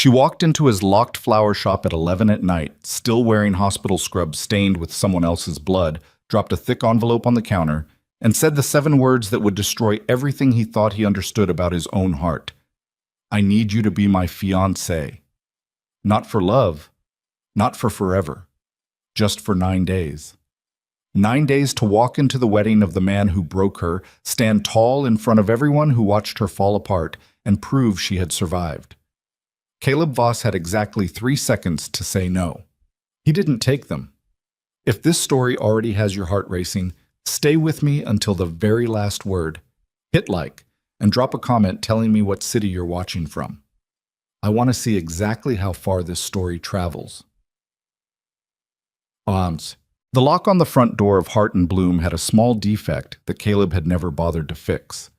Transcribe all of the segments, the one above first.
She walked into his locked flower shop at 11 at night, still wearing hospital scrubs stained with someone else's blood, dropped a thick envelope on the counter, and said the 7 words that would destroy everything he thought he understood about his own heart. I need you to be my fiancé. Not for love, not for forever, just for 9 days. 9 days to walk into the wedding of the man who broke her, stand tall in front of everyone who watched her fall apart, and prove she had survived. Caleb Voss had exactly 3 seconds to say no. He didn't take them. If this story already has your heart racing, stay with me until the very last word. Hit like, and drop a comment telling me what city you're watching from. I want to see exactly how far this story travels. Odds. The lock on the front door of Heart and Bloom had a small defect that Caleb had never bothered to fix.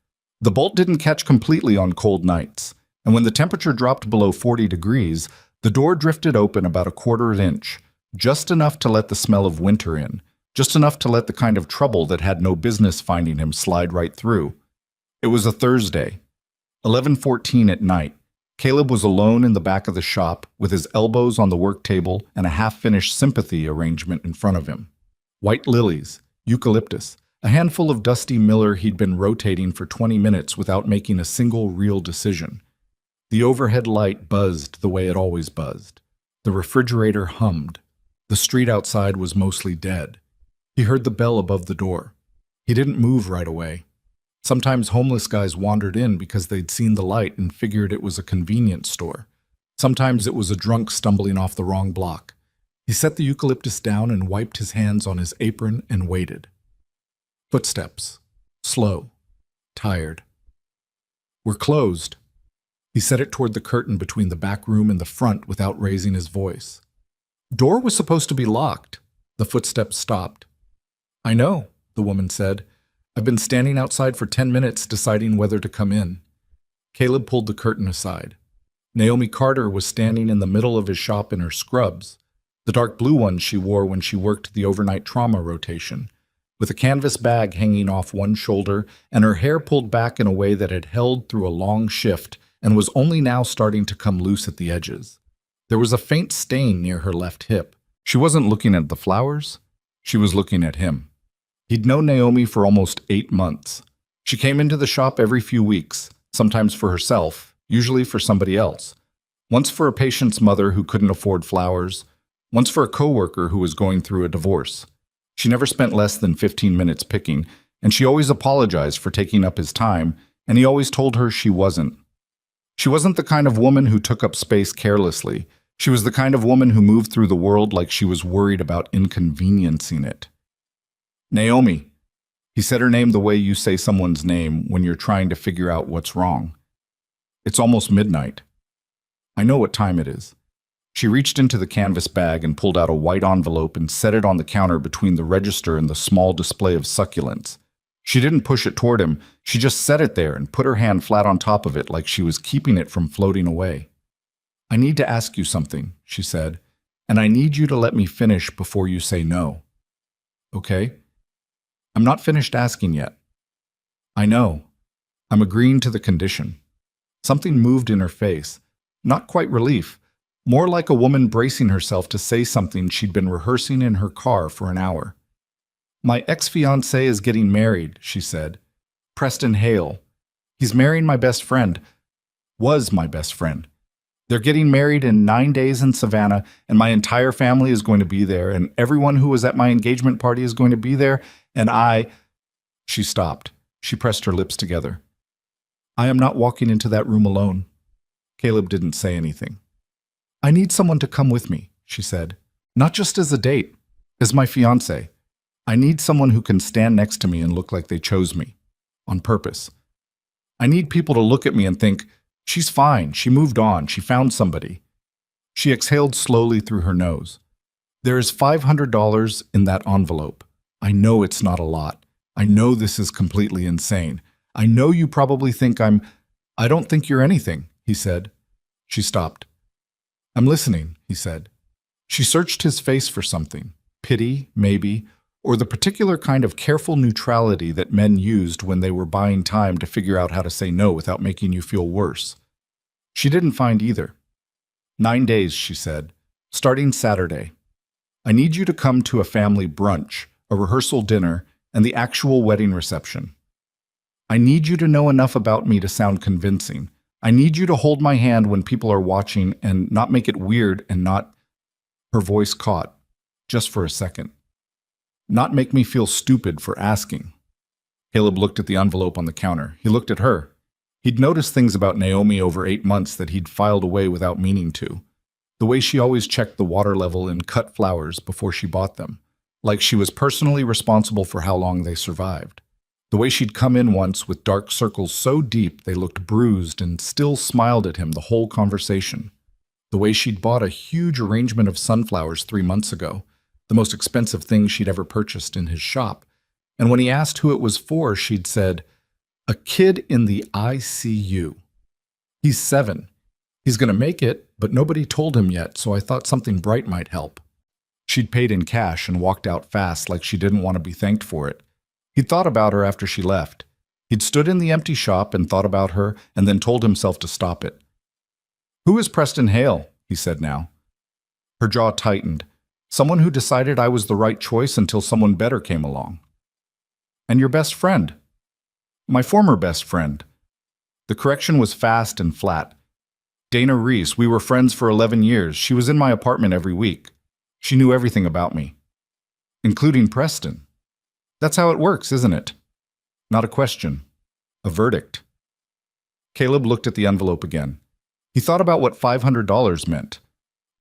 The bolt didn't catch completely on cold nights, and when the temperature dropped below 40 degrees, the door drifted open about a 1/4 inch, just enough to let the smell of winter in, just enough to let the kind of trouble that had no business finding him slide right through. It was a Thursday, 11:14 at night. Caleb was alone in the back of the shop with his elbows on the work table and a half-finished sympathy arrangement in front of him. White lilies, eucalyptus, a handful of dusty Miller he'd been rotating for 20 minutes without making a single real decision. The overhead light buzzed the way it always buzzed. The refrigerator hummed. The street outside was mostly dead. He heard the bell above the door. He didn't move right away. Sometimes homeless guys wandered in because they'd seen the light and figured it was a convenience store. Sometimes it was a drunk stumbling off the wrong block. He set the eucalyptus down and wiped his hands on his apron and waited. Footsteps. Slow. Tired. We're closed. He set it toward the curtain between the back room and the front without raising his voice. Door was supposed to be locked. The footsteps stopped. I know, the woman said. I've been standing outside for 10 minutes deciding whether to come in. Caleb pulled the curtain aside. Naomi Carter was standing in the middle of his shop in her scrubs, the dark blue ones she wore when she worked the overnight trauma rotation, with a canvas bag hanging off one shoulder and her hair pulled back in a way that had held through a long shift and was only now starting to come loose at the edges. There was a faint stain near her left hip. She wasn't looking at the flowers. She was looking at him. He'd known Naomi for almost 8 months. She came into the shop every few weeks, sometimes for herself, usually for somebody else. Once for a patient's mother who couldn't afford flowers, once for a coworker who was going through a divorce. She never spent less than 15 minutes picking, and she always apologized for taking up his time, and he always told her she wasn't. She wasn't the kind of woman who took up space carelessly. She was the kind of woman who moved through the world like she was worried about inconveniencing it. Naomi. He said her name the way you say someone's name when you're trying to figure out what's wrong. It's almost midnight. I know what time it is. She reached into the canvas bag and pulled out a white envelope and set it on the counter between the register and the small display of succulents. She didn't push it toward him. She just set it there and put her hand flat on top of it like she was keeping it from floating away. I need to ask you something, she said, and I need you to let me finish before you say no. Okay? I'm not finished asking yet. I know. I'm agreeing to the condition. Something moved in her face. Not quite relief. More like a woman bracing herself to say something she'd been rehearsing in her car for an hour. My ex-fiancé is getting married, she said. Preston Hale. He's marrying my best friend. Was my best friend. They're getting married in 9 days in Savannah, and my entire family is going to be there, and everyone who was at my engagement party is going to be there, and I... She stopped. She pressed her lips together. I am not walking into that room alone. Caleb didn't say anything. I need someone to come with me, she said. Not just as a date, as my fiancé. I need someone who can stand next to me and look like they chose me. On purpose. I need people to look at me and think, she's fine, she moved on, she found somebody. She exhaled slowly through her nose. There is $500 in that envelope. I know it's not a lot. I know this is completely insane. I know you probably think I don't think you're anything, he said. She stopped. I'm listening, he said. She searched his face for something. Pity, maybe, or the particular kind of careful neutrality that men used when they were buying time to figure out how to say no without making you feel worse. She didn't find either. 9 days, she said. Starting Saturday. I need you to come to a family brunch, a rehearsal dinner, and the actual wedding reception. I need you to know enough about me to sound convincing. I need you to hold my hand when people are watching and not make it weird and not—" Her voice caught, just for a second. "Not make me feel stupid for asking." Caleb looked at the envelope on the counter. He looked at her. He'd noticed things about Naomi over 8 months that he'd filed away without meaning to. The way she always checked the water level in cut flowers before she bought them, like she was personally responsible for how long they survived. The way she'd come in once with dark circles so deep they looked bruised and still smiled at him the whole conversation. The way she'd bought a huge arrangement of sunflowers 3 months ago, the most expensive thing she'd ever purchased in his shop. And when he asked who it was for, she'd said, "A kid in the ICU. He's 7. He's going to make it, but nobody told him yet, so I thought something bright might help." She'd paid in cash and walked out fast like she didn't want to be thanked for it. He'd thought about her after she left. He'd stood in the empty shop and thought about her and then told himself to stop it. "Who is Preston Hale?" he said now. Her jaw tightened. "Someone who decided I was the right choice until someone better came along." "And your best friend?" "My former best friend." The correction was fast and flat. "Dana Reese. We were friends for 11 years. She was in my apartment every week. She knew everything about me." "Including Preston." "That's how it works, isn't it?" Not a question. A verdict. Caleb looked at the envelope again. He thought about what $500 meant.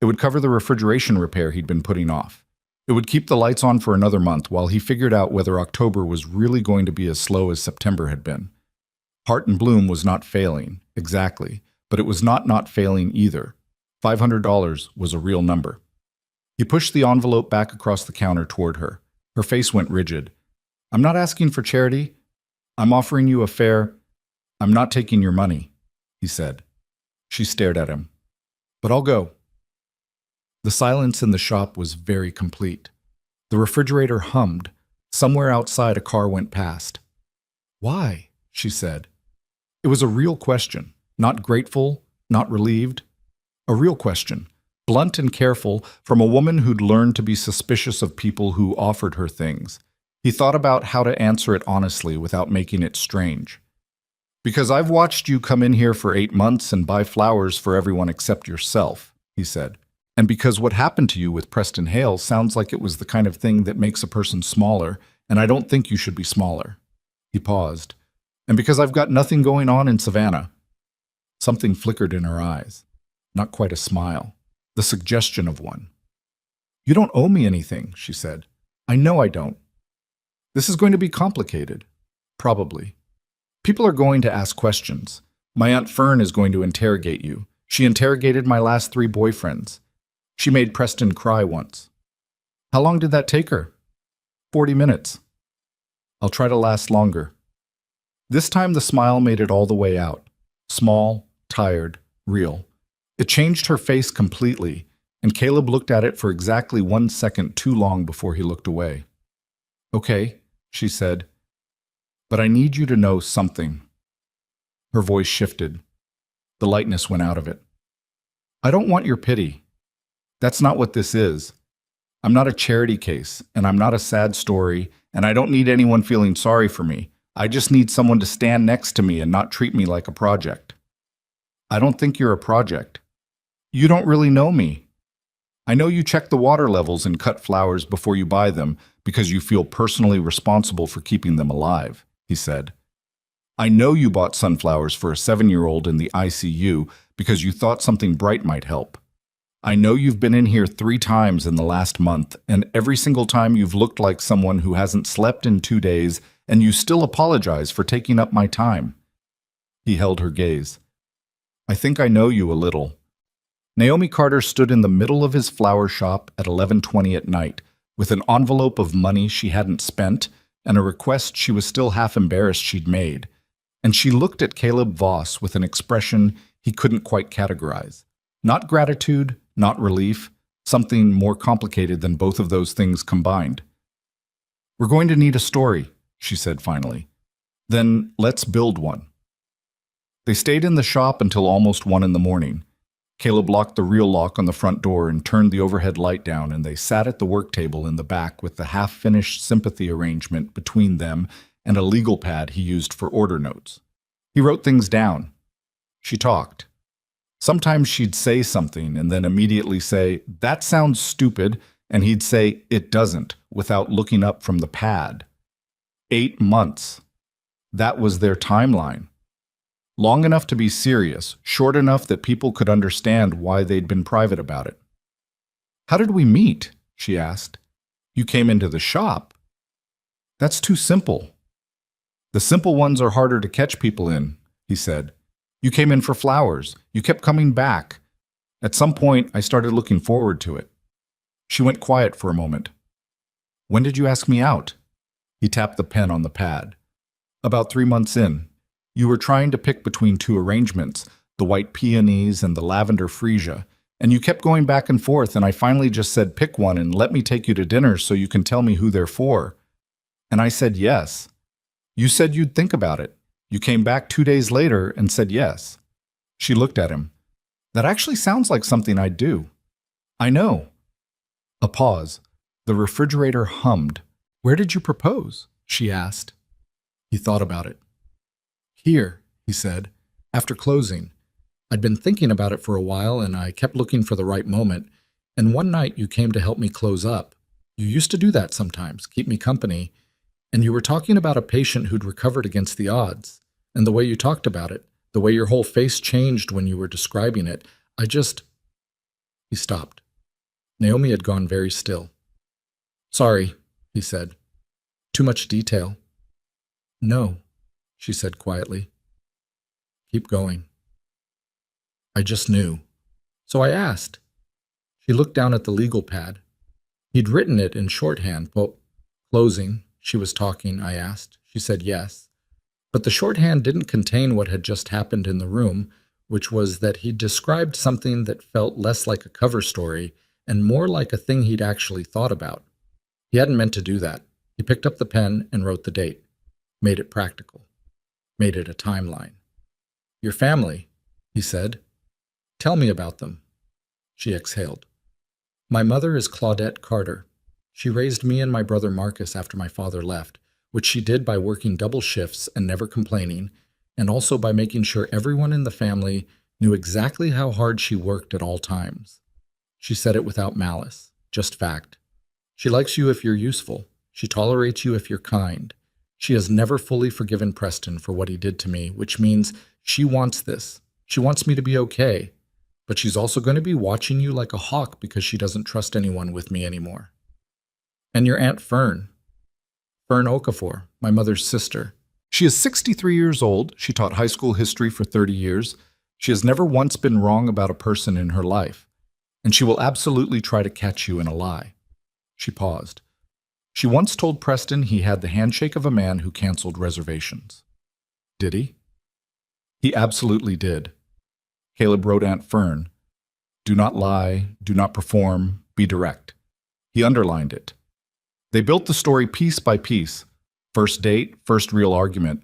It would cover the refrigeration repair he'd been putting off. It would keep the lights on for another month while he figured out whether October was really going to be as slow as September had been. Heart and Bloom was not failing, exactly, but it was not failing either. $500 was a real number. He pushed the envelope back across the counter toward her. Her face went rigid. "I'm not asking for charity. I'm offering you a fair—" "I'm not taking your money," he said. She stared at him. "But I'll go." The silence in the shop was very complete. The refrigerator hummed. Somewhere outside a car went past. "Why?" she said. It was a real question, not grateful, not relieved. A real question, blunt and careful, from a woman who'd learned to be suspicious of people who offered her things. He thought about how to answer it honestly without making it strange. "Because I've watched you come in here for 8 months and buy flowers for everyone except yourself," he said. "And because what happened to you with Preston Hale sounds like it was the kind of thing that makes a person smaller, and I don't think you should be smaller." He paused. "And because I've got nothing going on in Savannah." Something flickered in her eyes. Not quite a smile. The suggestion of one. "You don't owe me anything," she said. "I know I don't. This is going to be complicated. Probably. People are going to ask questions. My Aunt Fern is going to interrogate you. She interrogated my last 3 boyfriends. She made Preston cry once." "How long did that take her?" 40 minutes. "I'll try to last longer." This time the smile made it all the way out. Small, tired, real. It changed her face completely, and Caleb looked at it for exactly 1 second too long before he looked away. "Okay," she said, "but I need you to know something." Her voice shifted. The lightness went out of it. "I don't want your pity. That's not what this is. I'm not a charity case, and I'm not a sad story, and I don't need anyone feeling sorry for me. I just need someone to stand next to me and not treat me like a project." "I don't think you're a project. You don't really know me. I know you check the water levels and cut flowers before you buy them because you feel personally responsible for keeping them alive," he said. "I know you bought sunflowers for a 7-year-old in the ICU because you thought something bright might help. I know you've been in here 3 times in the last month, and every single time you've looked like someone who hasn't slept in 2 days, and you still apologize for taking up my time." He held her gaze. "I think I know you a little." Naomi Carter stood in the middle of his flower shop at 11:20 at night, with an envelope of money she hadn't spent and a request she was still half embarrassed she'd made. And she looked at Caleb Voss with an expression he couldn't quite categorize. Not gratitude, not relief, something more complicated than both of those things combined. "We're going to need a story," she said finally. "Then let's build one." They stayed in the shop until almost 1 in the morning. Caleb locked the real lock on the front door and turned the overhead light down, and they sat at the work table in the back with the half-finished sympathy arrangement between them and a legal pad he used for order notes. He wrote things down. She talked. Sometimes she'd say something and then immediately say, "That sounds stupid," and he'd say, "It doesn't," without looking up from the pad. 8 months. That was their timeline. Long enough to be serious, short enough that people could understand why they'd been private about it. "How did we meet?" she asked. "You came into the shop." "That's too simple." "The simple ones are harder to catch people in," he said. "You came in for flowers. You kept coming back. At some point, I started looking forward to it." She went quiet for a moment. "When did you ask me out?" He tapped the pen on the pad. "About 3 months in. You were trying to pick between 2 arrangements, the white peonies and the lavender freesia, and you kept going back and forth, and I finally just said, 'Pick one and let me take you to dinner so you can tell me who they're for.' And I said yes. You said you'd think about it. You came back 2 days later and said yes." She looked at him. "That actually sounds like something I'd do." "I know." A pause. The refrigerator hummed. "Where did you propose?" she asked. He thought about it. "Here," he said, after closing. "I'd been thinking about it for a while, and I kept looking for the right moment, and one night you came to help me close up. You used to do that sometimes, keep me company, and you were talking about a patient who'd recovered against the odds, and the way you talked about it, the way your whole face changed when you were describing it, I just—" He stopped. Naomi had gone very still. "Sorry," he said. "Too much detail." "No," she said quietly. "Keep going." "I just knew. So I asked." She looked down at the legal pad. He'd written it in shorthand. "Closing, she was talking," I asked. She said yes. But the shorthand didn't contain what had just happened in the room, which was that he'd described something that felt less like a cover story and more like a thing he'd actually thought about. He hadn't meant to do that. He picked up the pen and wrote the date. Made it practical. Made it a timeline. "Your family," he said. "Tell me about them." She exhaled. "My mother is Claudette Carter. She raised me and my brother Marcus after my father left, which she did by working double shifts and never complaining, and also by making sure everyone in the family knew exactly how hard she worked at all times. She said it without malice, just fact. She likes you if you're useful. She tolerates you if you're kind. She has never fully forgiven Preston for what he did to me, which means she wants this. She wants me to be okay. But she's also going to be watching you like a hawk because she doesn't trust anyone with me anymore. And your Aunt Fern. Fern Okafor, my mother's sister. She is 63 years old. She taught high school history for 30 years. She has never once been wrong about a person in her life. And she will absolutely try to catch you in a lie." She paused. "She once told Preston he had the handshake of a man who canceled reservations." "Did he?" "He absolutely did." Caleb wrote Aunt Fern, "Do not lie, do not perform, be direct." He underlined it. They built the story piece by piece. First date, first real argument.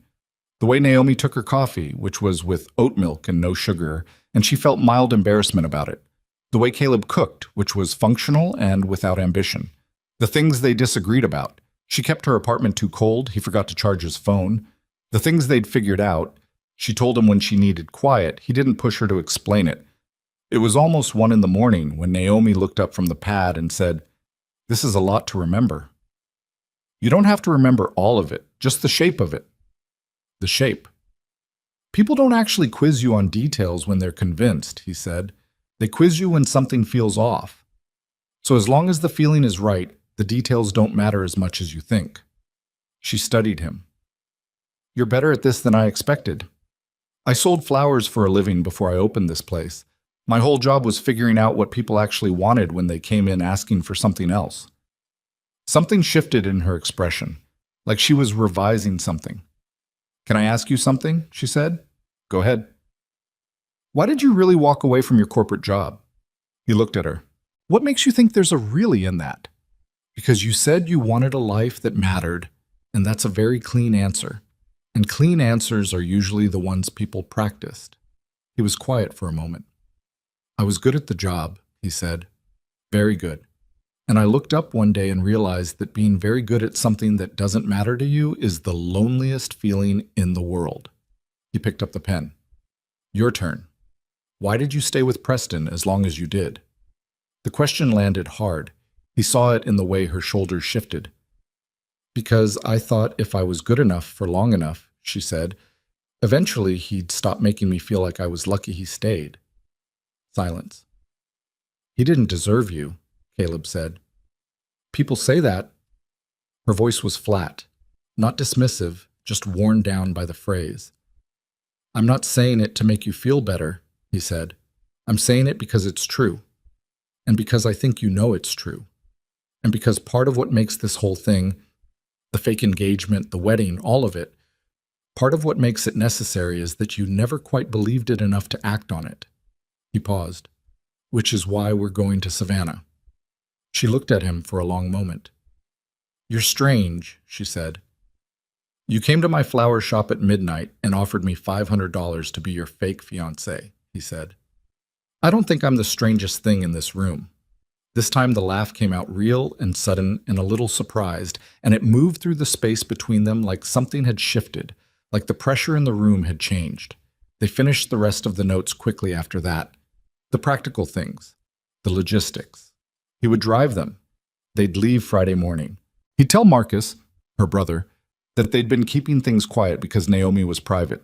The way Naomi took her coffee, which was with oat milk and no sugar, and she felt mild embarrassment about it. The way Caleb cooked, which was functional and without ambition. The things they disagreed about. She kept her apartment too cold, he forgot to charge his phone. The things they'd figured out. She told him when she needed quiet, he didn't push her to explain it. It was almost 1 a.m. when Naomi looked up from the pad and said, "This is a lot to remember." "You don't have to remember all of it, just the shape of it." "The shape." "People don't actually quiz you on details when they're convinced," he said. "They quiz you when something feels off. So as long as the feeling is right, the details don't matter as much as you think." She studied him. "You're better at this than I expected. I sold flowers for a living before I opened this place. My whole job was figuring out what people actually wanted when they came in asking for something else." Something shifted in her expression, like she was revising something. "Can I ask you something?" she said. "Go ahead." "Why did you really walk away from your corporate job?" He looked at her. "What makes you think there's a really in that?" "Because you said you wanted a life that mattered, and that's a very clean answer. And clean answers are usually the ones people practiced." He was quiet for a moment. I was good at the job, he said. Very good. And I looked up one day and realized that being very good at something that doesn't matter to you is the loneliest feeling in the world. He picked up the pen. Your turn. Why did you stay with Preston as long as you did? The question landed hard. He saw it in the way her shoulders shifted. Because I thought if I was good enough for long enough, she said, eventually he'd stop making me feel like I was lucky he stayed. Silence. He didn't deserve you, Caleb said. People say that. Her voice was flat, not dismissive, just worn down by the phrase. I'm not saying it to make you feel better, he said. I'm saying it because it's true. And because I think you know it's true. And because part of what makes this whole thing, the fake engagement, the wedding, all of it, part of what makes it necessary is that you never quite believed it enough to act on it. He paused. Which is why we're going to Savannah. She looked at him for a long moment. You're strange, she said. You came to my flower shop at midnight and offered me $500 to be your fake fiancé, he said. I don't think I'm the strangest thing in this room. This time the laugh came out real and sudden and a little surprised, and it moved through the space between them like something had shifted, like the pressure in the room had changed. They finished the rest of the notes quickly after that. The practical things, the logistics. He would drive them. They'd leave Friday morning. He'd tell Marcus, her brother, that they'd been keeping things quiet because Naomi was private.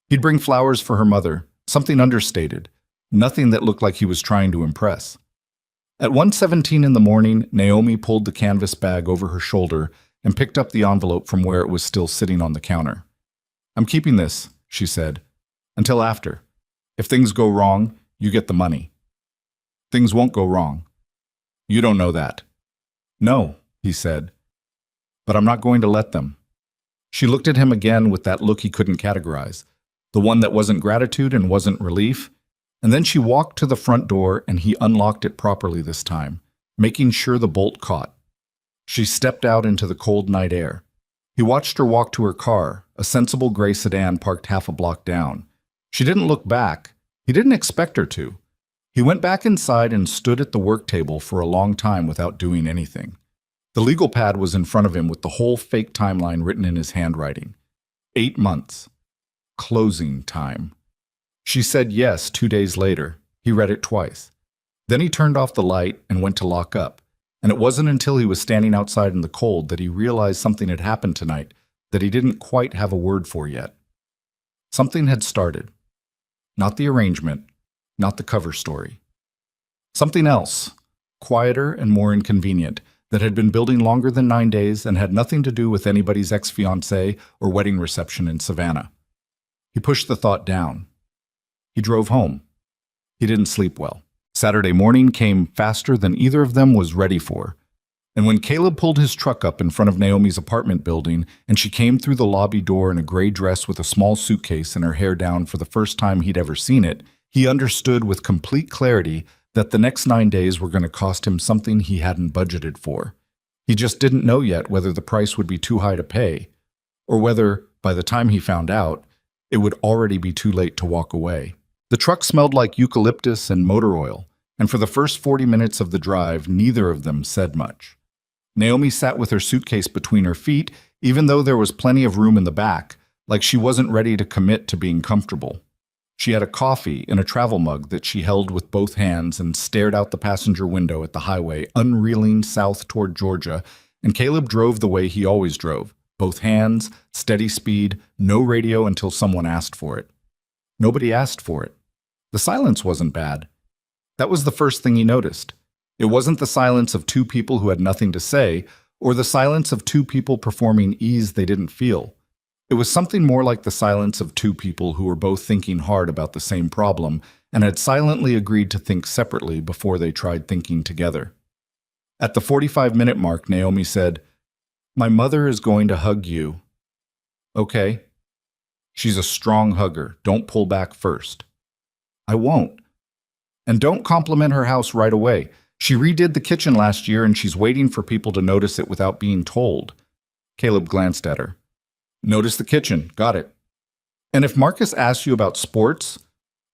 He'd bring flowers for her mother, something understated, nothing that looked like he was trying to impress. At 1:17 in the morning, Naomi pulled the canvas bag over her shoulder and picked up the envelope from where it was still sitting on the counter. I'm keeping this, she said, until after. If things go wrong, you get the money. Things won't go wrong. You don't know that. No, he said. But I'm not going to let them. She looked at him again with that look he couldn't categorize, the one that wasn't gratitude and wasn't relief, and then she walked to the front door and he unlocked it properly this time, making sure the bolt caught. She stepped out into the cold night air. He watched her walk to her car, a sensible gray sedan parked half a block down. She didn't look back. He didn't expect her to. He went back inside and stood at the work table for a long time without doing anything. The legal pad was in front of him with the whole fake timeline written in his handwriting. 8 months. Closing time. She said yes 2 days later. He read it twice. Then he turned off the light and went to lock up. And it wasn't until he was standing outside in the cold that he realized something had happened tonight that he didn't quite have a word for yet. Something had started. Not the arrangement, not the cover story. Something else, quieter and more inconvenient, that had been building longer than 9 days and had nothing to do with anybody's ex-fiancé or wedding reception in Savannah. He pushed the thought down. He drove home. He didn't sleep well. Saturday morning came faster than either of them was ready for. And when Caleb pulled his truck up in front of Naomi's apartment building and she came through the lobby door in a gray dress with a small suitcase and her hair down for the first time he'd ever seen it, he understood with complete clarity that the next 9 days were going to cost him something he hadn't budgeted for. He just didn't know yet whether the price would be too high to pay, or whether, by the time he found out, it would already be too late to walk away. The truck smelled like eucalyptus and motor oil, and for the first 40 minutes of the drive, neither of them said much. Naomi sat with her suitcase between her feet, even though there was plenty of room in the back, like she wasn't ready to commit to being comfortable. She had a coffee in a travel mug that she held with both hands and stared out the passenger window at the highway, unreeling south toward Georgia, and Caleb drove the way he always drove, both hands, steady speed, no radio until someone asked for it. Nobody asked for it. The silence wasn't bad. That was the first thing he noticed. It wasn't the silence of two people who had nothing to say, or the silence of two people performing ease they didn't feel. It was something more like the silence of two people who were both thinking hard about the same problem and had silently agreed to think separately before they tried thinking together. At the 45-minute mark, Naomi said, "My mother is going to hug you." "Okay." "She's a strong hugger. Don't pull back first." "I won't." "And don't compliment her house right away. She redid the kitchen last year and she's waiting for people to notice it without being told." Caleb glanced at her. "Notice the kitchen. Got it." "And if Marcus asks you about sports,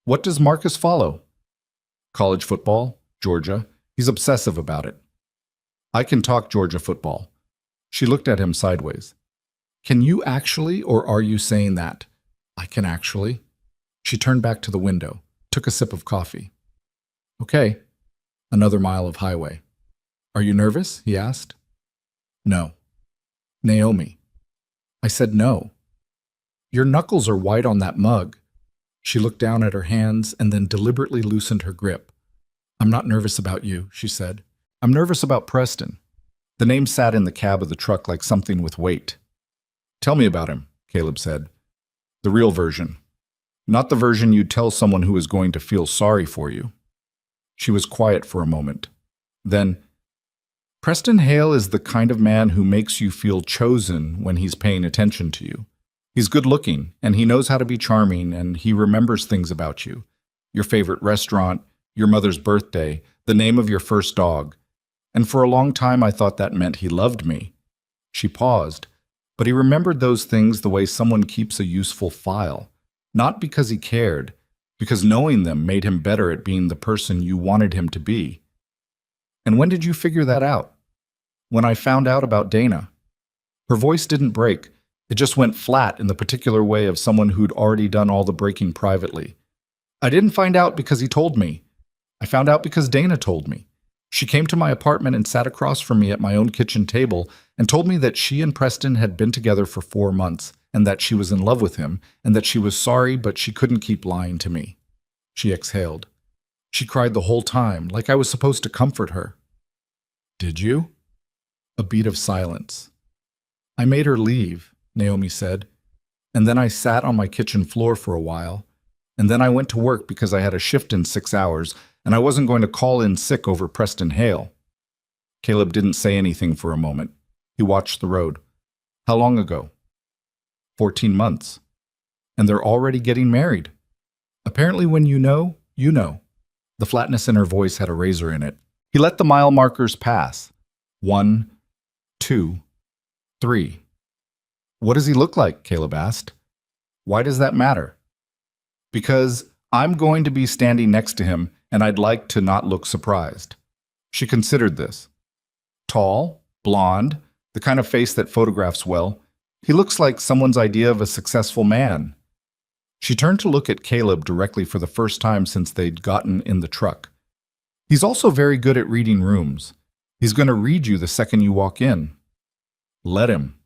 what does Marcus follow?" College football, Georgia. He's obsessive about it. I can talk Georgia football. She looked at him sideways. Can you actually, or are you saying that? I can actually. She turned back to the window, took a sip of coffee. Okay. Another mile of highway. Are you nervous? He asked. No. Naomi. I said no. Your knuckles are white on that mug. She looked down at her hands and then deliberately loosened her grip. I'm not nervous about you, she said. I'm nervous about Preston. The name sat in the cab of the truck like something with weight. Tell me about him, Caleb said. The real version. Not the version you'd tell someone who is going to feel sorry for you. She was quiet for a moment. Then, Preston Hale is the kind of man who makes you feel chosen when he's paying attention to you. He's good looking, and he knows how to be charming, and he remembers things about you. Your favorite restaurant, your mother's birthday, the name of your first dog. And for a long time I thought that meant he loved me. She paused, but he remembered those things the way someone keeps a useful file. Not because he cared, because knowing them made him better at being the person you wanted him to be. And when did you figure that out? When I found out about Dana. Her voice didn't break. It just went flat in the particular way of someone who'd already done all the breaking privately. I didn't find out because he told me. I found out because Dana told me. She came to my apartment and sat across from me at my own kitchen table and told me that she and Preston had been together for 4 months and that she was in love with him and that she was sorry but she couldn't keep lying to me. She exhaled. She cried the whole time, like I was supposed to comfort her. Did you? A beat of silence. I made her leave, Naomi said, and then I sat on my kitchen floor for a while, and then I went to work because I had a shift in 6 hours, and I wasn't going to call in sick over Preston Hale. Caleb didn't say anything for a moment. He watched the road. How long ago? 14 months. And they're already getting married. Apparently when you know, you know. The flatness in her voice had a razor in it. He let the mile markers pass. 1, 2, 3. What does he look like? Caleb asked. Why does that matter? Because I'm going to be standing next to him and I'd like to not look surprised. She considered this. Tall, blonde, the kind of face that photographs well. He looks like someone's idea of a successful man. She turned to look at Caleb directly for the first time since they'd gotten in the truck. He's also very good at reading rooms. He's going to read you the second you walk in. Let him.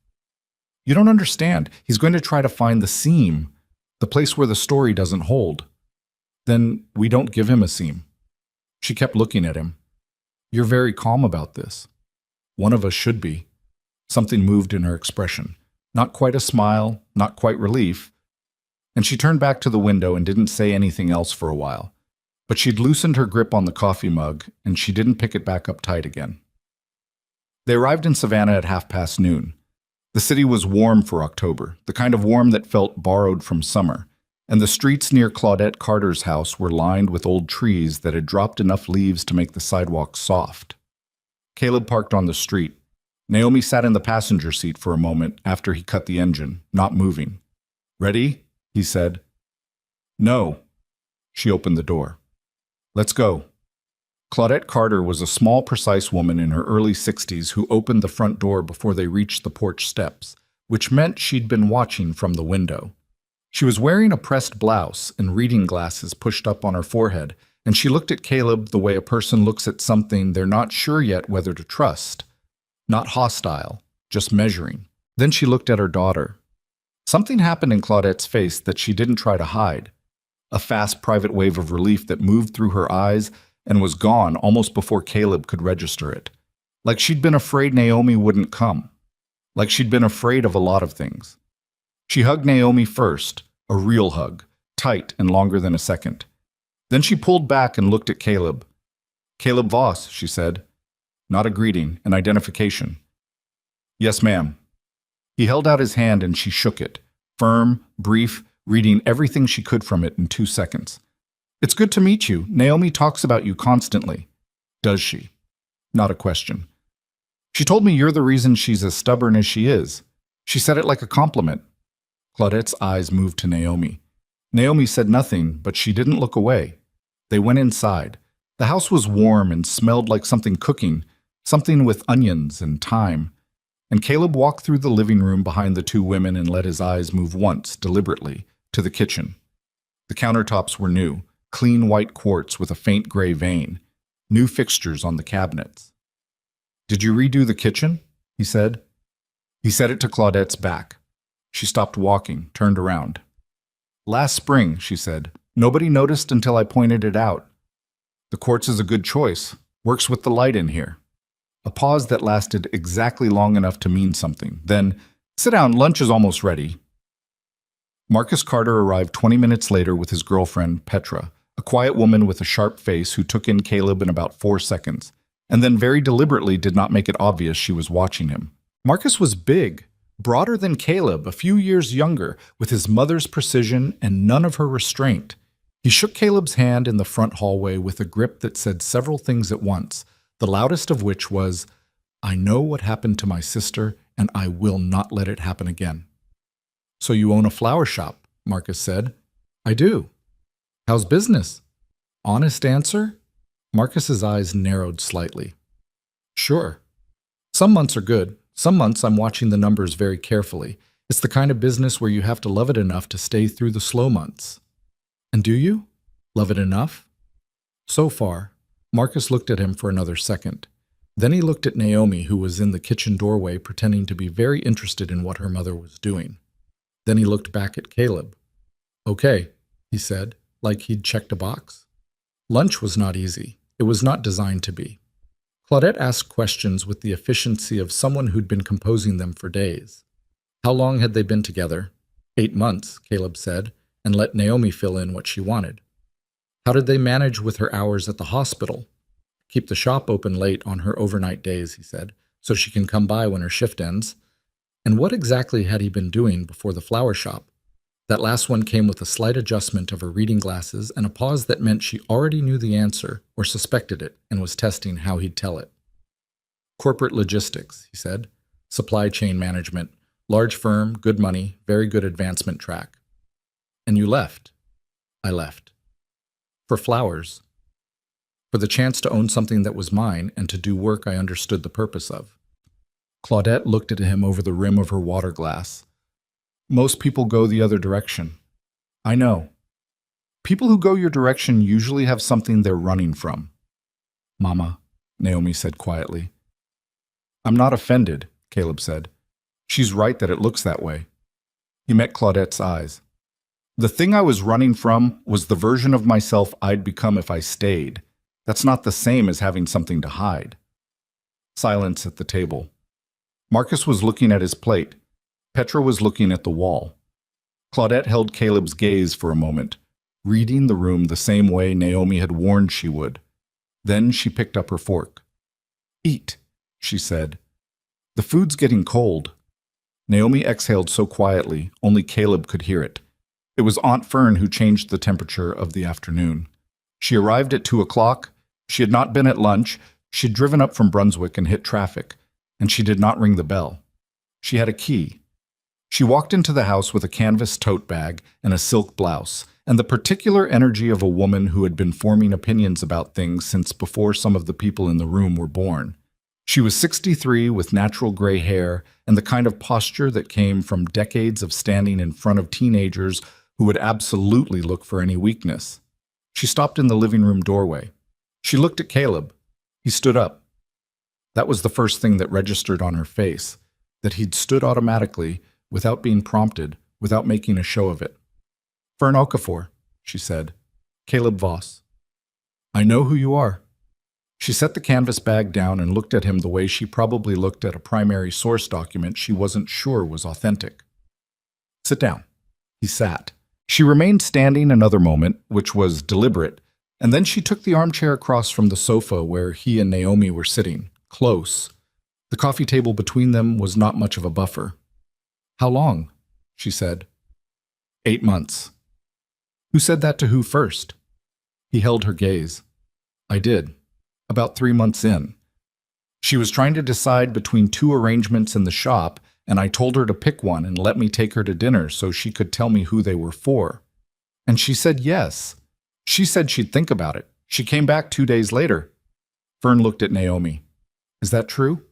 You don't understand. He's going to try to find the seam, the place where the story doesn't hold. Then we don't give him a seam. She kept looking at him. You're very calm about this. One of us should be. Something moved in her expression. Not quite a smile, not quite relief. And she turned back to the window and didn't say anything else for a while. But she'd loosened her grip on the coffee mug, and she didn't pick it back up tight again. They arrived in Savannah at noon. The city was warm for October, the kind of warm that felt borrowed from summer, and the streets near Claudette Carter's house were lined with old trees that had dropped enough leaves to make the sidewalks soft. Caleb parked on the street. Naomi sat in the passenger seat for a moment after he cut the engine, not moving. Ready? He said. No. She opened the door. Let's go. Claudette Carter was a small, precise woman in her early 60s who opened the front door before they reached the porch steps, which meant she'd been watching from the window. She was wearing a pressed blouse and reading glasses pushed up on her forehead, and she looked at Caleb the way a person looks at something they're not sure yet whether to trust. Not hostile, just measuring. Then she looked at her daughter. Something happened in Claudette's face that she didn't try to hide. A fast private wave of relief that moved through her eyes and was gone almost before Caleb could register it. Like she'd been afraid Naomi wouldn't come. Like she'd been afraid of a lot of things. She hugged Naomi first, a real hug, tight and longer than a second. Then she pulled back and looked at Caleb. Caleb Voss, she said. Not a greeting, an identification. Yes, ma'am. He held out his hand and she shook it, firm, brief, reading everything she could from it in 2 seconds. It's good to meet you. Naomi talks about you constantly. Does she? Not a question. She told me you're the reason she's as stubborn as she is. She said it like a compliment. Claudette's eyes moved to Naomi. Naomi said nothing, but she didn't look away. They went inside. The house was warm and smelled like something cooking, something with onions and thyme. And Caleb walked through the living room behind the two women and let his eyes move once, deliberately, to the kitchen. The countertops were new, clean white quartz with a faint gray vein, new fixtures on the cabinets. "Did you redo the kitchen?" he said. He said it to Claudette's back. She stopped walking, turned around. "Last spring," she said. "Nobody noticed until I pointed it out. The quartz is a good choice. Works with the light in here." A pause that lasted exactly long enough to mean something. Then, "Sit down, lunch is almost ready." Marcus Carter arrived 20 minutes later with his girlfriend, Petra, a quiet woman with a sharp face who took in Caleb in about 4 seconds, and then very deliberately did not make it obvious she was watching him. Marcus was big, broader than Caleb, a few years younger, with his mother's precision and none of her restraint. He shook Caleb's hand in the front hallway with a grip that said several things at once, the loudest of which was, "I know what happened to my sister, and I will not let it happen again." "So you own a flower shop," Marcus said. "I do." "How's business?" Honest answer? Marcus's eyes narrowed slightly. "Sure. Some months are good. Some months I'm watching the numbers very carefully. It's the kind of business where you have to love it enough to stay through the slow months." "And do you? Love it enough?" "So far." Marcus looked at him for another second. Then he looked at Naomi, who was in the kitchen doorway pretending to be very interested in what her mother was doing. Then he looked back at Caleb. "Okay," he said, like he'd checked a box. Lunch was not easy. It was not designed to be. Claudette asked questions with the efficiency of someone who'd been composing them for days. How long had they been together? 8 months, Caleb said, and let Naomi fill in what she wanted. How did they manage with her hours at the hospital? Keep the shop open late on her overnight days, he said, so she can come by when her shift ends. And what exactly had he been doing before the flower shop? That last one came with a slight adjustment of her reading glasses and a pause that meant she already knew the answer or suspected it and was testing how he'd tell it. Corporate logistics, he said. Supply chain management. Large firm, good money, very good advancement track. And you left. I left. For flowers. For the chance to own something that was mine and to do work I understood the purpose of. Claudette looked at him over the rim of her water glass. Most people go the other direction. I know. People who go your direction usually have something they're running from. Mama, Naomi said quietly. I'm not offended, Caleb said. She's right that it looks that way. He met Claudette's eyes. The thing I was running from was the version of myself I'd become if I stayed. That's not the same as having something to hide. Silence at the table. Marcus was looking at his plate. Petra was looking at the wall. Claudette held Caleb's gaze for a moment, reading the room the same way Naomi had warned she would. Then she picked up her fork. Eat, she said. The food's getting cold. Naomi exhaled so quietly, only Caleb could hear it. It was Aunt Fern who changed the temperature of the afternoon. She arrived at 2 o'clock. She had not been at lunch. She'd driven up from Brunswick and hit traffic, and she did not ring the bell. She had a key. She walked into the house with a canvas tote bag and a silk blouse, and the particular energy of a woman who had been forming opinions about things since before some of the people in the room were born. She was 63 with natural gray hair and the kind of posture that came from decades of standing in front of teenagers who would absolutely look for any weakness. She stopped in the living room doorway. She looked at Caleb. He stood up. That was the first thing that registered on her face, that he'd stood automatically, without being prompted, without making a show of it. Fern Okafor, she said. Caleb Voss. I know who you are. She set the canvas bag down and looked at him the way she probably looked at a primary source document she wasn't sure was authentic. Sit down. He sat. She remained standing another moment, which was deliberate, and then she took the armchair across from the sofa where he and Naomi were sitting, close. The coffee table between them was not much of a buffer. How long? She said. 8 months. Who said that to who first? He held her gaze. I did. About 3 months in. She was trying to decide between 2 arrangements in the shop, and I told her to pick one and let me take her to dinner so she could tell me who they were for. And she said yes. She said she'd think about it. She came back 2 days later. Fern looked at Naomi. Is that true?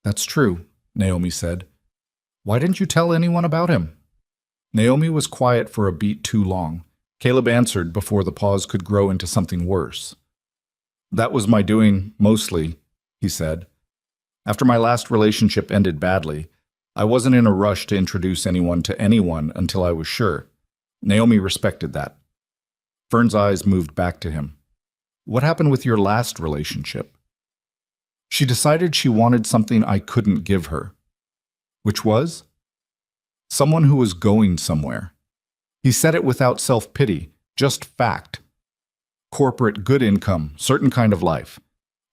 That's true, Naomi said. Why didn't you tell anyone about him? Naomi was quiet for a beat too long. Caleb answered before the pause could grow into something worse. That was my doing, mostly, he said. After my last relationship ended badly, I wasn't in a rush to introduce anyone to anyone until I was sure. Naomi respected that. Fern's eyes moved back to him. What happened with your last relationship? She decided she wanted something I couldn't give her. Which was? Someone who was going somewhere. He said it without self-pity, just fact. Corporate, good income, certain kind of life.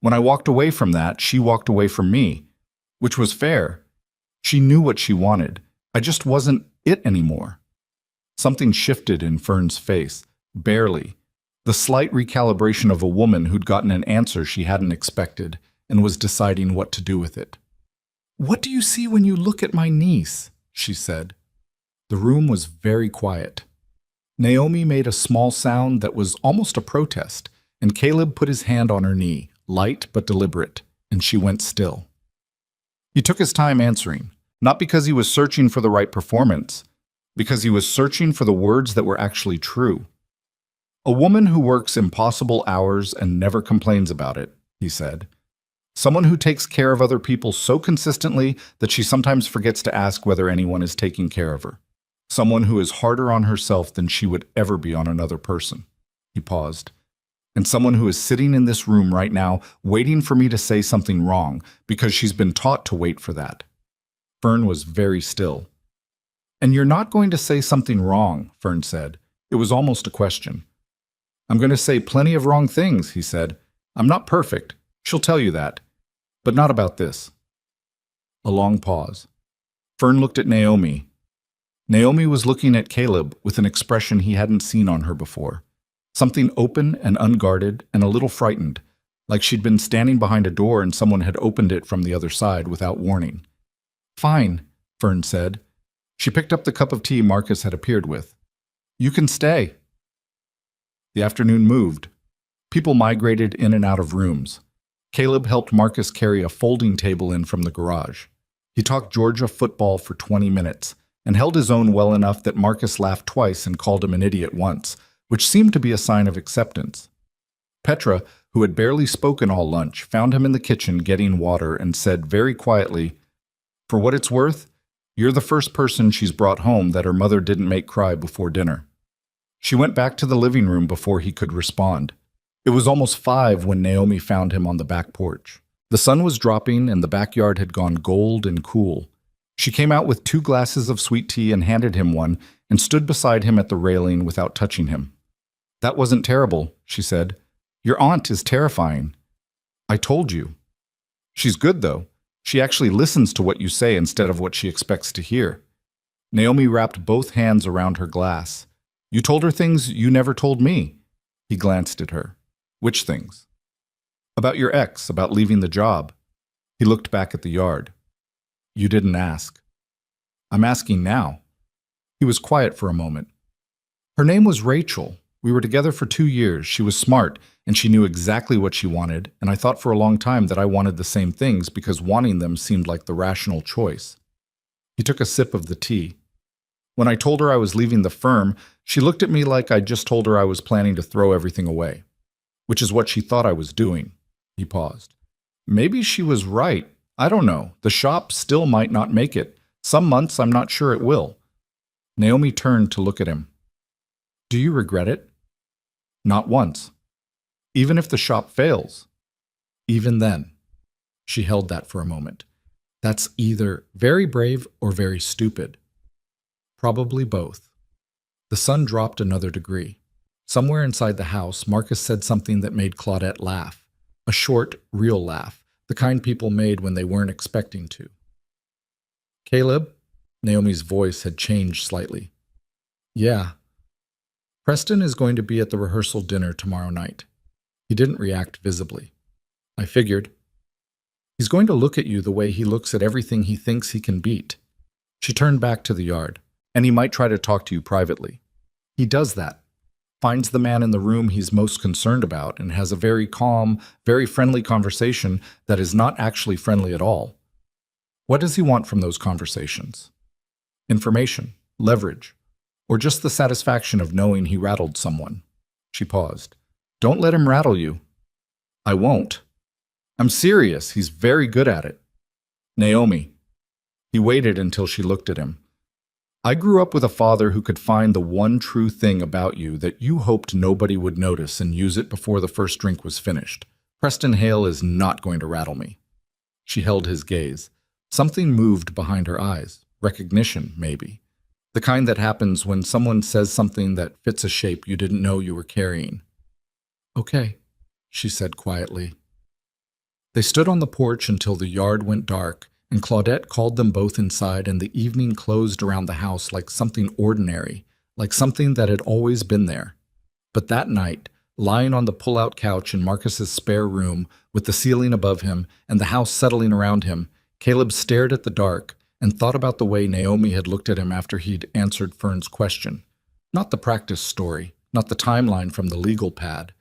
When I walked away from that, she walked away from me, which was fair. She knew what she wanted. I just wasn't it anymore. Something shifted in Fern's face, barely. The slight recalibration of a woman who'd gotten an answer she hadn't expected and was deciding what to do with it. What do you see when you look at my niece? She said. The room was very quiet. Naomi made a small sound that was almost a protest, and Caleb put his hand on her knee, light but deliberate, and she went still. He took his time answering, not because he was searching for the right performance, because he was searching for the words that were actually true. A woman who works impossible hours and never complains about it, he said. Someone who takes care of other people so consistently that she sometimes forgets to ask whether anyone is taking care of her. Someone who is harder on herself than she would ever be on another person. He paused. And someone who is sitting in this room right now waiting for me to say something wrong because she's been taught to wait for that. Fern was very still. And you're not going to say something wrong, Fern said. It was almost a question. I'm going to say plenty of wrong things, he said. I'm not perfect. She'll tell you that. But not about this. A long pause. Fern looked at Naomi. Naomi was looking at Caleb with an expression he hadn't seen on her before. Something open and unguarded and a little frightened, like she'd been standing behind a door and someone had opened it from the other side without warning. Fine, Fern said. She picked up the cup of tea Marcus had appeared with. You can stay. The afternoon moved. People migrated in and out of rooms. Caleb helped Marcus carry a folding table in from the garage. He talked Georgia football for 20 minutes and held his own well enough that Marcus laughed twice and called him an idiot once, which seemed to be a sign of acceptance. Petra, who had barely spoken all lunch, found him in the kitchen getting water and said very quietly, For what it's worth, you're the first person she's brought home that her mother didn't make cry before dinner. She went back to the living room before he could respond. It was almost 5 when Naomi found him on the back porch. The sun was dropping and the backyard had gone gold and cool. She came out with 2 glasses of sweet tea and handed him one and stood beside him at the railing without touching him. That wasn't terrible, she said. Your aunt is terrifying. I told you. She's good, though. She actually listens to what you say instead of what she expects to hear. Naomi wrapped both hands around her glass. You told her things you never told me. He glanced at her. Which things? About your ex, about leaving the job. He looked back at the yard. You didn't ask. I'm asking now. He was quiet for a moment. Her name was Rachel. We were together for 2 years. She was smart, and she knew exactly what she wanted, and I thought for a long time that I wanted the same things because wanting them seemed like the rational choice. He took a sip of the tea. When I told her I was leaving the firm, she looked at me like I just told her I was planning to throw everything away, which is what she thought I was doing. He paused. Maybe she was right. I don't know. The shop still might not make it. Some months I'm not sure it will. Naomi turned to look at him. Do you regret it? Not once. Even if the shop fails. Even then. She held that for a moment. That's either very brave or very stupid. Probably both. The sun dropped another degree. Somewhere inside the house, Marcus said something that made Claudette laugh. A short, real laugh, the kind people made when they weren't expecting to. Caleb? Naomi's voice had changed slightly. Yeah. Preston is going to be at the rehearsal dinner tomorrow night. He didn't react visibly. I figured. He's going to look at you the way he looks at everything he thinks he can beat. She turned back to the yard. And he might try to talk to you privately. He does that. finds the man in the room he's most concerned about, and has a very calm, very friendly conversation that is not actually friendly at all. What does he want from those conversations? Information, leverage, or just the satisfaction of knowing he rattled someone? She paused. Don't let him rattle you. I won't. I'm serious. He's very good at it. Naomi. He waited until she looked at him. I grew up with a father who could find the one true thing about you that you hoped nobody would notice and use it before the first drink was finished. Preston Hale is not going to rattle me. She held his gaze. Something moved behind her eyes. Recognition, maybe. The kind that happens when someone says something that fits a shape you didn't know you were carrying. Okay, she said quietly. They stood on the porch until the yard went dark, and Claudette called them both inside, and the evening closed around the house like something ordinary, like something that had always been there. But that night, lying on the pull-out couch in Marcus's spare room, with the ceiling above him and the house settling around him, Caleb stared at the dark and thought about the way Naomi had looked at him after he'd answered Fern's question. Not the practice story, not the timeline from the legal pad.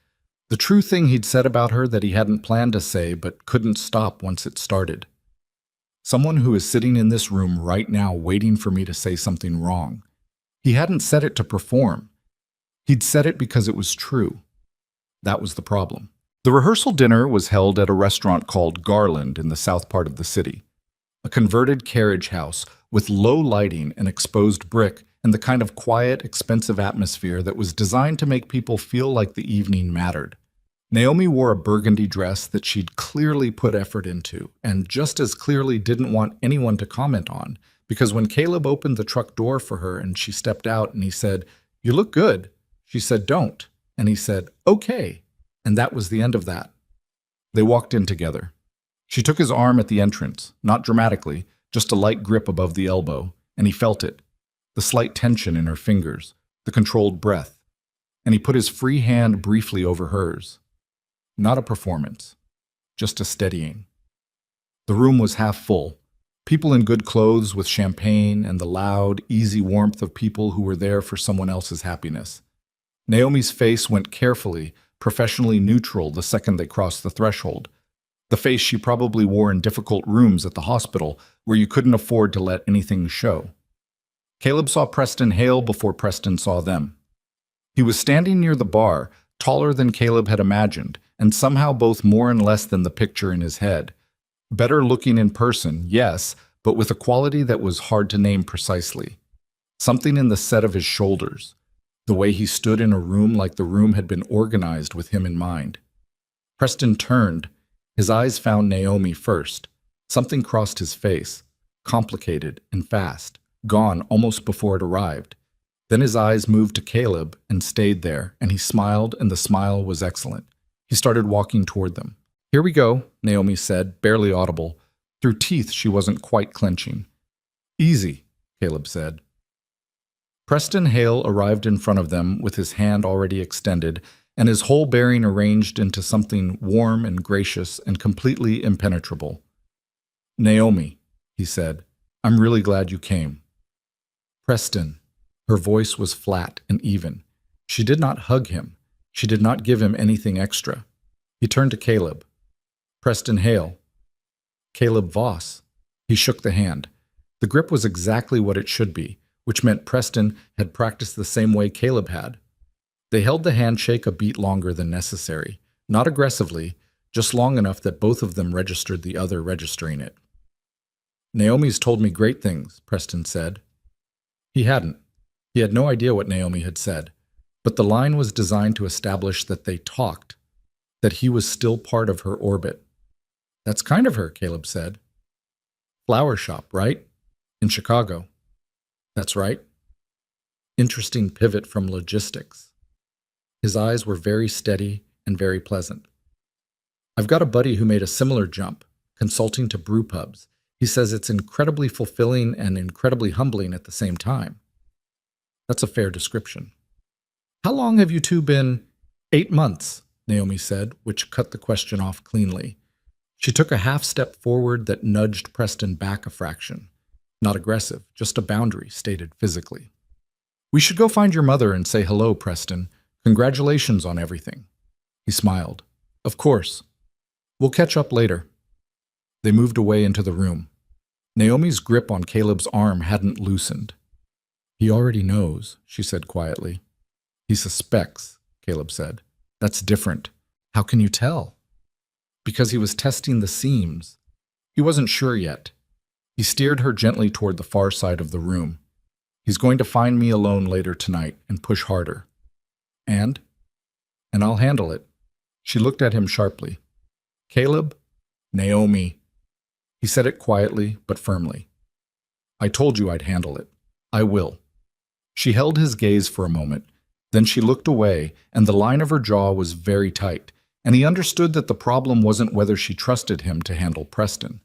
The true thing he'd said about her that he hadn't planned to say but couldn't stop once it started. Someone who is sitting in this room right now waiting for me to say something wrong. He hadn't said it to perform. He'd said it because it was true. That was the problem. The rehearsal dinner was held at a restaurant called Garland in the south part of the city. A converted carriage house with low lighting and exposed brick and the kind of quiet, expensive atmosphere that was designed to make people feel like the evening mattered. Naomi wore a burgundy dress that she'd clearly put effort into, and just as clearly didn't want anyone to comment on, because when Caleb opened the truck door for her and she stepped out and he said, "You look good," she said, "Don't," and he said, "Okay," and that was the end of that. They walked in together. She took his arm at the entrance, not dramatically, just a light grip above the elbow, and he felt it, the slight tension in her fingers, the controlled breath, and he put his free hand briefly over hers. Not a performance, just a steadying. The room was half full, people in good clothes with champagne and the loud, easy warmth of people who were there for someone else's happiness. Naomi's face went carefully, professionally neutral the second they crossed the threshold. The face she probably wore in difficult rooms at the hospital where you couldn't afford to let anything show. Caleb saw Preston Hale before Preston saw them. He was standing near the bar, taller than Caleb had imagined, and somehow both more and less than the picture in his head. Better looking in person, yes, but with a quality that was hard to name precisely. Something in the set of his shoulders, the way he stood in a room like the room had been organized with him in mind. Preston turned. His eyes found Naomi first. Something crossed his face, complicated and fast, gone almost before it arrived. Then his eyes moved to Caleb and stayed there, and he smiled, and the smile was excellent. He started walking toward them. "Here we go," Naomi said, barely audible. Through teeth she wasn't quite clenching. "Easy," Caleb said. Preston Hale arrived in front of them with his hand already extended, and his whole bearing arranged into something warm and gracious and completely impenetrable. "Naomi," he said, "I'm really glad you came." "Preston." Her voice was flat and even. She did not hug him. She did not give him anything extra. He turned to Caleb. "Preston Hale." "Caleb Voss." He shook the hand. The grip was exactly what it should be, which meant Preston had practiced the same way Caleb had. They held the handshake a beat longer than necessary, not aggressively, just long enough that both of them registered the other registering it. "Naomi's told me great things," Preston said. He hadn't. He had no idea what Naomi had said, but the line was designed to establish that they talked, that he was still part of her orbit. "That's kind of her," Caleb said. "Flower shop, right? In Chicago." "That's right." Interesting pivot from logistics. His eyes were very steady and very pleasant. "I've got a buddy who made a similar jump, consulting to brew pubs. He says it's incredibly fulfilling and incredibly humbling at the same time." That's a fair description. "How long have you two been—" "8 months, Naomi said, which cut the question off cleanly. She took a half step forward that nudged Preston back a fraction. Not aggressive, just a boundary stated physically. "We should go find your mother and say hello, Preston. Congratulations on everything. He smiled. Of course. We'll catch up later. They moved away into the room. Naomi's grip on Caleb's arm hadn't loosened. He already knows, she said quietly. He suspects, Caleb said. That's different. How can you tell? Because he was testing the seams. He wasn't sure yet. He steered her gently toward the far side of the room. He's going to find me alone later tonight and push harder. And I'll handle it. She looked at him sharply. Caleb, Naomi. He said it quietly but firmly. I told you I'd handle it. I will. She held his gaze for a moment. Then she looked away, and the line of her jaw was very tight, and he understood that the problem wasn't whether she trusted him to handle Preston.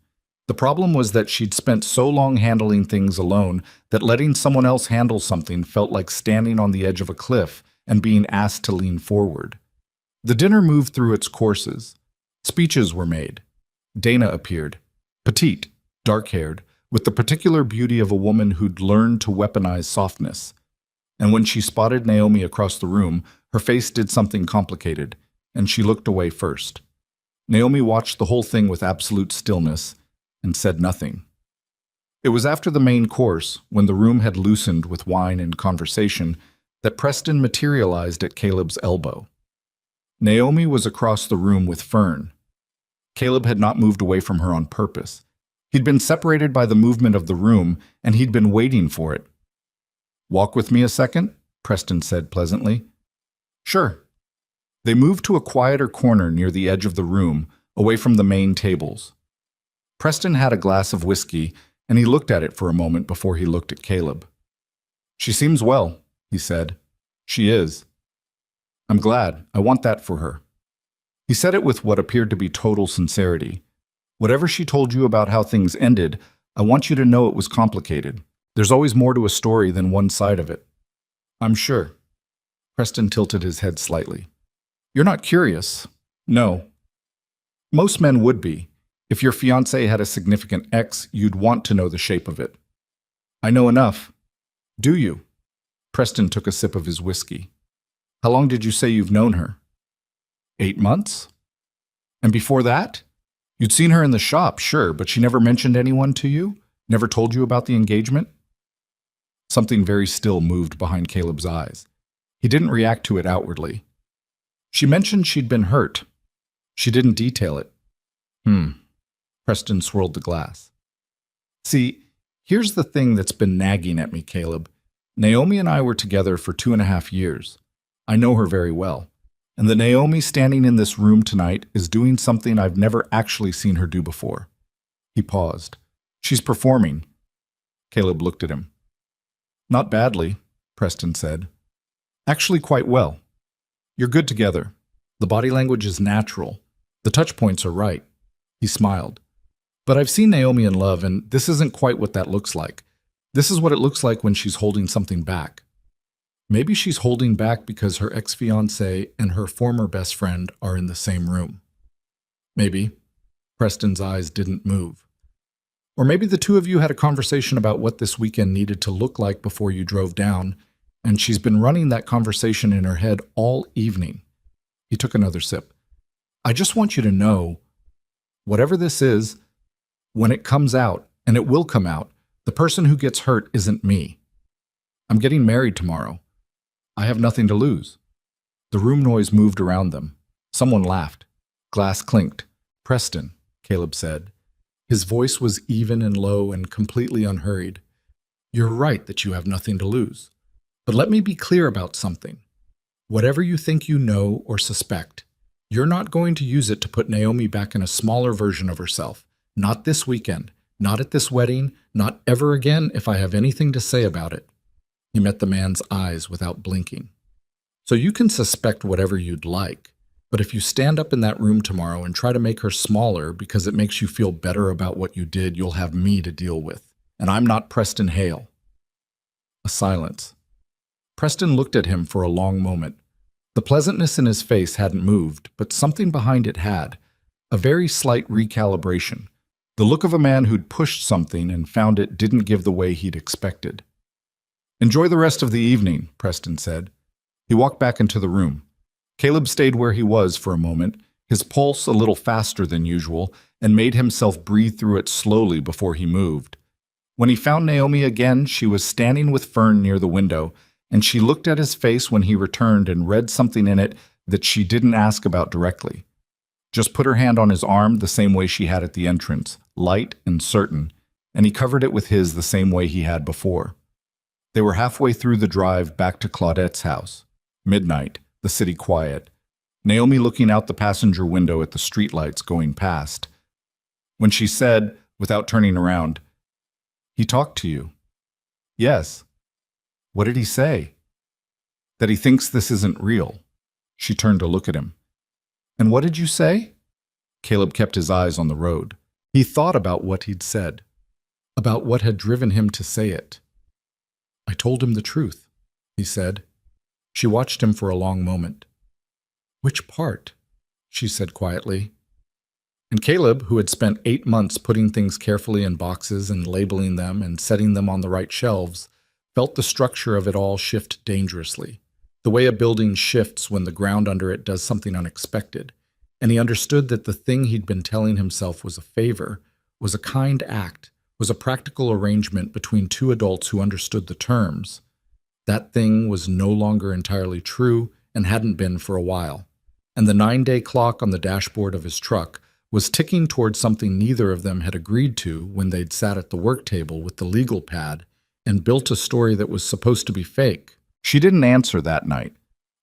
The problem was that she'd spent so long handling things alone that letting someone else handle something felt like standing on the edge of a cliff and being asked to lean forward. The dinner moved through its courses. Speeches were made. Dana appeared, petite, dark-haired, with the particular beauty of a woman who'd learned to weaponize softness. And when she spotted Naomi across the room, her face did something complicated, and she looked away first. Naomi watched the whole thing with absolute stillness and said nothing. It was after the main course, when the room had loosened with wine and conversation, that Preston materialized at Caleb's elbow. Naomi was across the room with Fern. Caleb had not moved away from her on purpose. He'd been separated by the movement of the room, and he'd been waiting for it. Walk with me a second, Preston said pleasantly. Sure. They moved to a quieter corner near the edge of the room, away from the main tables. Preston had a glass of whiskey, and he looked at it for a moment before he looked at Caleb. She seems well, he said. She is. I'm glad. I want that for her. He said it with what appeared to be total sincerity. Whatever she told you about how things ended, I want you to know it was complicated. There's always more to a story than one side of it. I'm sure. Preston tilted his head slightly. You're not curious. No. Most men would be. If your fiancé had a significant ex, you'd want to know the shape of it. I know enough. Do you? Preston took a sip of his whiskey. How long did you say you've known her? 8 months? And before that? You'd seen her in the shop, sure, but she never mentioned anyone to you? Never told you about the engagement? Something very still moved behind Caleb's eyes. He didn't react to it outwardly. She mentioned she'd been hurt. She didn't detail it. Preston swirled the glass. See, here's the thing that's been nagging at me, Caleb. Naomi and I were together for 2.5 years. I know her very well. And the Naomi standing in this room tonight is doing something I've never actually seen her do before. He paused. She's performing. Caleb looked at him. Not badly, Preston said. Actually quite well. You're good together. The body language is natural. The touch points are right. He smiled. But I've seen Naomi in love, and this isn't quite what that looks like. This is what it looks like when she's holding something back. Maybe she's holding back because her ex-fiancé and her former best friend are in the same room. Maybe. Preston's eyes didn't move. Or maybe the two of you had a conversation about what this weekend needed to look like before you drove down, and she's been running that conversation in her head all evening. He took another sip. I just want you to know, whatever this is, when it comes out, and it will come out, the person who gets hurt isn't me. I'm getting married tomorrow. I have nothing to lose. The room noise moved around them. Someone laughed. Glass clinked. Preston, Caleb said. His voice was even and low and completely unhurried. You're right that you have nothing to lose. But let me be clear about something. Whatever you think you know or suspect, you're not going to use it to put Naomi back in a smaller version of herself. Not this weekend, not at this wedding, not ever again if I have anything to say about it. He met the man's eyes without blinking. So you can suspect whatever you'd like, but if you stand up in that room tomorrow and try to make her smaller because it makes you feel better about what you did, you'll have me to deal with. And I'm not Preston Hale. A silence. Preston looked at him for a long moment. The pleasantness in his face hadn't moved, but something behind it had. A very slight recalibration. The look of a man who'd pushed something and found it didn't give the way he'd expected. Enjoy the rest of the evening, Preston said. He walked back into the room. Caleb stayed where he was for a moment, his pulse a little faster than usual, and made himself breathe through it slowly before he moved. When he found Naomi again, she was standing with Fern near the window, and she looked at his face when he returned and read something in it that she didn't ask about directly. Just put her hand on his arm the same way she had at the entrance, light and certain, and he covered it with his the same way he had before. They were halfway through the drive back to Claudette's house. Midnight, the city quiet. Naomi looking out the passenger window at the streetlights going past. When she said, without turning around, "He talked to you." "Yes." "What did he say?" "That he thinks this isn't real." She turned to look at him. "And what did you say?" Caleb kept his eyes on the road. He thought about what he'd said, about what had driven him to say it. "I told him the truth," he said. She watched him for a long moment. "Which part?" she said quietly. And Caleb, who had spent 8 months putting things carefully in boxes and labeling them and setting them on the right shelves, felt the structure of it all shift dangerously, the way a building shifts when the ground under it does something unexpected, and he understood that the thing he'd been telling himself was a favor, was a kind act, was a practical arrangement between two adults who understood the terms. That thing was no longer entirely true and hadn't been for a while, and the 9-day clock on the dashboard of his truck was ticking towards something neither of them had agreed to when they'd sat at the work table with the legal pad and built a story that was supposed to be fake. She didn't answer that night.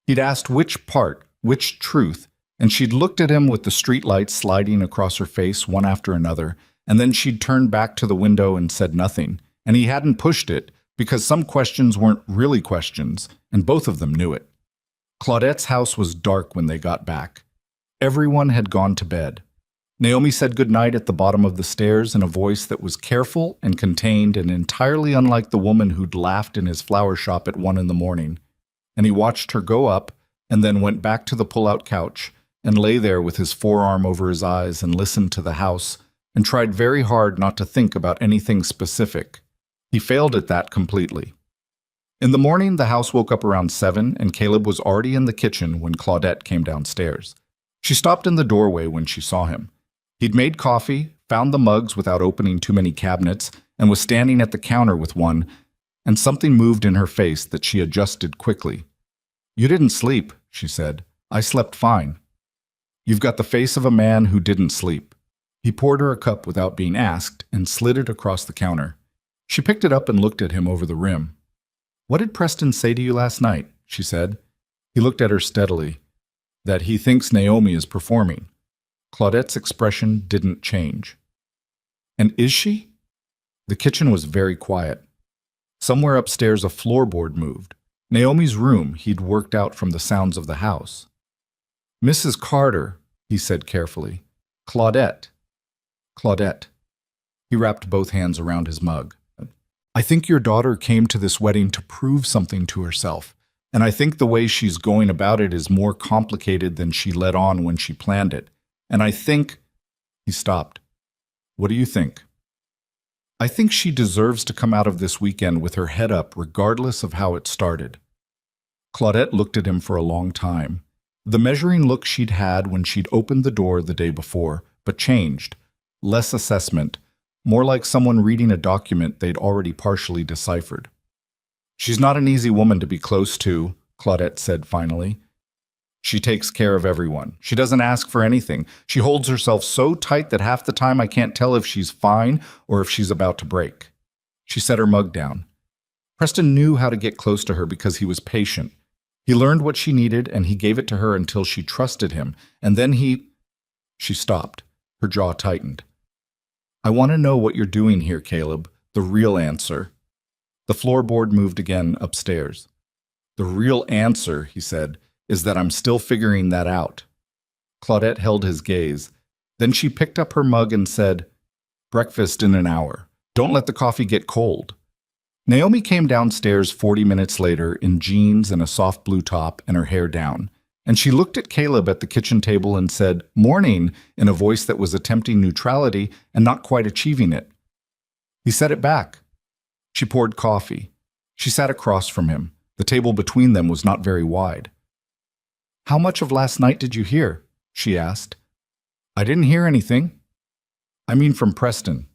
He'd asked which part, which truth, and she'd looked at him with the streetlights sliding across her face one after another, and then she'd turned back to the window and said nothing, and he hadn't pushed it because some questions weren't really questions, and both of them knew it. Claudette's house was dark when they got back. Everyone had gone to bed. Naomi said goodnight at the bottom of the stairs in a voice that was careful and contained and entirely unlike the woman who'd laughed in his flower shop at 1 a.m, and he watched her go up and then went back to the pull-out couch and lay there with his forearm over his eyes and listened to the house and tried very hard not to think about anything specific. He failed at that completely. In the morning, the house woke up around 7 and Caleb was already in the kitchen when Claudette came downstairs. She stopped in the doorway when she saw him. He'd made coffee, found the mugs without opening too many cabinets, and was standing at the counter with one, and something moved in her face that she adjusted quickly. "You didn't sleep," she said. "I slept fine." "You've got the face of a man who didn't sleep." He poured her a cup without being asked and slid it across the counter. She picked it up and looked at him over the rim. "What did Preston say to you last night?" she said. He looked at her steadily. "That he thinks Naomi is performing." Claudette's expression didn't change. "And is she?" The kitchen was very quiet. Somewhere upstairs a floorboard moved. Naomi's room he'd worked out from the sounds of the house. "Mrs. Carter," he said carefully. "Claudette." "Claudette." He wrapped both hands around his mug. "I think your daughter came to this wedding to prove something to herself, and I think the way she's going about it is more complicated than she let on when she planned it. And I think—" He stopped. "What do you think?" "I think she deserves to come out of this weekend with her head up regardless of how it started." Claudette looked at him for a long time. The measuring look she'd had when she'd opened the door the day before, but changed. Less assessment, more like someone reading a document they'd already partially deciphered. "She's not an easy woman to be close to," Claudette said finally. "She takes care of everyone. She doesn't ask for anything. She holds herself so tight that half the time I can't tell if she's fine or if she's about to break." She set her mug down. Preston knew how to get close to her because he was patient. He learned what she needed and he gave it to her until she trusted him, and then he— She stopped. Her jaw tightened. "I want to know what you're doing here, Caleb. The real answer." The floorboard moved again upstairs. "The real answer," he said, "is that I'm still figuring that out." Claudette held his gaze. Then she picked up her mug and said, "Breakfast in an hour. Don't let the coffee get cold." Naomi came downstairs 40 minutes later in jeans and a soft blue top and her hair down, and she looked at Caleb at the kitchen table and said, "Morning," in a voice that was attempting neutrality and not quite achieving it. He set it back. She poured coffee. She sat across from him. The table between them was not very wide. "How much of last night did you hear?" she asked. "I didn't hear anything." "I mean from Preston."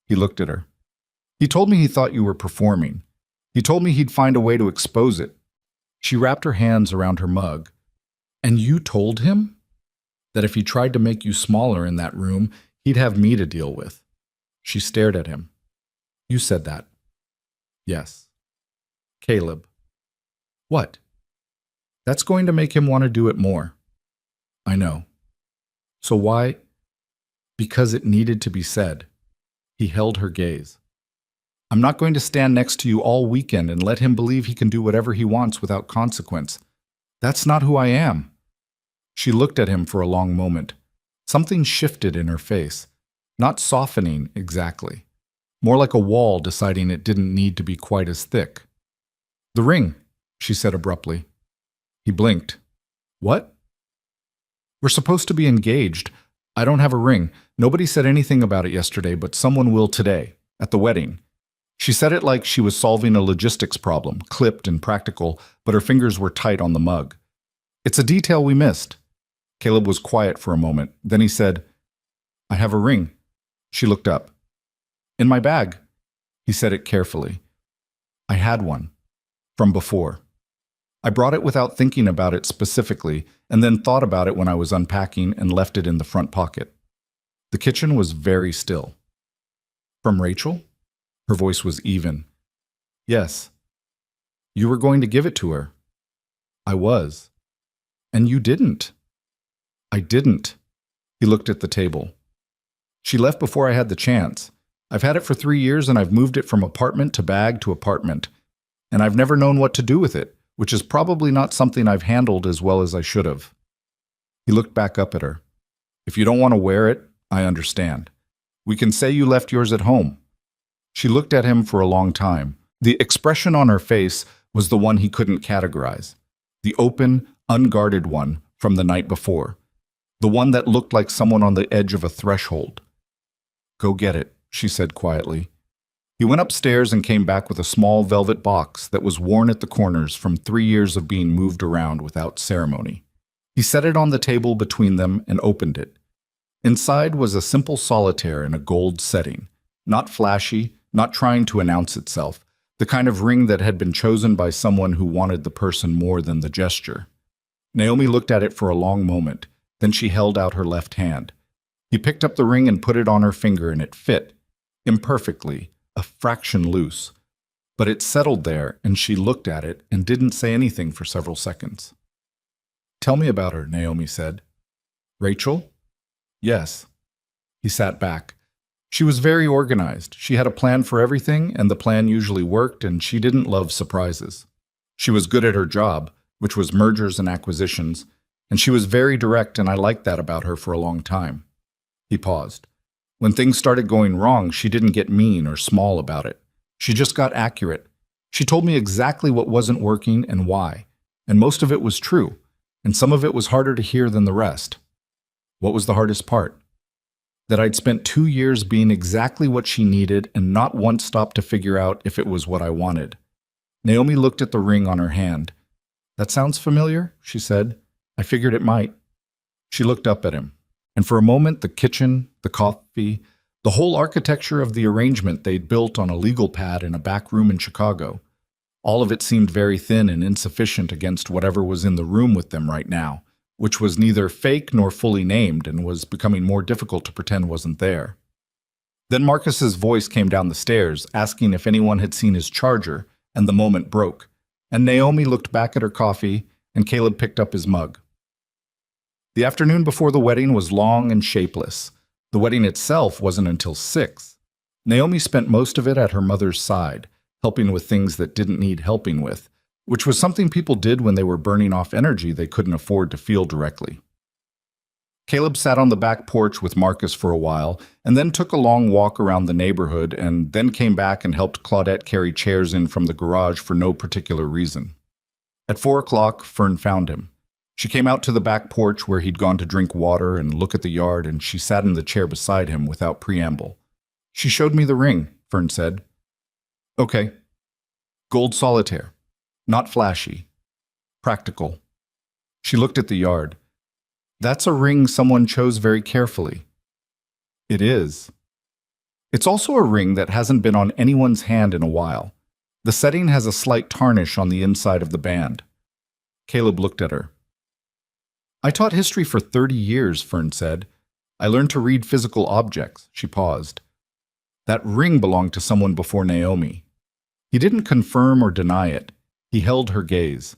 He looked at her. "He told me he thought you were performing. He told me he'd find a way to expose it." She wrapped her hands around her mug. "And you told him?" "That if he tried to make you smaller in that room, he'd have me to deal with." She stared at him. "You said that." "Yes." "Caleb." "What?" "That's going to make him want to do it more." "I know." "So why?" "Because it needed to be said." He held her gaze. "I'm not going to stand next to you all weekend and let him believe he can do whatever he wants without consequence. That's not who I am." She looked at him for a long moment. Something shifted in her face, not softening exactly, more like a wall deciding it didn't need to be quite as thick. "The ring," she said abruptly. He blinked. "What?" "We're supposed to be engaged. I don't have a ring. Nobody said anything about it yesterday, but someone will today, at the wedding." She said it like she was solving a logistics problem, clipped and practical, but her fingers were tight on the mug. "It's a detail we missed." Caleb was quiet for a moment. Then he said, "I have a ring." She looked up. "In my bag." He said it carefully. "I had one. From before. I brought it without thinking about it specifically, and then thought about it when I was unpacking and left it in the front pocket." The kitchen was very still. "From Rachel?" Her voice was even. "Yes." "You were going to give it to her." "I was." "And you didn't." "I didn't." He looked at the table. "She left before I had the chance. I've had it for 3 years and I've moved it from apartment to bag to apartment. And I've never known what to do with it, which is probably not something I've handled as well as I should have." He looked back up at her. "If you don't want to wear it, I understand. We can say you left yours at home." She looked at him for a long time. The expression on her face was the one he couldn't categorize. The open, unguarded one from the night before. The one that looked like someone on the edge of a threshold. "Go get it," she said quietly. He went upstairs and came back with a small velvet box that was worn at the corners from 3 years of being moved around without ceremony. He set it on the table between them and opened it. Inside was a simple solitaire in a gold setting. Not flashy, not trying to announce itself. The kind of ring that had been chosen by someone who wanted the person more than the gesture. Naomi looked at it for a long moment. Then she held out her left hand. He picked up the ring and put it on her finger, and it fit. Imperfectly, a fraction loose. But it settled there, and she looked at it and didn't say anything for several seconds. "Tell me about her," Naomi said. "Rachel?" "Yes." He sat back. She was very organized. She had a plan for everything, and the plan usually worked, and she didn't love surprises. She was good at her job, which was mergers and acquisitions, and she was very direct, and I liked that about her for a long time. He paused. When things started going wrong, she didn't get mean or small about it. She just got accurate. She told me exactly what wasn't working and why, and most of it was true, and some of it was harder to hear than the rest. What was the hardest part? That I'd spent 2 years being exactly what she needed and not once stopped to figure out if it was what I wanted. Naomi looked at the ring on her hand. "That sounds familiar?" she said. "I figured it might." She looked up at him, and for a moment the kitchen, the coffee, the whole architecture of the arrangement they'd built on a legal pad in a back room in Chicago, all of it seemed very thin and insufficient against whatever was in the room with them right now, which was neither fake nor fully named and was becoming more difficult to pretend wasn't there. Then Marcus's voice came down the stairs, asking if anyone had seen his charger, and the moment broke, and Naomi looked back at her coffee, and Caleb picked up his mug. The afternoon before the wedding was long and shapeless. The wedding itself wasn't until 6. Naomi spent most of it at her mother's side, helping with things that didn't need helping with, which was something people did when they were burning off energy they couldn't afford to feel directly. Caleb sat on the back porch with Marcus for a while, and then took a long walk around the neighborhood, and then came back and helped Claudette carry chairs in from the garage for no particular reason. At 4 o'clock, Fern found him. She came out to the back porch where he'd gone to drink water and look at the yard, and she sat in the chair beside him without preamble. "She showed me the ring," Fern said. "Okay. Gold solitaire." Not flashy. Practical. She looked at the yard. That's a ring someone chose very carefully. It is. It's also a ring that hasn't been on anyone's hand in a while. The setting has a slight tarnish on the inside of the band. Caleb looked at her. I taught history for 30 years, Fern said. I learned to read physical objects. She paused. That ring belonged to someone before Naomi. He didn't confirm or deny it. He held her gaze.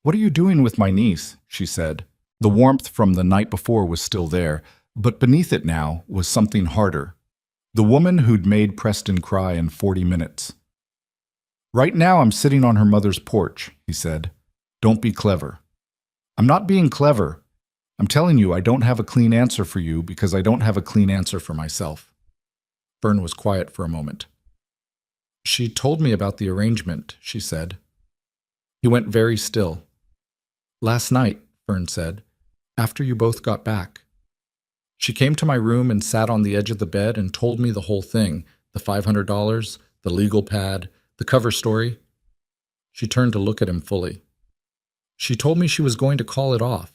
What are you doing with my niece? She said. The warmth from the night before was still there, but beneath it now was something harder. The woman who'd made Preston cry in 40 minutes. Right now I'm sitting on her mother's porch, he said. Don't be clever. I'm not being clever. I'm telling you I don't have a clean answer for you because I don't have a clean answer for myself. Fern was quiet for a moment. She told me about the arrangement, she said. He went very still. Last night, Fern said, after you both got back. She came to my room and sat on the edge of the bed and told me the whole thing, the $500, the legal pad, the cover story. She turned to look at him fully. She told me she was going to call it off,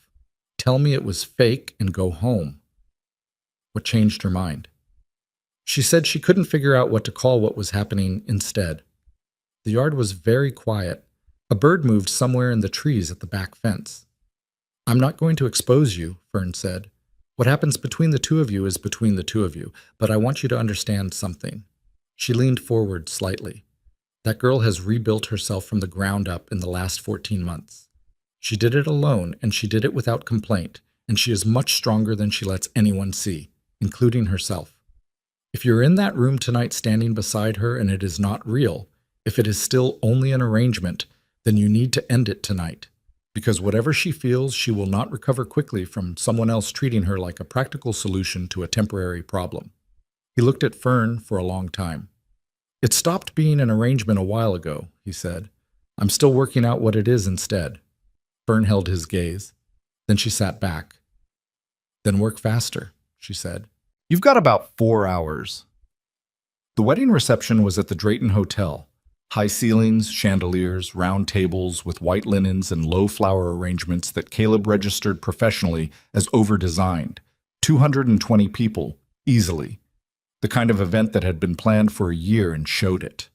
tell me it was fake and go home. What changed her mind? She said she couldn't figure out what to call what was happening instead. The yard was very quiet. A bird moved somewhere in the trees at the back fence. I'm not going to expose you, Fern said. What happens between the two of you is between the two of you, but I want you to understand something. She leaned forward slightly. That girl has rebuilt herself from the ground up in the last 14 months. She did it alone, and she did it without complaint, and she is much stronger than she lets anyone see, including herself. If you're in that room tonight standing beside her and it is not real, if it is still only an arrangement, then you need to end it tonight. Because whatever she feels, she will not recover quickly from someone else treating her like a practical solution to a temporary problem. He looked at Fern for a long time. It stopped being an arrangement a while ago, he said. I'm still working out what it is instead. Fern held his gaze. Then she sat back. Then work faster, she said. You've got about 4 hours. The wedding reception was at the Drayton Hotel. High ceilings, chandeliers, round tables with white linens and low flower arrangements that Caleb registered professionally as over-designed. 220 people, easily. The kind of event that had been planned for a year and showed it.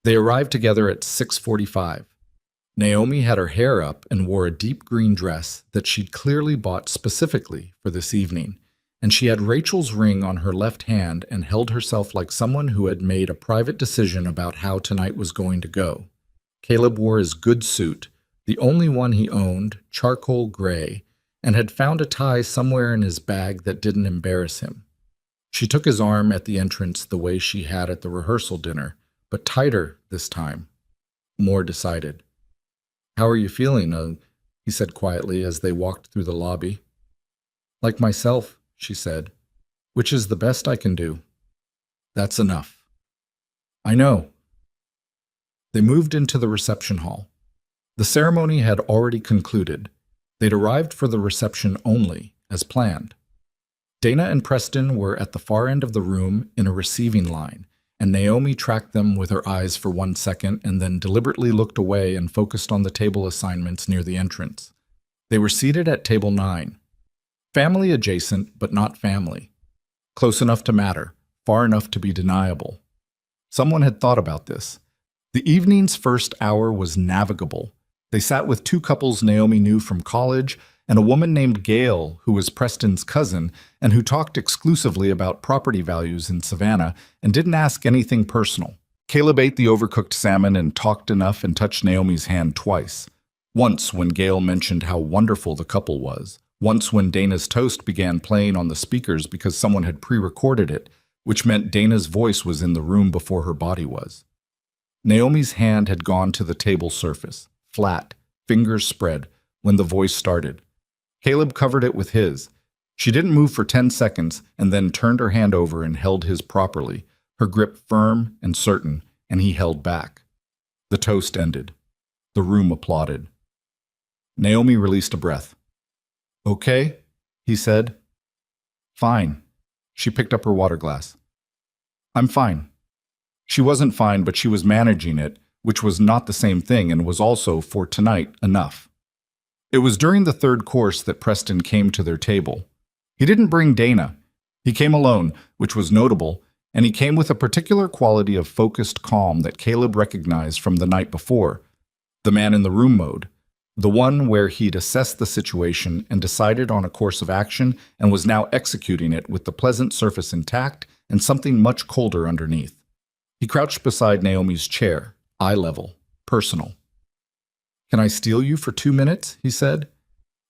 They arrived together at 6:45. Naomi had her hair up and wore a deep green dress that she'd clearly bought specifically for this evening, and she had Rachel's ring on her left hand and held herself like someone who had made a private decision about how tonight was going to go. Caleb wore his good suit, the only one he owned, charcoal gray, and had found a tie somewhere in his bag that didn't embarrass him. She took his arm at the entrance the way she had at the rehearsal dinner, but tighter this time, more decided. How are you feeling? He said quietly as they walked through the lobby. Like myself, she said, which is the best I can do. That's enough. I know. They moved into the reception hall. The ceremony had already concluded. They'd arrived for the reception only, as planned. Dana and Preston were at the far end of the room in a receiving line, and Naomi tracked them with her eyes for 1 second and then deliberately looked away and focused on the table assignments near the entrance. They were seated at table 9. Family adjacent, but not family. Close enough to matter, far enough to be deniable. Someone had thought about this. The evening's first hour was navigable. They sat with 2 couples Naomi knew from college, and a woman named Gail, who was Preston's cousin, and who talked exclusively about property values in Savannah and didn't ask anything personal. Caleb ate the overcooked salmon and talked enough and touched Naomi's hand twice. Once when Gail mentioned how wonderful the couple was. Once when Dana's toast began playing on the speakers because someone had pre-recorded it, which meant Dana's voice was in the room before her body was. Naomi's hand had gone to the table surface, flat, fingers spread, when the voice started. Caleb covered it with his. She didn't move for 10 seconds and then turned her hand over and held his properly, her grip firm and certain, and he held back. The toast ended. The room applauded. Naomi released a breath. Okay, he said. Fine. She picked up her water glass. I'm fine. She wasn't fine, but she was managing it, which was not the same thing and was also, for tonight, enough. It was during the third course that Preston came to their table. He didn't bring Dana. He came alone, which was notable, and he came with a particular quality of focused calm that Caleb recognized from the night before, the man in the room mode, the one where he'd assessed the situation and decided on a course of action and was now executing it with the pleasant surface intact and something much colder underneath. He crouched beside Naomi's chair, eye level, personal. "Can I steal you for 2 minutes?" he said.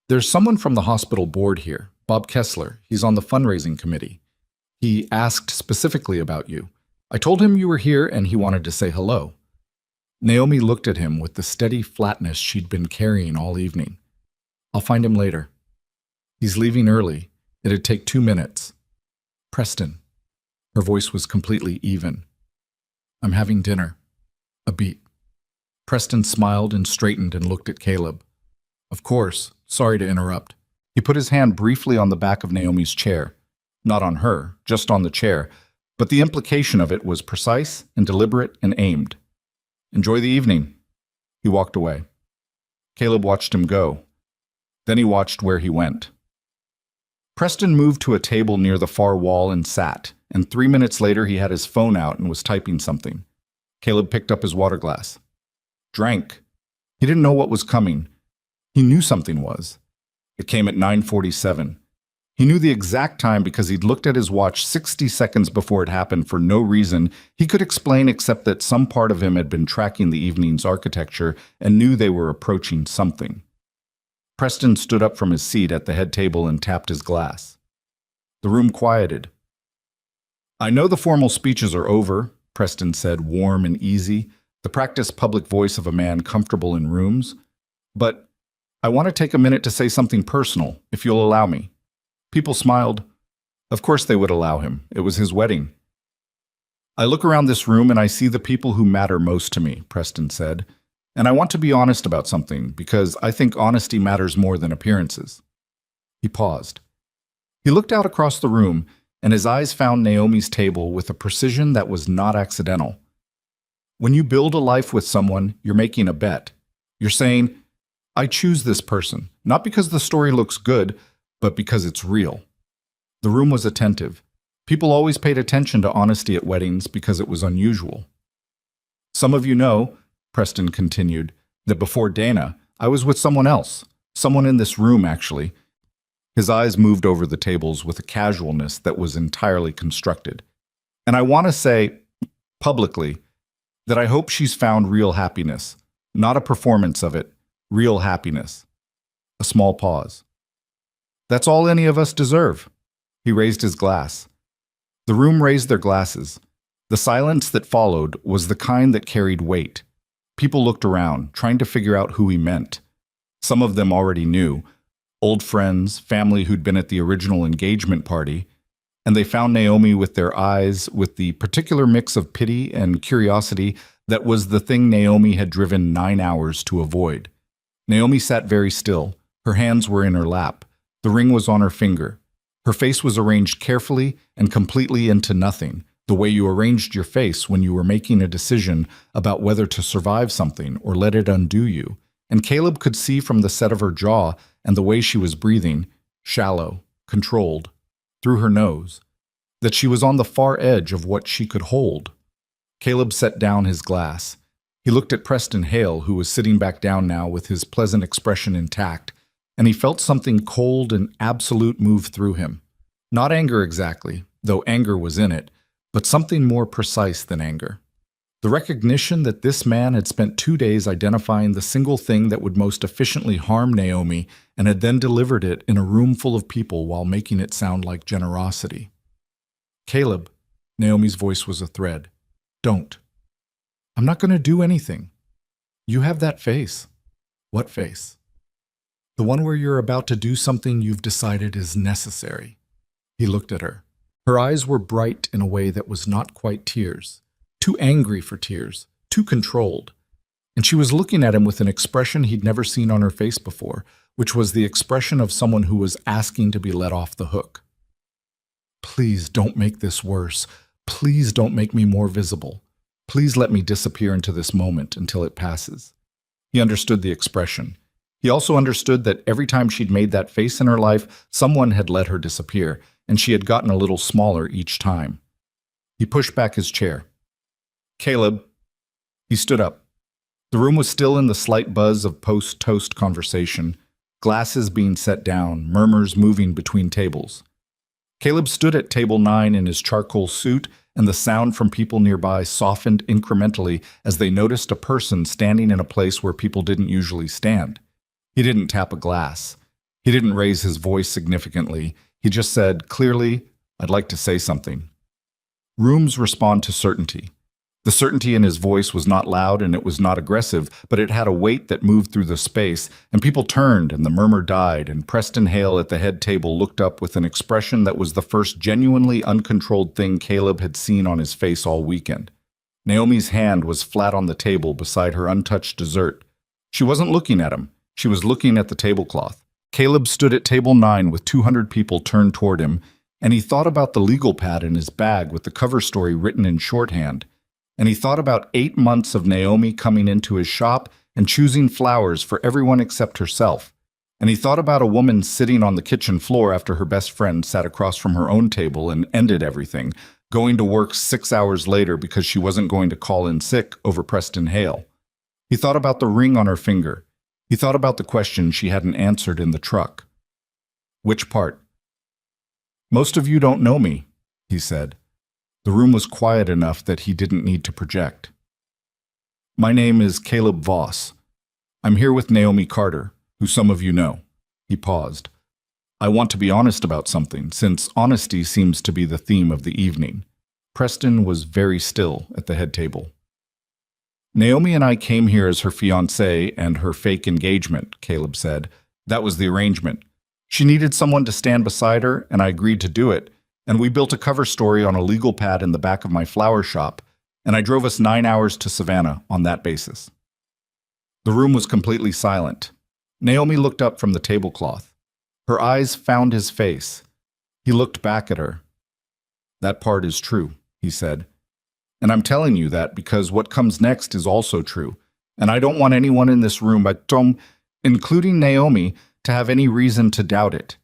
"There's someone from the hospital board here, Bob Kessler. He's on the fundraising committee. He asked specifically about you. I told him you were here and he wanted to say hello." Naomi looked at him with the steady flatness she'd been carrying all evening. "I'll find him later. He's leaving early. It'd take 2 minutes. Preston." Her voice was completely even. "I'm having dinner. A beat." Preston smiled and straightened and looked at Caleb. "Of course. Sorry to interrupt." He put his hand briefly on the back of Naomi's chair. Not on her, just on the chair, but the implication of it was precise and deliberate and aimed. "Enjoy the evening." He walked away. Caleb watched him go. Then he watched where he went. Preston moved to a table near the far wall and sat, and 3 minutes later he had his phone out and was typing something. Caleb picked up his water glass. Drank. He didn't know what was coming. He knew something was. It came at 9:47. He knew the exact time because he'd looked at his watch 60 seconds before it happened for no reason he could explain except that some part of him had been tracking the evening's architecture and knew they were approaching something. Preston stood up from his seat at the head table and tapped his glass. The room quieted. "I know the formal speeches are over," Preston said, warm and easy, the practiced public voice of a man comfortable in rooms. "But I want to take a minute to say something personal, if you'll allow me." People smiled. Of course they would allow him. It was his wedding. "I look around this room and I see the people who matter most to me," Preston said. "And I want to be honest about something, because I think honesty matters more than appearances." He paused. He looked out across the room, and his eyes found Naomi's table with a precision that was not accidental. When you build a life with someone, you're making a bet. You're saying, "I choose this person, not because the story looks good, but because it's real." The room was attentive. People always paid attention to honesty at weddings because it was unusual. "Some of you know," Preston continued, "that before Dana, I was with someone else. Someone in this room, actually." His eyes moved over the tables with a casualness that was entirely constructed. "And I want to say, publicly, that I hope she's found real happiness. Not a performance of it. Real happiness." A small pause. "That's all any of us deserve." He raised his glass. The room raised their glasses. The silence that followed was the kind that carried weight. People looked around, trying to figure out who he meant. Some of them already knew. Old friends, family who'd been at the original engagement party. And they found Naomi with their eyes, with the particular mix of pity and curiosity that was the thing Naomi had driven 9 hours to avoid. Naomi sat very still. Her hands were in her lap. The ring was on her finger. Her face was arranged carefully and completely into nothing, the way you arranged your face when you were making a decision about whether to survive something or let it undo you. And Caleb could see from the set of her jaw and the way she was breathing, shallow, controlled, through her nose, that she was on the far edge of what she could hold. Caleb set down his glass. He looked at Preston Hale, who was sitting back down now with his pleasant expression intact, and he felt something cold and absolute move through him. Not anger exactly, though anger was in it, but something more precise than anger. The recognition that this man had spent 2 days identifying the single thing that would most efficiently harm Naomi and had then delivered it in a room full of people while making it sound like generosity. "Caleb," Naomi's voice was a thread. "Don't. I'm not going to do anything. You have that face." "What face?" "The one where you're about to do something you've decided is necessary." He looked at her. Her eyes were bright in a way that was not quite tears. Too angry for tears, too controlled. And she was looking at him with an expression he'd never seen on her face before, which was the expression of someone who was asking to be let off the hook. "Please don't make this worse. Please don't make me more visible. Please let me disappear into this moment until it passes. He understood the expression. He also understood that every time she'd made that face in her life, someone had let her disappear, and she had gotten a little smaller each time. He pushed back his chair. Caleb. He stood up. The room was still in the slight buzz of post-toast conversation, glasses being set down, murmurs moving between tables. Caleb stood at table 9 in his charcoal suit, and the sound from people nearby softened incrementally as they noticed a person standing in a place where people didn't usually stand. He didn't tap a glass. He didn't raise his voice significantly. He just said, clearly, "I'd like to say something." Rooms respond to certainty. The certainty in his voice was not loud and it was not aggressive, but it had a weight that moved through the space, and people turned and the murmur died, and Preston Hale at the head table looked up with an expression that was the first genuinely uncontrolled thing Caleb had seen on his face all weekend. Naomi's hand was flat on the table beside her untouched dessert. She wasn't looking at him. She was looking at the tablecloth. Caleb stood at table 9 with 200 people turned toward him, and he thought about the legal pad in his bag with the cover story written in shorthand. And he thought about 8 months of Naomi coming into his shop and choosing flowers for everyone except herself. And he thought about a woman sitting on the kitchen floor after her best friend sat across from her own table and ended everything, going to work 6 hours later because she wasn't going to call in sick over Preston Hale. He thought about the ring on her finger. He thought about the question she hadn't answered in the truck. Which part? "Most of you don't know me," he said. The room was quiet enough that he didn't need to project. "My name is Caleb Voss. I'm here with Naomi Carter, who some of you know." He paused. "I want to be honest about something, since honesty seems to be the theme of the evening." Preston was very still at the head table. "Naomi and I came here as her fiancé and her fake engagement," Caleb said. "That was the arrangement. She needed someone to stand beside her, and I agreed to do it. And we built a cover story on a legal pad in the back of my flower shop, and I drove us 9 hours to Savannah on that basis." The room was completely silent. Naomi looked up from the tablecloth. Her eyes found his face. He looked back at her. "That part is true," he said. "And I'm telling you that because what comes next is also true. And I don't want anyone in this room, including Naomi, to have any reason to doubt it."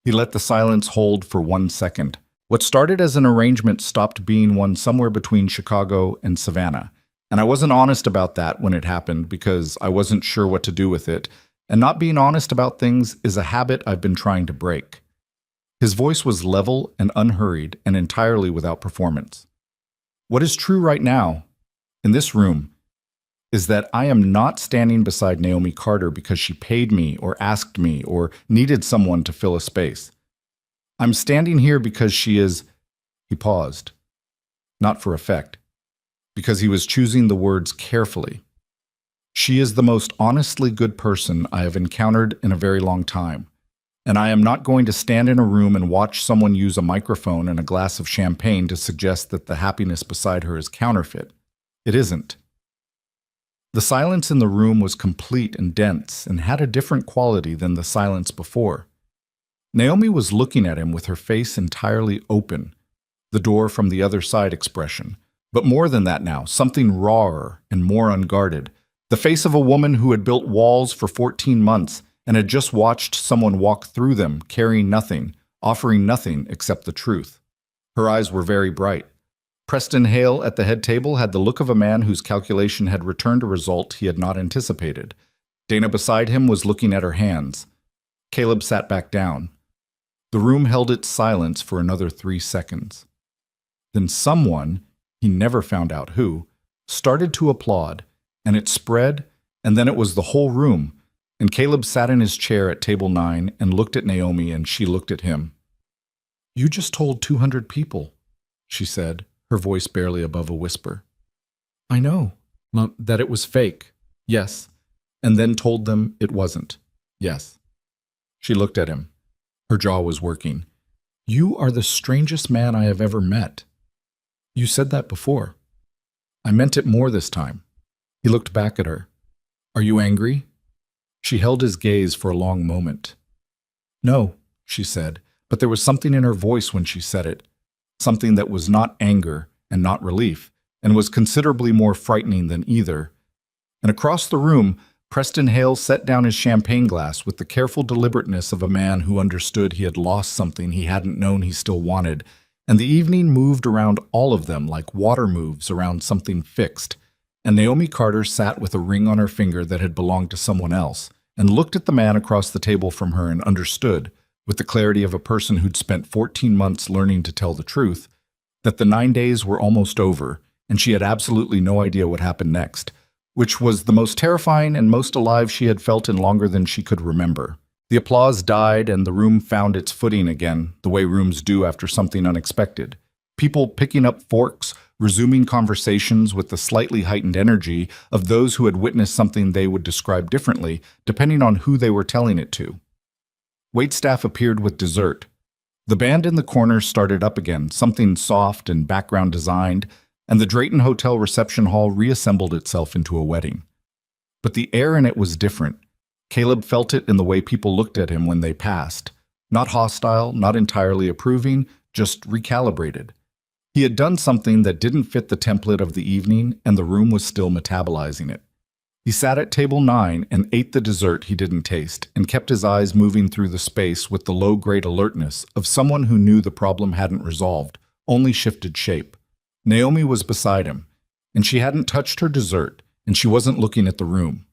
He let the silence hold for 1 second. What started as an arrangement stopped being one somewhere between Chicago and Savannah. And I wasn't honest about that when it happened because I wasn't sure what to do with it. And not being honest about things is a habit I've been trying to break. His voice was level and unhurried and entirely without performance. What is true right now, in this room, is that I am not standing beside Naomi Carter because she paid me or asked me or needed someone to fill a space. I'm standing here because she is— He paused. Not for effect, because he was choosing the words carefully. She is the most honestly good person I have encountered in a very long time, and I am not going to stand in a room and watch someone use a microphone and a glass of champagne to suggest that the happiness beside her is counterfeit. It isn't. The silence in the room was complete and dense and had a different quality than the silence before. Naomi was looking at him with her face entirely open, the door from the other side expression. But more than that now, something rawer and more unguarded. The face of a woman who had built walls for 14 months and had just watched someone walk through them, carrying nothing, offering nothing except the truth. Her eyes were very bright. Preston Hale at the head table had the look of a man whose calculation had returned a result he had not anticipated. Dana beside him was looking at her hands. Caleb sat back down. The room held its silence for another 3 seconds. Then someone, he never found out who, started to applaud, and it spread, and then it was the whole room, and Caleb sat in his chair at table 9 and looked at Naomi, and she looked at him. "You just told 200 people," she said, her voice barely above a whisper. "I know, that it was fake, yes, and then told them it wasn't, yes." She looked at him. Her jaw was working. "You are the strangest man I have ever met." "You said that before." "I meant it more this time." He looked back at her. "Are you angry?" She held his gaze for a long moment. "No," she said, but there was something in her voice when she said it, something that was not anger and not relief. and was considerably more frightening than either. And across the room, Preston Hale set down his champagne glass with the careful deliberateness of a man who understood he had lost something he hadn't known he still wanted, and the evening moved around all of them like water moves around something fixed, and Naomi Carter sat with a ring on her finger that had belonged to someone else, and looked at the man across the table from her and understood, with the clarity of a person who'd spent 14 months learning to tell the truth, that the 9 days were almost over, and she had absolutely no idea what happened next, which was the most terrifying and most alive she had felt in longer than she could remember. The applause died, and the room found its footing again, the way rooms do after something unexpected. People picking up forks, resuming conversations with the slightly heightened energy of those who had witnessed something they would describe differently, depending on who they were telling it to. Waitstaff appeared with dessert. The band in the corner started up again, something soft and background designed, and the Drayton Hotel reception hall reassembled itself into a wedding. But the air in it was different. Caleb felt it in the way people looked at him when they passed. Not hostile, not entirely approving, just recalibrated. He had done something that didn't fit the template of the evening, and the room was still metabolizing it. He sat at table 9 and ate the dessert he didn't taste, and kept his eyes moving through the space with the low-grade alertness of someone who knew the problem hadn't resolved, only shifted shape. Naomi was beside him, and she hadn't touched her dessert, and she wasn't looking at the room.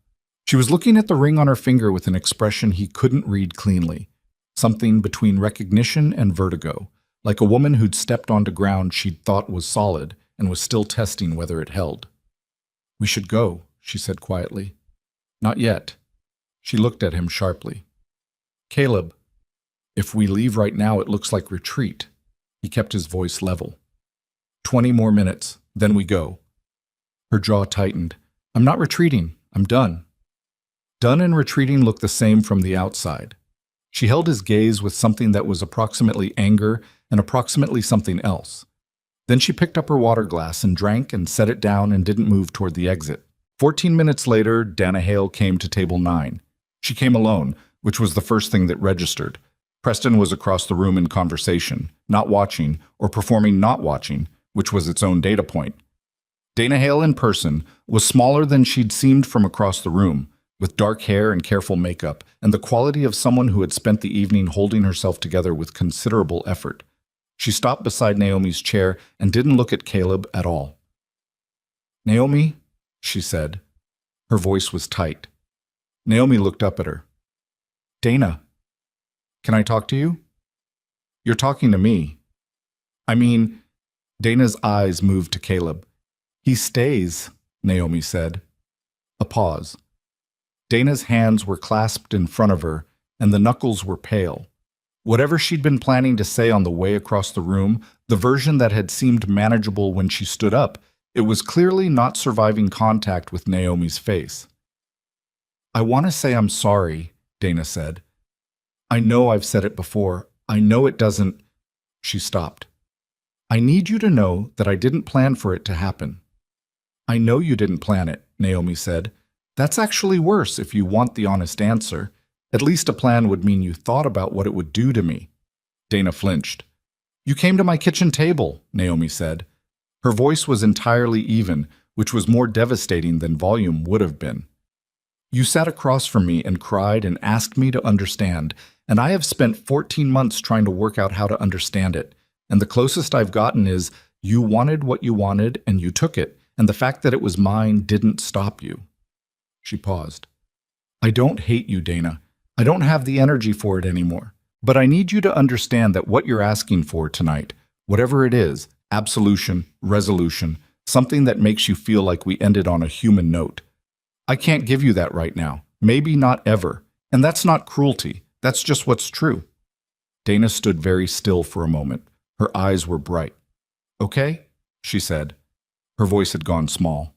She was looking at the ring on her finger with an expression he couldn't read cleanly, something between recognition and vertigo, like a woman who'd stepped onto ground she'd thought was solid and was still testing whether it held. "We should go," she said quietly. "Not yet." She looked at him sharply. "Caleb, if we leave right now, it looks like retreat." He kept his voice level. 20 more minutes, then we go." Her jaw tightened. "I'm not retreating. I'm done." Done and retreating looked the same from the outside. She held his gaze with something that was approximately anger and approximately something else. Then she picked up her water glass and drank and set it down and didn't move toward the exit. 14 minutes later, Dana Hale came to table 9. She came alone, which was the first thing that registered. Preston was across the room in conversation, not watching, or performing not watching, which was its own data point. Dana Hale in person was smaller than she'd seemed from across the room, with dark hair and careful makeup, and the quality of someone who had spent the evening holding herself together with considerable effort. She stopped beside Naomi's chair and didn't look at Caleb at all. "Naomi," she said. Her voice was tight. Naomi looked up at her. "Dana, can I talk to you?" "You're talking to me." "I mean," Dana's eyes moved to Caleb. "He stays," Naomi said. A pause. Dana's hands were clasped in front of her, and the knuckles were pale. Whatever she'd been planning to say on the way across the room, the version that had seemed manageable when she stood up, it was clearly not surviving contact with Naomi's face. "I want to say I'm sorry," Dana said. "I know I've said it before. I know it doesn't—" She stopped. "I need you to know that I didn't plan for it to happen." "I know you didn't plan it," Naomi said. "That's actually worse if you want the honest answer. At least a plan would mean you thought about what it would do to me." Dana flinched. "You came to my kitchen table," Naomi said. Her voice was entirely even, which was more devastating than volume would have been. "You sat across from me and cried and asked me to understand, and I have spent 14 months trying to work out how to understand it. And the closest I've gotten is, you wanted what you wanted and you took it, and the fact that it was mine didn't stop you." She paused. "I don't hate you, Dana. I don't have the energy for it anymore. But I need you to understand that what you're asking for tonight, whatever it is, absolution, resolution, something that makes you feel like we ended on a human note. I can't give you that right now. Maybe not ever. And that's not cruelty. That's just what's true." Dana stood very still for a moment. Her eyes were bright. "Okay," she said. Her voice had gone small.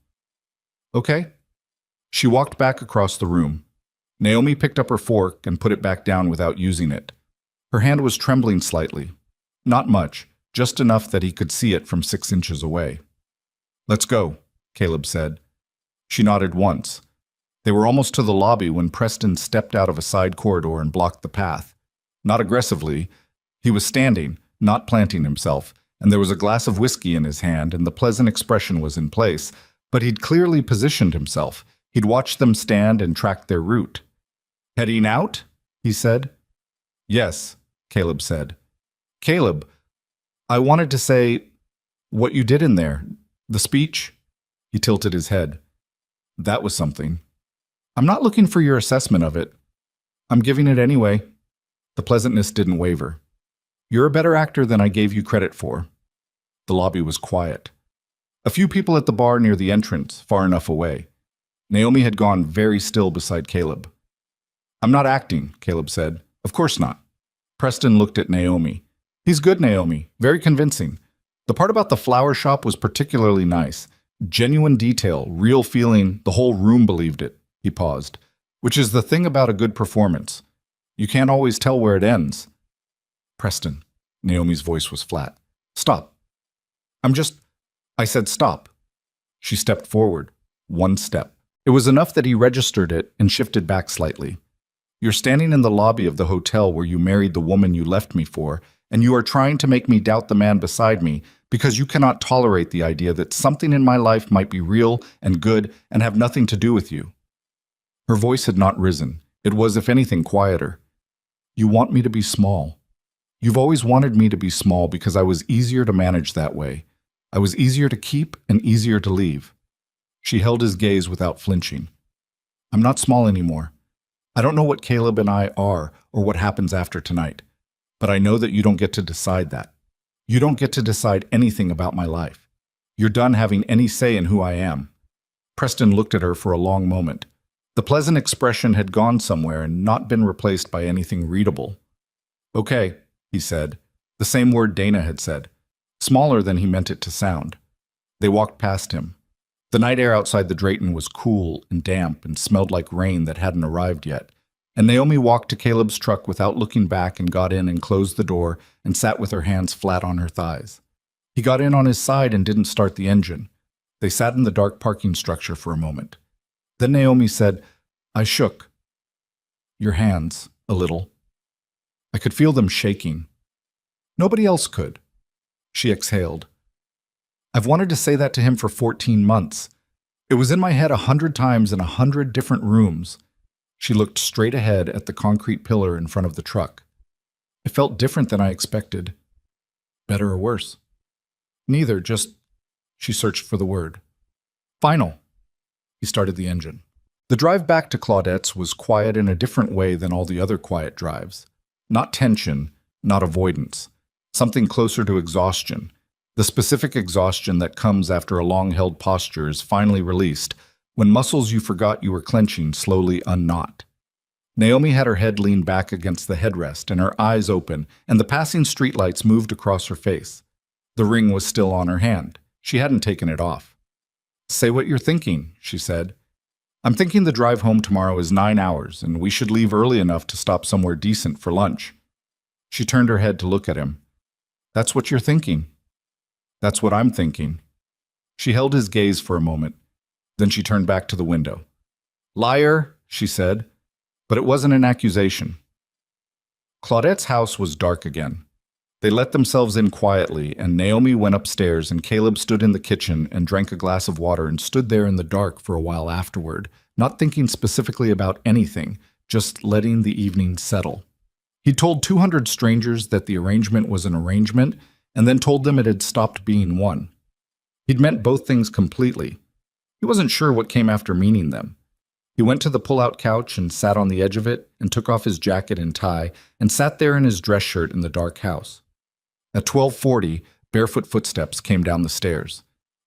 "Okay." She walked back across the room. Naomi picked up her fork and put it back down without using it. Her hand was trembling slightly. Not much, just enough that he could see it from 6 inches away. "Let's go," Caleb said. She nodded once. They were almost to the lobby when Preston stepped out of a side corridor and blocked the path. Not aggressively. He was standing, not planting himself, and there was a glass of whiskey in his hand, and the pleasant expression was in place, but he'd clearly positioned himself. He'd watched them stand and tracked their route. "Heading out?" he said. "Yes," Caleb said. "Caleb, I wanted to say what you did in there. The speech?" He tilted his head. "That was something. I'm not looking for your assessment of it. I'm giving it anyway." The pleasantness didn't waver. "You're a better actor than I gave you credit for." The lobby was quiet. A few people at the bar near the entrance, far enough away. Naomi had gone very still beside Caleb. "I'm not acting," Caleb said. "Of course not." Preston looked at Naomi. "He's good, Naomi. Very convincing. The part about the flower shop was particularly nice. Genuine detail, real feeling, the whole room believed it." He paused. "Which is the thing about a good performance. You can't always tell where it ends." "Preston," Naomi's voice was flat. "Stop. I said stop." She stepped forward. One step. It was enough that he registered it and shifted back slightly. "You're standing in the lobby of the hotel where you married the woman you left me for, and you are trying to make me doubt the man beside me because you cannot tolerate the idea that something in my life might be real and good and have nothing to do with you." Her voice had not risen. It was, if anything, quieter. "You want me to be small. You've always wanted me to be small because I was easier to manage that way. I was easier to keep and easier to leave." She held his gaze without flinching. "I'm not small anymore. I don't know what Caleb and I are or what happens after tonight, but I know that you don't get to decide that. You don't get to decide anything about my life. You're done having any say in who I am." Preston looked at her for a long moment. The pleasant expression had gone somewhere and not been replaced by anything readable. "Okay," he said, the same word Dana had said, smaller than he meant it to sound. They walked past him. The night air outside the Drayton was cool and damp and smelled like rain that hadn't arrived yet, and Naomi walked to Caleb's truck without looking back and got in and closed the door and sat with her hands flat on her thighs. He got in on his side and didn't start the engine. They sat in the dark parking structure for a moment. Then Naomi said, "I shook." "Your hands, a little." I could feel them shaking. Nobody else could. She exhaled. "I've wanted to say that to him for 14 months. It was in my head 100 times in 100 different rooms." She looked straight ahead at the concrete pillar in front of the truck. "It felt different than I expected." "Better or worse?" "Neither, just..." She searched for the word. "Final." He started the engine. The drive back to Claudette's was quiet in a different way than all the other quiet drives. Not tension, not avoidance. Something closer to exhaustion. The specific exhaustion that comes after a long-held posture is finally released, when muscles you forgot you were clenching slowly unknot. Naomi had her head leaned back against the headrest and her eyes open, and the passing streetlights moved across her face. The ring was still on her hand. She hadn't taken it off. "Say what you're thinking," she said. "I'm thinking the drive home tomorrow is 9 hours, and we should leave early enough to stop somewhere decent for lunch." She turned her head to look at him. "That's what you're thinking." "That's what I'm thinking." She held his gaze for a moment. Then she turned back to the window. "Liar," she said, but it wasn't an accusation. Claudette's house was dark again. They let themselves in quietly, and Naomi went upstairs, and Caleb stood in the kitchen and drank a glass of water and stood there in the dark for a while afterward, not thinking specifically about anything, just letting the evening settle. He told 200 strangers that the arrangement was an arrangement, and then told them it had stopped being one. He'd meant both things completely. He wasn't sure what came after meaning them. He went to the pull-out couch and sat on the edge of it and took off his jacket and tie and sat there in his dress shirt in the dark house. At 12:40, barefoot footsteps came down the stairs.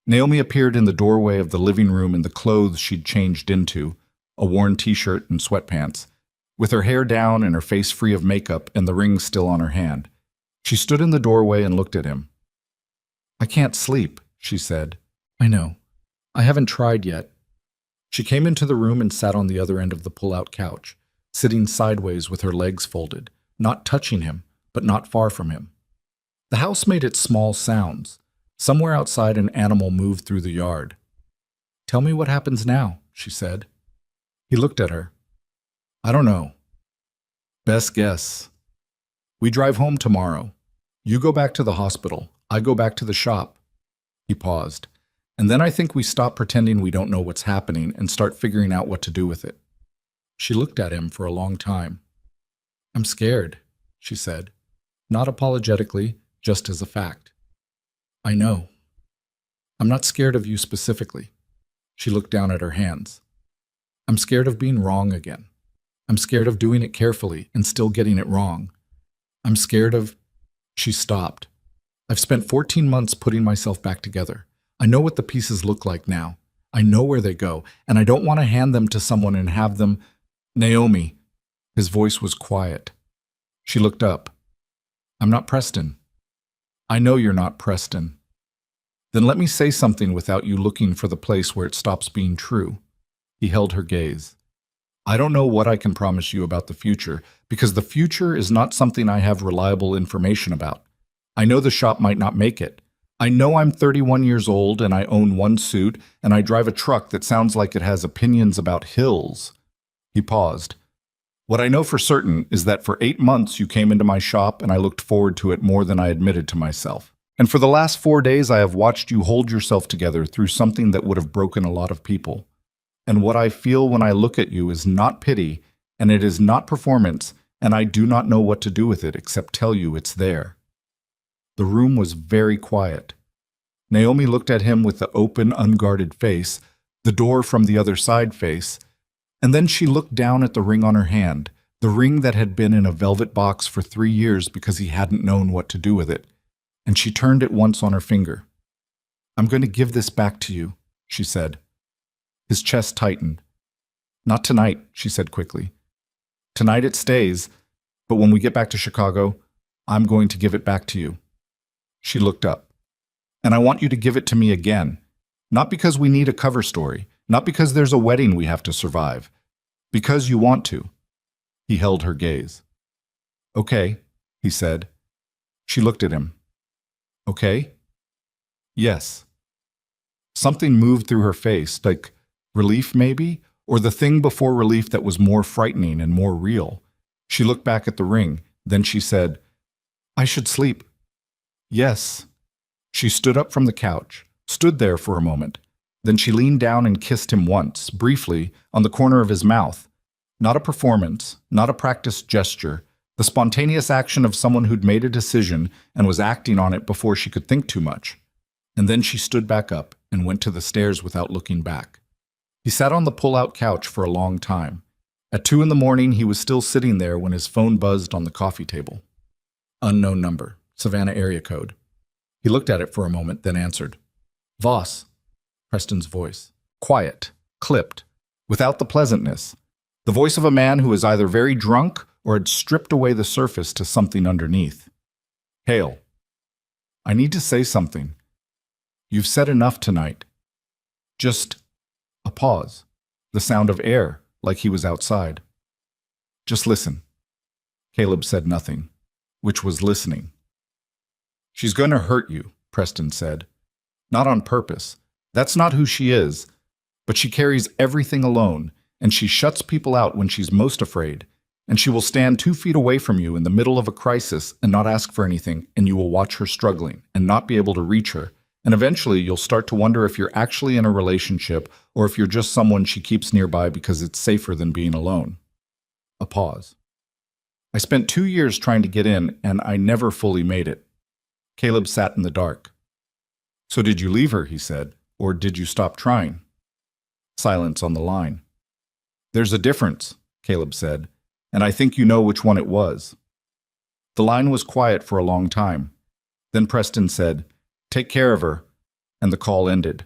Naomi appeared in the doorway of the living room in the clothes she'd changed into, a worn t-shirt and sweatpants, with her hair down and her face free of makeup and the ring still on her hand. She stood in the doorway and looked at him. "I can't sleep," she said. "I know. I haven't tried yet." She came into the room and sat on the other end of the pull-out couch, sitting sideways with her legs folded, not touching him, but not far from him. The house made its small sounds. Somewhere outside, an animal moved through the yard. "Tell me what happens now," she said. He looked at her. "I don't know. Best guess. We drive home tomorrow. You go back to the hospital. I go back to the shop. He paused. And then I think we stop pretending we don't know what's happening and start figuring out what to do with it. She looked at him for a long time. I'm scared, she said, not apologetically, just as a fact. I know. I'm not scared of you specifically. She looked down at her hands. I'm scared of being wrong again. I'm scared of doing it carefully and still getting it wrong. I'm scared of... She stopped. I've spent 14 months putting myself back together. I know what the pieces look like now. I know where they go, and I don't want to hand them to someone and have them... Naomi. His voice was quiet. She looked up. I'm not Preston. I know you're not Preston. Then let me say something without you looking for the place where it stops being true. He held her gaze. I don't know what I can promise you about the future, because the future is not something I have reliable information about. I know the shop might not make it. I know I'm 31 years old and I own one suit and I drive a truck that sounds like it has opinions about hills. He paused. What I know for certain is that for 8 months you came into my shop and I looked forward to it more than I admitted to myself. And for the last 4 days I have watched you hold yourself together through something that would have broken a lot of people. And what I feel when I look at you is not pity, and it is not performance, and I do not know what to do with it except tell you it's there. The room was very quiet. Naomi looked at him with the open, unguarded face, the door from the other side face, and then she looked down at the ring on her hand, the ring that had been in a velvet box for 3 years because he hadn't known what to do with it, and she turned it once on her finger. I'm going to give this back to you, she said. His chest tightened. Not tonight, she said quickly. Tonight it stays, but when we get back to Chicago, I'm going to give it back to you. She looked up. And I want you to give it to me again. Not because we need a cover story, not because there's a wedding we have to survive. Because you want to. He held her gaze. Okay, he said. She looked at him. Okay? Yes. Something moved through her face, like relief maybe, or the thing before relief that was more frightening and more real. She looked back at the ring, then she said, I should sleep. Yes. She stood up from the couch, stood there for a moment. Then she leaned down and kissed him once, briefly, on the corner of his mouth. Not a performance, not a practiced gesture, the spontaneous action of someone who'd made a decision and was acting on it before she could think too much. And then she stood back up and went to the stairs without looking back. He sat on the pull-out couch for a long time. At 2 a.m, he was still sitting there when his phone buzzed on the coffee table. Unknown number, Savannah area code. He looked at it for a moment, then answered. Voss, Preston's voice. Quiet, clipped, without the pleasantness. The voice of a man who is either very drunk or had stripped away the surface to something underneath. Hail. I need to say something. You've said enough tonight. Just a pause. The sound of air, like he was outside. Just listen. Caleb said nothing, which was listening. She's going to hurt you, Preston said. Not on purpose. That's not who she is. But she carries everything alone, and she shuts people out when she's most afraid. And she will stand 2 feet away from you in the middle of a crisis and not ask for anything, and you will watch her struggling and not be able to reach her. And eventually you'll start to wonder if you're actually in a relationship or if you're just someone she keeps nearby because it's safer than being alone. A pause. I spent 2 years trying to get in, and I never fully made it. Caleb sat in the dark. So did you leave her, he said, or did you stop trying? Silence on the line. There's a difference, Caleb said, and I think you know which one it was. The line was quiet for a long time. Then Preston said, Take care of her, and the call ended.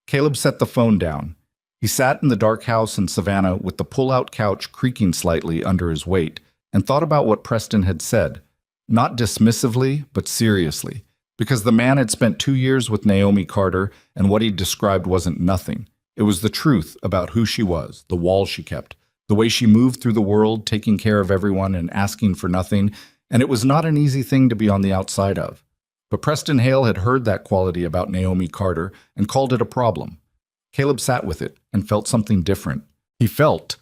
Caleb set the phone down. He sat in the dark house in Savannah with the pull-out couch creaking slightly under his weight and thought about what Preston had said, not dismissively, but seriously, because the man had spent 2 years with Naomi Carter and what he described wasn't nothing. It was the truth about who she was, the wall she kept, the way she moved through the world, taking care of everyone and asking for nothing, and it was not an easy thing to be on the outside of. But Preston Hale had heard that quality about Naomi Carter and called it a problem. Caleb sat with it and felt something different. He felt,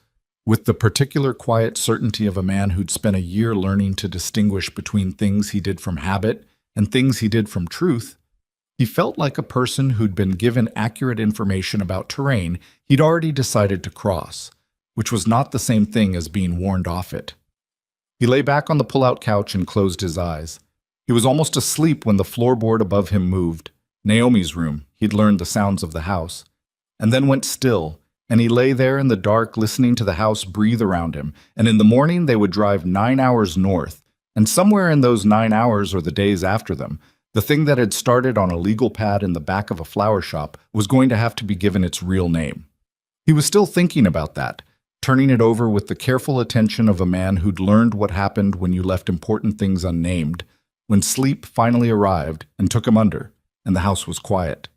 with the particular quiet certainty of a man who'd spent a year learning to distinguish between things he did from habit and things he did from truth, he felt like a person who'd been given accurate information about terrain he'd already decided to cross, which was not the same thing as being warned off it. He lay back on the pull-out couch and closed his eyes. He was almost asleep when the floorboard above him moved. Naomi's room, he'd learned the sounds of the house, and then went still, and he lay there in the dark listening to the house breathe around him, and in the morning they would drive 9 hours north, and somewhere in those 9 hours or the days after them, the thing that had started on a legal pad in the back of a flower shop was going to have to be given its real name. He was still thinking about that, turning it over with the careful attention of a man who'd learned what happened when you left important things unnamed, when sleep finally arrived and took him under, and the house was quiet.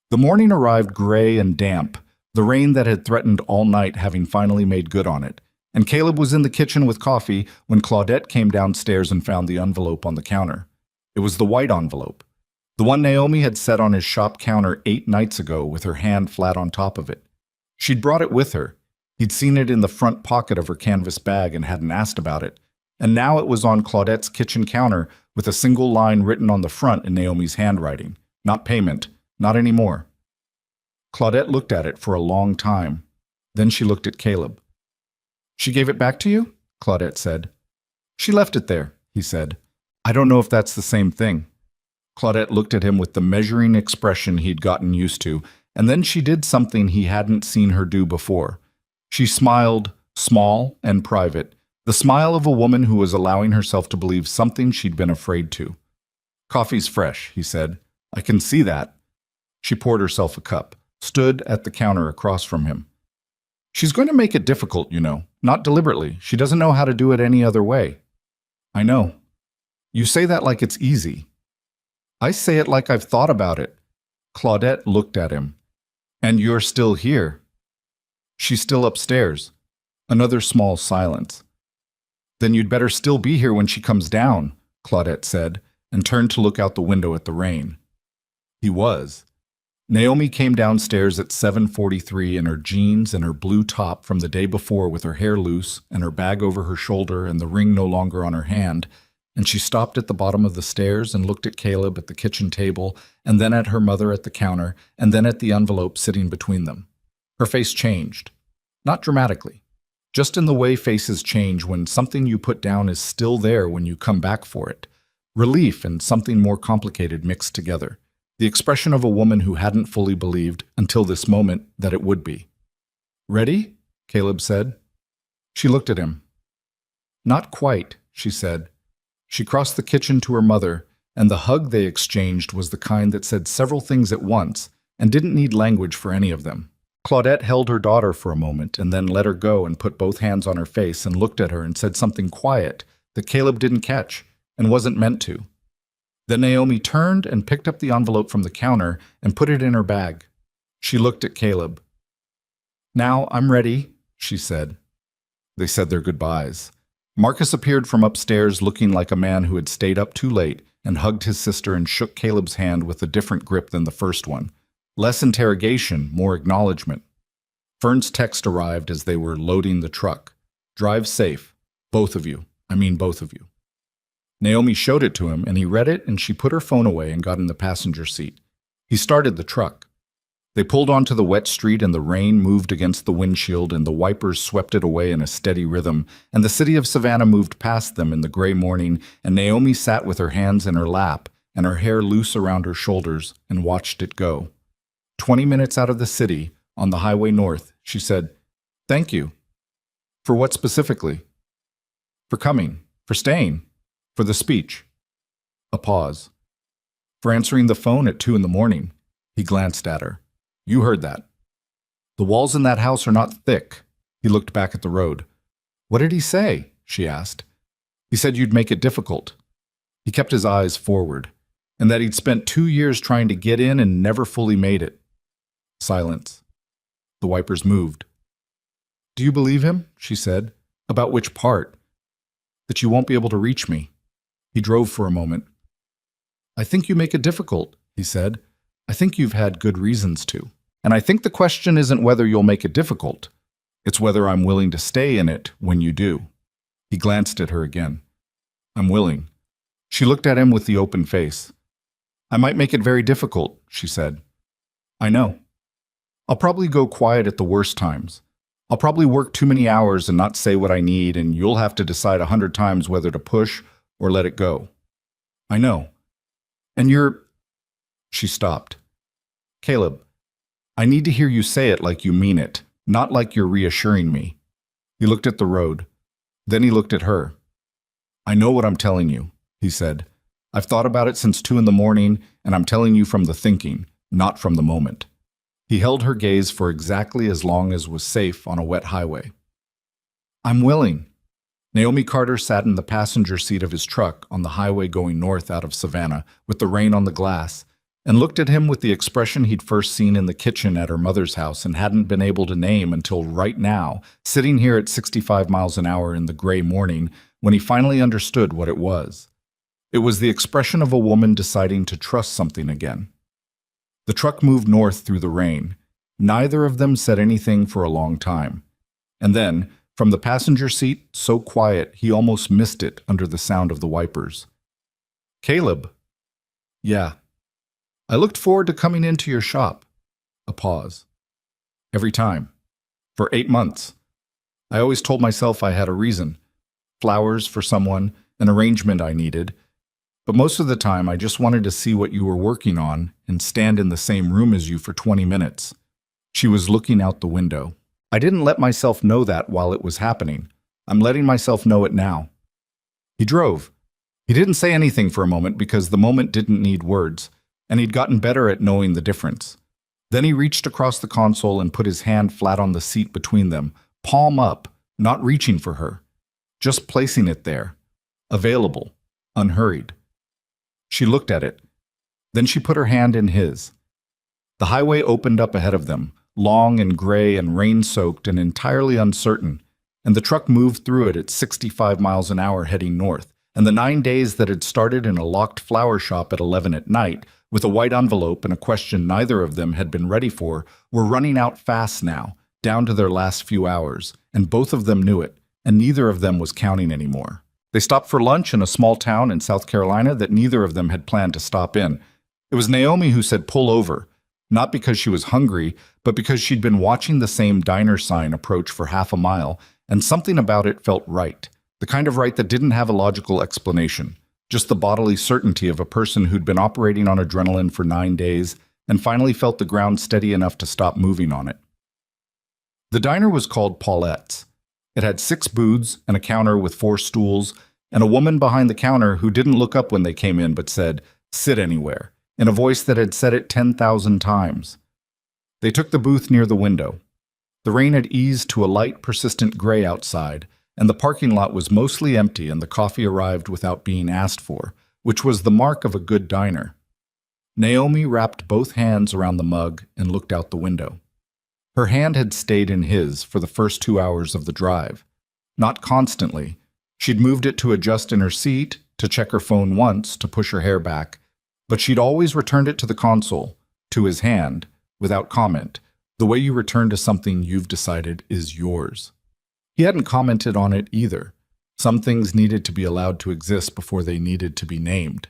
The morning arrived gray and damp, the rain that had threatened all night having finally made good on it, and Caleb was in the kitchen with coffee when Claudette came downstairs and found the envelope on the counter. It was the white envelope, the one Naomi had set on his shop counter 8 nights ago with her hand flat on top of it. She'd brought it with her. He'd seen it in the front pocket of her canvas bag and hadn't asked about it, and now it was on Claudette's kitchen counter with a single line written on the front in Naomi's handwriting. Not payment, not anymore. Claudette looked at it for a long time. Then she looked at Caleb. "She gave it back to you?" Claudette said. "She left it there," he said. "I don't know if that's the same thing." Claudette looked at him with the measuring expression he'd gotten used to, and then she did something he hadn't seen her do before. She smiled, small and private, the smile of a woman who was allowing herself to believe something she'd been afraid to. "Coffee's fresh," he said. "I can see that." She poured herself a cup, stood at the counter across from him. "She's going to make it difficult, you know, not deliberately. She doesn't know how to do it any other way." "I know. You say that like it's easy." "I say it like I've thought about it." Claudette looked at him. "And you're still here." "She's still upstairs." Another small silence. "Then you'd better still be here when she comes down," Claudette said, and turned to look out the window at the rain. He was. Naomi came downstairs at 7:43 in her jeans and her blue top from the day before with her hair loose and her bag over her shoulder and the ring no longer on her hand, and she stopped at the bottom of the stairs and looked at Caleb at the kitchen table and then at her mother at the counter and then at the envelope sitting between them. Her face changed. Not dramatically. Just in the way faces change when something you put down is still there when you come back for it. Relief and something more complicated mixed together. The expression of a woman who hadn't fully believed, until this moment, that it would be. "Ready?" Caleb said. She looked at him. "Not quite," she said. She crossed the kitchen to her mother, and the hug they exchanged was the kind that said several things at once and didn't need language for any of them. Claudette held her daughter for a moment and then let her go and put both hands on her face and looked at her and said something quiet that Caleb didn't catch and wasn't meant to. Then Naomi turned and picked up the envelope from the counter and put it in her bag. She looked at Caleb. "Now I'm ready," she said. They said their goodbyes. Marcus appeared from upstairs looking like a man who had stayed up too late and hugged his sister and shook Caleb's hand with a different grip than the first one. Less interrogation, more acknowledgement. Fern's text arrived as they were loading the truck. "Drive safe. Both of you. I mean both of you." Naomi showed it to him, and he read it, and she put her phone away and got in the passenger seat. He started the truck. They pulled onto the wet street, and the rain moved against the windshield, and the wipers swept it away in a steady rhythm, and the city of Savannah moved past them in the gray morning, and Naomi sat with her hands in her lap and her hair loose around her shoulders and watched it go. 20 minutes out of the city, on the highway north, she said, "Thank you." "For what specifically?" "For coming. For staying. For the speech." A pause. "For answering the phone at 2 in the morning." He glanced at her. "You heard that." "The walls in that house are not thick." He looked back at the road. "What did he say?" she asked. "He said you'd make it difficult." He kept his eyes forward, and that he'd spent 2 years trying to get in and never fully made it. Silence. The wipers moved. "Do you believe him?" she said. "About which part?" "That you won't be able to reach me." He drove for a moment. "I think you make it difficult," he said. "I think you've had good reasons to. And I think the question isn't whether you'll make it difficult. It's whether I'm willing to stay in it when you do." He glanced at her again. "I'm willing." She looked at him with the open face. I might make it very difficult, she said. I know. I'll probably go quiet at the worst times. I'll probably work too many hours and not say what I need, and you'll have to decide 100 times whether to push or let it go. I know. And you're... She stopped. Caleb, I need to hear you say it like you mean it, not like you're reassuring me. He looked at the road. Then he looked at her. I know what I'm telling you, he said. I've thought about it since 2 a.m, and I'm telling you from the thinking, not from the moment. He held her gaze for exactly as long as was safe on a wet highway. I'm willing. Naomi Carter sat in the passenger seat of his truck on the highway going north out of Savannah with the rain on the glass, and looked at him with the expression he'd first seen in the kitchen at her mother's house and hadn't been able to name until right now, sitting here at 65 miles an hour in the gray morning, when he finally understood what it was. It was the expression of a woman deciding to trust something again. The truck moved north through the rain. Neither of them said anything for a long time. And then, from the passenger seat, so quiet he almost missed it under the sound of the wipers. Caleb. Yeah. I looked forward to coming into your shop. A pause. Every time. For 8 months. I always told myself I had a reason. Flowers for someone, an arrangement I needed. But most of the time, I just wanted to see what you were working on and stand in the same room as you for 20 minutes. She was looking out the window. I didn't let myself know that while it was happening. I'm letting myself know it now. He drove. He didn't say anything for a moment because the moment didn't need words, and he'd gotten better at knowing the difference. Then he reached across the console and put his hand flat on the seat between them, palm up, not reaching for her, just placing it there, available, unhurried. She looked at it. Then she put her hand in his. The highway opened up ahead of them, long and gray and rain-soaked and entirely uncertain, and the truck moved through it at 65 miles an hour heading north, and the 9 days that had started in a locked flower shop at 11 at night, with a white envelope and a question neither of them had been ready for, were running out fast now, down to their last few hours, and both of them knew it, and neither of them was counting anymore. They stopped for lunch in a small town in South Carolina that neither of them had planned to stop in. It was Naomi who said pull over, not because she was hungry, but because she'd been watching the same diner sign approach for half a mile, and something about it felt right. The kind of right that didn't have a logical explanation, just the bodily certainty of a person who'd been operating on adrenaline for 9 days and finally felt the ground steady enough to stop moving on it. The diner was called Paulette's. It had 6 booths and a counter with 4 stools, and a woman behind the counter who didn't look up when they came in but said, "Sit anywhere," in a voice that had said it 10,000 times. They took the booth near the window. The rain had eased to a light, persistent gray outside, and the parking lot was mostly empty and the coffee arrived without being asked for, which was the mark of a good diner. Naomi wrapped both hands around the mug and looked out the window. Her hand had stayed in his for the first 2 hours of the drive. Not constantly. She'd moved it to adjust in her seat, to check her phone once, to push her hair back, but she'd always returned it to the console, to his hand, without comment, the way you return to something you've decided is yours. He hadn't commented on it either. Some things needed to be allowed to exist before they needed to be named.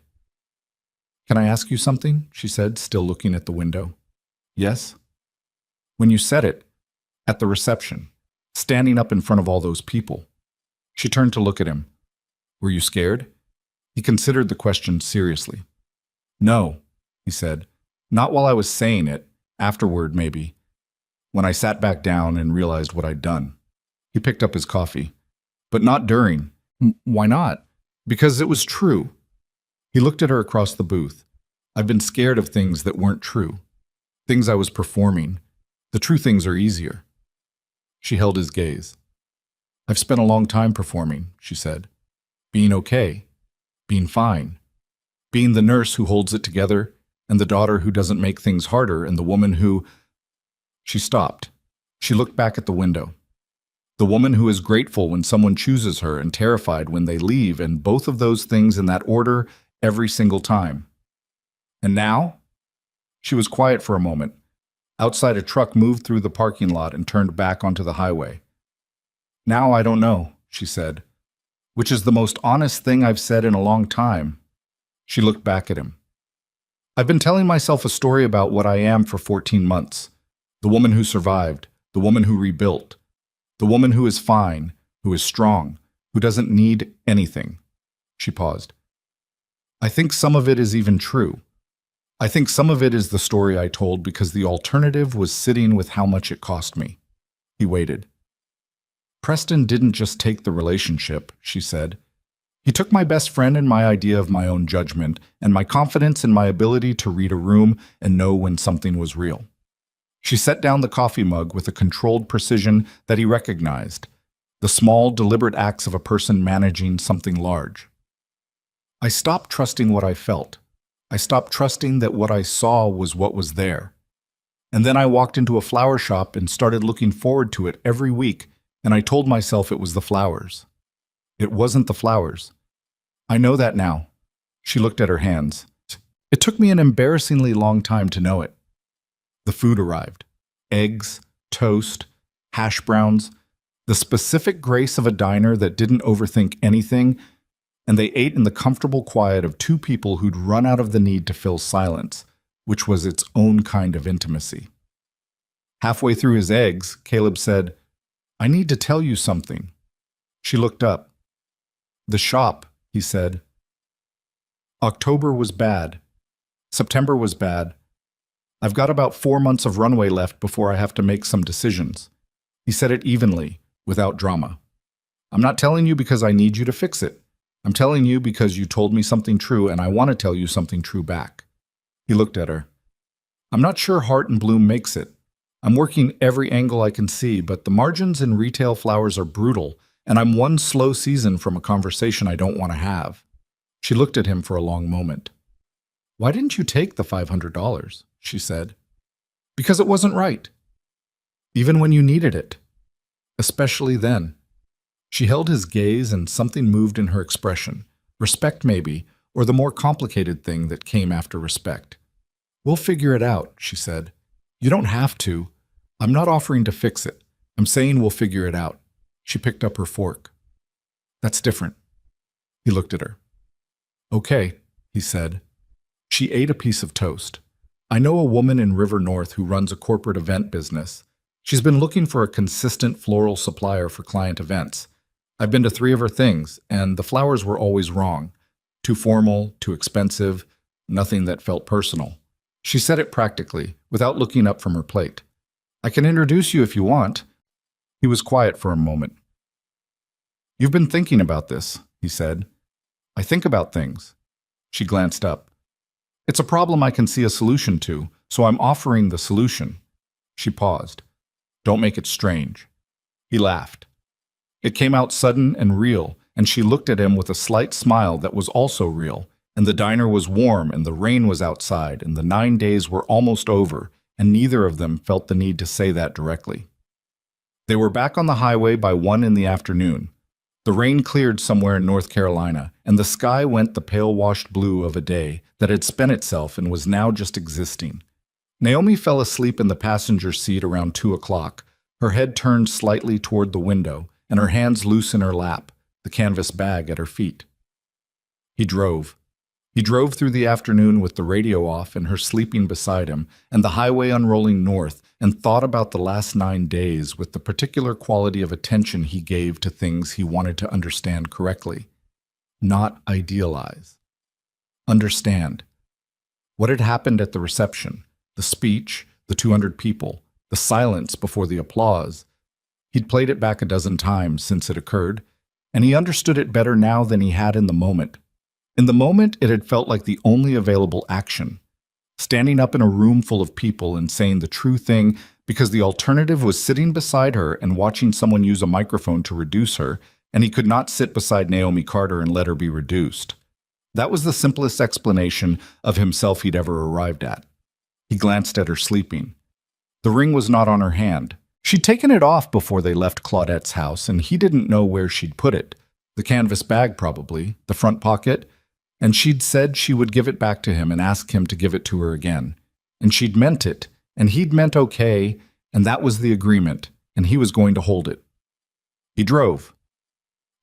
"Can I ask you something?" she said, still looking at the window. "Yes?" "When you said it, at the reception, standing up in front of all those people." She turned to look at him. "Were you scared?" He considered the question seriously. "No," he said. "Not while I was saying it. Afterward, maybe. When I sat back down and realized what I'd done." He picked up his coffee. "But not during." "Why not?" "Because it was true." He looked at her across the booth. "I've been scared of things that weren't true. Things I was performing. The true things are easier." She held his gaze. "I've spent a long time performing," she said. "Being okay. Being fine. Being the nurse who holds it together, and the daughter who doesn't make things harder, and the woman who—" She stopped. She looked back at the window. The woman who is grateful when someone chooses her and terrified when they leave, and both of those things in that order every single time. And now? She was quiet for a moment. Outside, a truck moved through the parking lot and turned back onto the highway. "Now I don't know," she said, which is the most honest thing I've said in a long time, She looked back at him. I've been telling myself a story about what I am for 14 months. The woman who survived, the woman who rebuilt, the woman who is fine, who is strong, who doesn't need anything. She paused. I think some of it is even true. I think some of it is the story I told because the alternative was sitting with how much it cost me. He waited. Preston didn't just take the relationship, she said. He took my best friend and my idea of my own judgment and my confidence in my ability to read a room and know when something was real. She set down the coffee mug with a controlled precision that he recognized, the small, deliberate acts of a person managing something large. I stopped trusting what I felt. I stopped trusting that what I saw was what was there. And then I walked into a flower shop and started looking forward to it every week, and I told myself it was the flowers. It wasn't the flowers. I know that now. She looked at her hands. It took me an embarrassingly long time to know it. The food arrived. Eggs, toast, hash browns, the specific grace of a diner that didn't overthink anything, and they ate in the comfortable quiet of two people who'd run out of the need to fill silence, which was its own kind of intimacy. Halfway through his eggs, Caleb said, I need to tell you something. She looked up. The shop, he said. October was bad. September was bad. I've got about 4 months of runway left before I have to make some decisions. He said it evenly, without drama. I'm not telling you because I need you to fix it. I'm telling you because you told me something true and I want to tell you something true back. He looked at her. I'm not sure Heart and Bloom makes it. I'm working every angle I can see, but the margins in retail flowers are brutal, and I'm one slow season from a conversation I don't want to have. She looked at him for a long moment. Why didn't you take the $500? She said. Because it wasn't right. Even when you needed it. Especially then. She held his gaze and something moved in her expression. Respect maybe, or the more complicated thing that came after respect. We'll figure it out, she said. You don't have to. I'm not offering to fix it. I'm saying we'll figure it out. She picked up her fork. That's different. He looked at her. Okay, he said. She ate a piece of toast. I know a woman in River North who runs a corporate event business. She's been looking for a consistent floral supplier for client events. I've been to 3 of her things, and the flowers were always wrong. Too formal, too expensive, nothing that felt personal. She said it practically, without looking up from her plate. I can introduce you if you want. He was quiet for a moment. You've been thinking about this, he said. I think about things. She glanced up. It's a problem I can see a solution to, so I'm offering the solution. She paused. Don't make it strange. He laughed. It came out sudden and real, and she looked at him with a slight smile that was also real, and the diner was warm and the rain was outside and the 9 days were almost over, and neither of them felt the need to say that directly. They were back on the highway by 1 in the afternoon. The rain cleared somewhere in North Carolina, and the sky went the pale-washed blue of a day that had spent itself and was now just existing. Naomi fell asleep in the passenger seat around 2 o'clock, her head turned slightly toward the window, and her hands loose in her lap, the canvas bag at her feet. He drove. He drove through the afternoon with the radio off and her sleeping beside him, and the highway unrolling north, and thought about the last 9 days with the particular quality of attention he gave to things he wanted to understand correctly. Not idealize. Understand. What had happened at the reception, the speech, the 200 people, the silence before the applause. He'd played it back a dozen times since it occurred, and he understood it better now than he had in the moment. In the moment, it had felt like the only available action. Standing up in a room full of people and saying the true thing because the alternative was sitting beside her and watching someone use a microphone to reduce her, and he could not sit beside Naomi Carter and let her be reduced. That was the simplest explanation of himself he'd ever arrived at. He glanced at her sleeping. The ring was not on her hand. She'd taken it off before they left Claudette's house, and he didn't know where she'd put it. The canvas bag, probably, the front pocket. And she'd said she would give it back to him and ask him to give it to her again. And she'd meant it, and he'd meant okay, and that was the agreement, and he was going to hold it. He drove.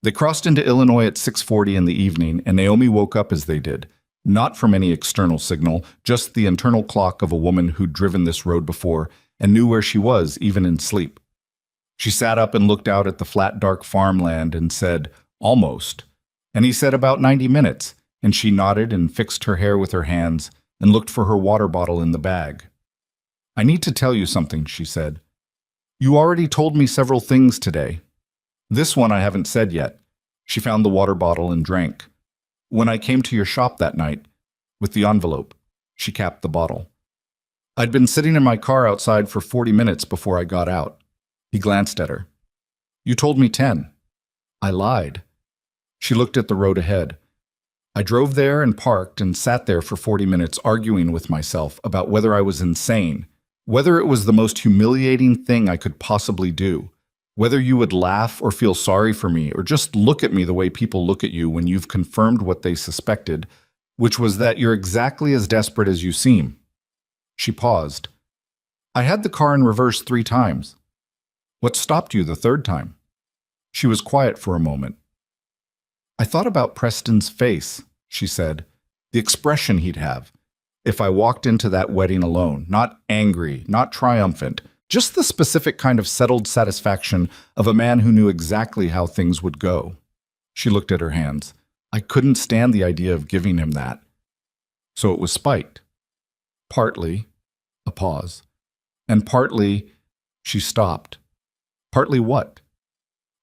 They crossed into Illinois at 6:40 in the evening, and Naomi woke up as they did. Not from any external signal, just the internal clock of a woman who'd driven this road before and knew where she was, even in sleep. She sat up and looked out at the flat, dark farmland and said, "Almost." And he said, "About 90 minutes." And she nodded and fixed her hair with her hands and looked for her water bottle in the bag. "I need to tell you something," she said. "You already told me several things today. This one I haven't said yet." She found the water bottle and drank. "When I came to your shop that night, with the envelope," she capped the bottle. "I'd been sitting in my car outside for 40 minutes before I got out." He glanced at her. "You told me 10. I lied." She looked at the road ahead. "I drove there and parked and sat there for 40 minutes arguing with myself about whether I was insane, whether it was the most humiliating thing I could possibly do, whether you would laugh or feel sorry for me or just look at me the way people look at you when you've confirmed what they suspected, which was that you're exactly as desperate as you seem." She paused. "I had the car in reverse 3 times. What stopped you the 3rd time?" She was quiet for a moment. "I thought about Preston's face," she said, "the expression he'd have if I walked into that wedding alone, not angry, not triumphant, just the specific kind of settled satisfaction of a man who knew exactly how things would go." She looked at her hands. "I couldn't stand the idea of giving him that." "So it was spite." "Partly." A pause. "And partly—" She stopped. "Partly what?"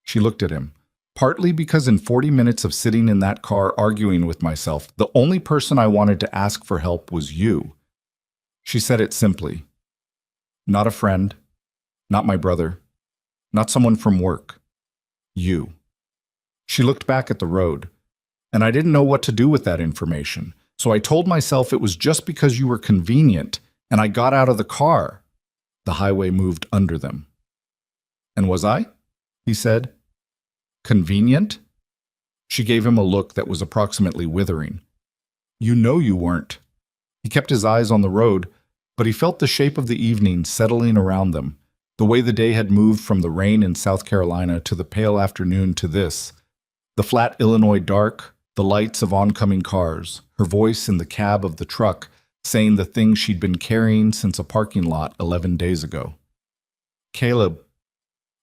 She looked at him. "Partly because in 40 minutes of sitting in that car arguing with myself, the only person I wanted to ask for help was you." She said it simply. "Not a friend, not my brother, not someone from work. You." She looked back at the road, and I didn't know what to do with that information, so I told myself it was just because you were convenient, and I got out of the car. The highway moved under them. "And was I?" he said. "Convenient?" She gave him a look that was approximately withering. "You know you weren't." He kept his eyes on the road, but he felt the shape of the evening settling around them, the way the day had moved from the rain in South Carolina to the pale afternoon to this, the flat Illinois dark, the lights of oncoming cars, her voice in the cab of the truck saying the things she'd been carrying since a parking lot 11 days ago. "Caleb."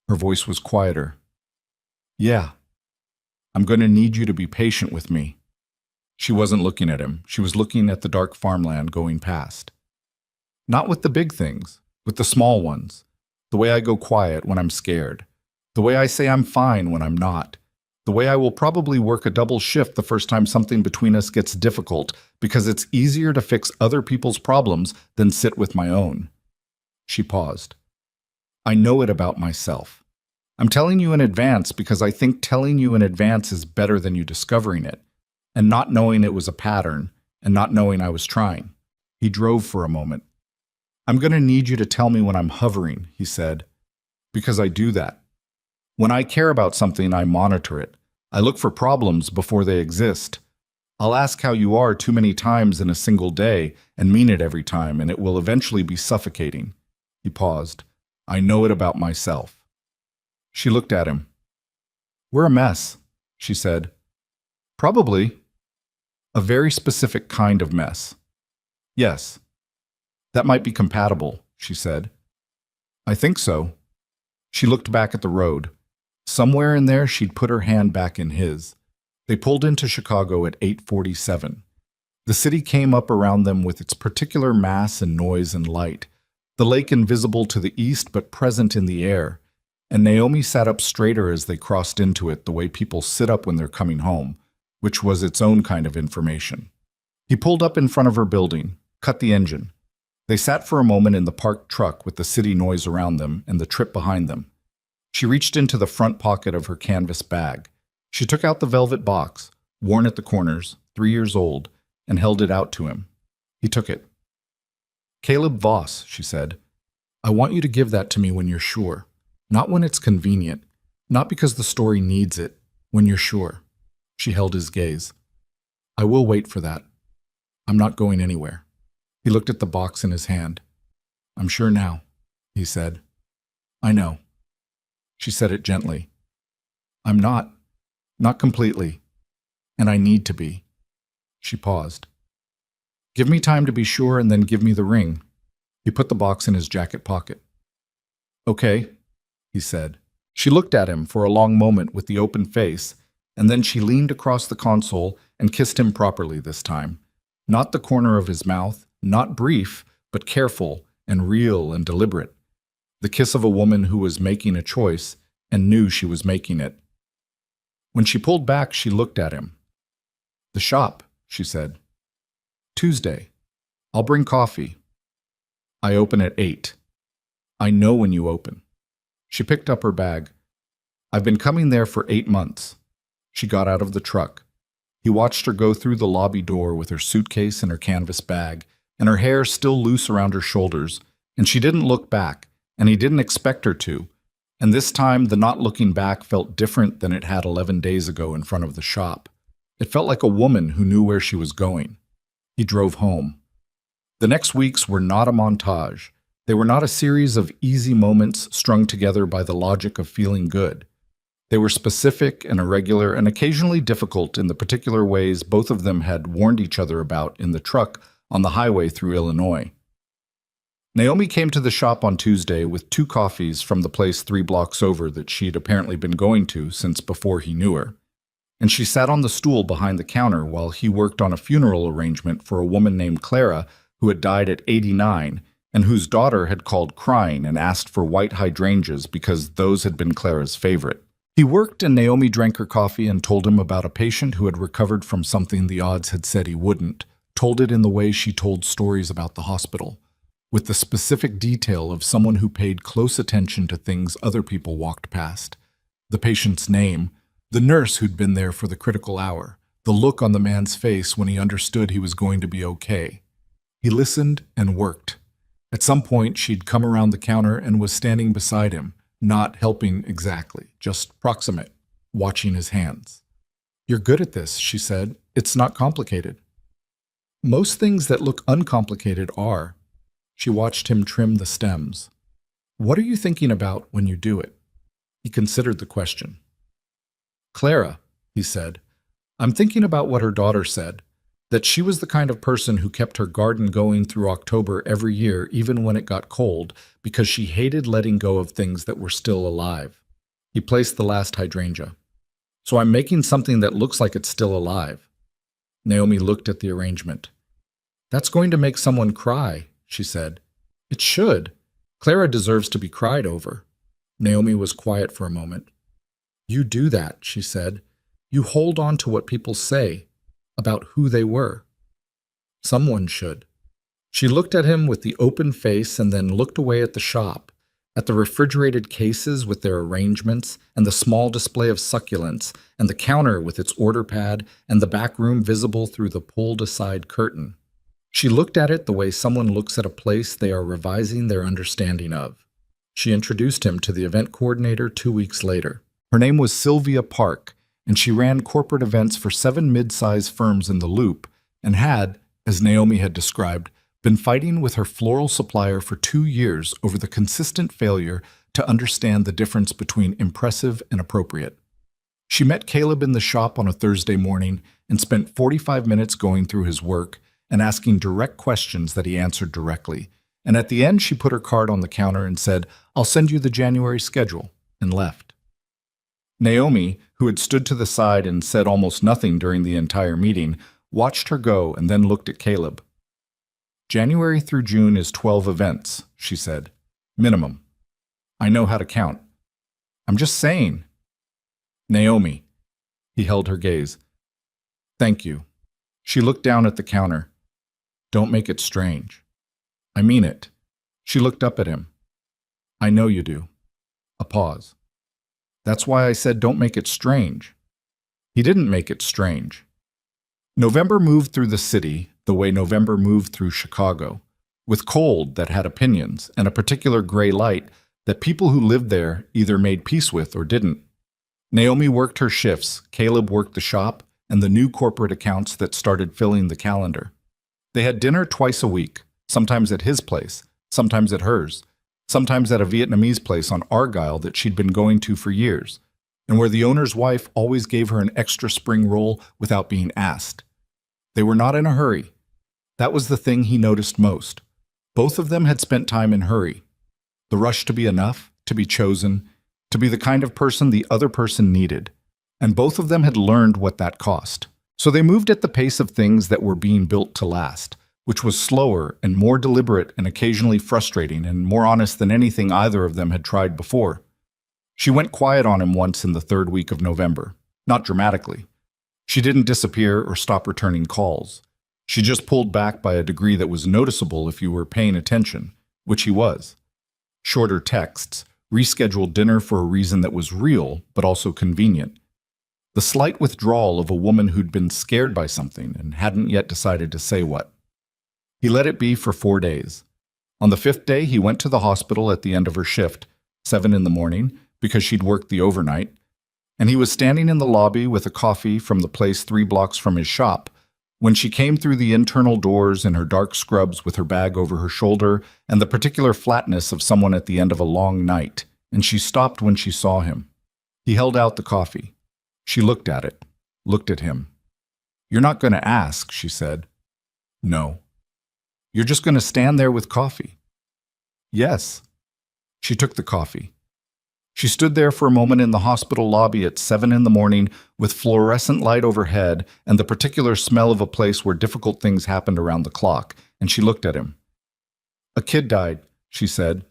Her voice was quieter. "Yeah. I'm going to need you to be patient with me." She wasn't looking at him. She was looking at the dark farmland going past. "Not with the big things, with the small ones. The way I go quiet when I'm scared. The way I say I'm fine when I'm not. The way I will probably work a double shift the first time something between us gets difficult because it's easier to fix other people's problems than sit with my own." She paused. "I know it about myself. I'm telling you in advance because I think telling you in advance is better than you discovering it, and not knowing it was a pattern, and not knowing I was trying." He drove for a moment. "I'm going to need you to tell me when I'm hovering," he said, "because I do that. When I care about something, I monitor it. I look for problems before they exist. I'll ask how you are too many times in a single day and mean it every time, and it will eventually be suffocating." He paused. "I know it about myself." She looked at him. "We're a mess," she said. "Probably. A very specific kind of mess." "Yes. That might be compatible," she said. "I think so." She looked back at the road. Somewhere in there she'd put her hand back in his. They pulled into Chicago at 8:47. The city came up around them with its particular mass and noise and light, the lake invisible to the east but present in the air, and Naomi sat up straighter as they crossed into it the way people sit up when they're coming home, which was its own kind of information. He pulled up in front of her building, cut the engine. They sat for a moment in the parked truck with the city noise around them and the trip behind them. She reached into the front pocket of her canvas bag. She took out the velvet box, worn at the corners, 3 years old, and held it out to him. He took it. "Caleb Voss," she said, "I want you to give that to me when you're sure. Not when it's convenient, not because the story needs it, when you're sure." She held his gaze. "I will wait for that. I'm not going anywhere." He looked at the box in his hand. "I'm sure now," he said. "I know." She said it gently. "I'm not completely, and I need to be." She paused. Give me time to be sure and then give me the ring. He put the box in his jacket pocket. Okay, he said. She looked at him for a long moment with the open face, and then she leaned across the console and kissed him properly this time. Not the corner of his mouth, not brief, but careful and real and deliberate. The kiss of a woman who was making a choice and knew she was making it. When she pulled back, she looked at him. The shop, she said. Tuesday. I'll bring coffee. I open at 8. I know when you open. She picked up her bag. I've been coming there for 8 months. She got out of the truck. He watched her go through the lobby door with her suitcase and her canvas bag, and her hair still loose around her shoulders, and she didn't look back, and he didn't expect her to. And this time, the not looking back felt different than it had 11 days ago in front of the shop. It felt like a woman who knew where she was going. He drove home. The next weeks were not a montage. They were not a series of easy moments strung together by the logic of feeling good. They were specific and irregular and occasionally difficult in the particular ways both of them had warned each other about in the truck on the highway through Illinois. Naomi came to the shop on Tuesday with 2 coffees from the place 3 blocks over that she'd apparently been going to since before he knew her. And she sat on the stool behind the counter while he worked on a funeral arrangement for a woman named Clara who had died at 89 and whose daughter had called crying and asked for white hydrangeas because those had been Clara's favorite. He worked and Naomi drank her coffee and told him about a patient who had recovered from something the odds had said he wouldn't, told it in the way she told stories about the hospital, with the specific detail of someone who paid close attention to things other people walked past. The patient's name, the nurse who'd been there for the critical hour, the look on the man's face when he understood he was going to be okay. He listened and worked. At some point, she'd come around the counter and was standing beside him, not helping exactly, just proximate, watching his hands. "You're good at this," she said. "It's not complicated." "Most things that look uncomplicated are." She watched him trim the stems. "What are you thinking about when you do it?" He considered the question. "Clara," he said, "I'm thinking about what her daughter said, that she was the kind of person who kept her garden going through October every year even when it got cold because she hated letting go of things that were still alive." He placed the last hydrangea. "So I'm making something that looks like it's still alive." Naomi looked at the arrangement. "That's going to make someone cry," she said. "It should. Clara deserves to be cried over." Naomi was quiet for a moment. "You do that," she said. "You hold on to what people say about who they were." "Someone should." She looked at him with the open face and then looked away at the shop, at the refrigerated cases with their arrangements and the small display of succulents and the counter with its order pad and the back room visible through the pulled-aside curtain. She looked at it the way someone looks at a place they are revising their understanding of. She introduced him to the event coordinator 2 weeks later. Her name was Sylvia Park, and she ran corporate events for 7 mid-size firms in the Loop and had, as Naomi had described, been fighting with her floral supplier for 2 years over the consistent failure to understand the difference between impressive and appropriate. She met Caleb in the shop on a Thursday morning and spent 45 minutes going through his work and asking direct questions that he answered directly. And at the end, she put her card on the counter and said, "I'll send you the January schedule," and left. Naomi, who had stood to the side and said almost nothing during the entire meeting, watched her go and then looked at Caleb. "January through June is 12 events," she said. "Minimum. I know how to count. I'm just saying." "Naomi." He held her gaze. "Thank you." She looked down at the counter. "Don't make it strange." "I mean it." She looked up at him. "I know you do." A pause. "That's why I said don't make it strange." He didn't make it strange. November moved through the city the way November moved through Chicago, with cold that had opinions and a particular gray light that people who lived there either made peace with or didn't. Naomi worked her shifts, Caleb worked the shop, and the new corporate accounts that started filling the calendar. They had dinner twice a week, sometimes at his place, sometimes at hers, sometimes at a Vietnamese place on Argyle that she'd been going to for years, and where the owner's wife always gave her an extra spring roll without being asked. They were not in a hurry. That was the thing he noticed most. Both of them had spent time in hurry. The rush to be enough, to be chosen, to be the kind of person the other person needed. And both of them had learned what that cost. So they moved at the pace of things that were being built to last, which was slower and more deliberate and occasionally frustrating and more honest than anything either of them had tried before. She went quiet on him once in the third week of November. Not dramatically. She didn't disappear or stop returning calls. She just pulled back by a degree that was noticeable if you were paying attention, which he was. Shorter texts, rescheduled dinner for a reason that was real but also convenient. The slight withdrawal of a woman who'd been scared by something and hadn't yet decided to say what. He let it be for 4 days. On the 5th day, he went to the hospital at the end of her shift, 7 in the morning, because she'd worked the overnight, and he was standing in the lobby with a coffee from the place 3 blocks from his shop when she came through the internal doors in her dark scrubs with her bag over her shoulder and the particular flatness of someone at the end of a long night, and she stopped when she saw him. He held out the coffee. She looked at it, looked at him. "You're not going to ask," she said. "No." "You're just going to stand there with coffee?" "Yes." She took the coffee. She stood there for a moment in the hospital lobby at 7 in the morning with fluorescent light overhead and the particular smell of a place where difficult things happened around the clock, and she looked at him. "A kid died," she said.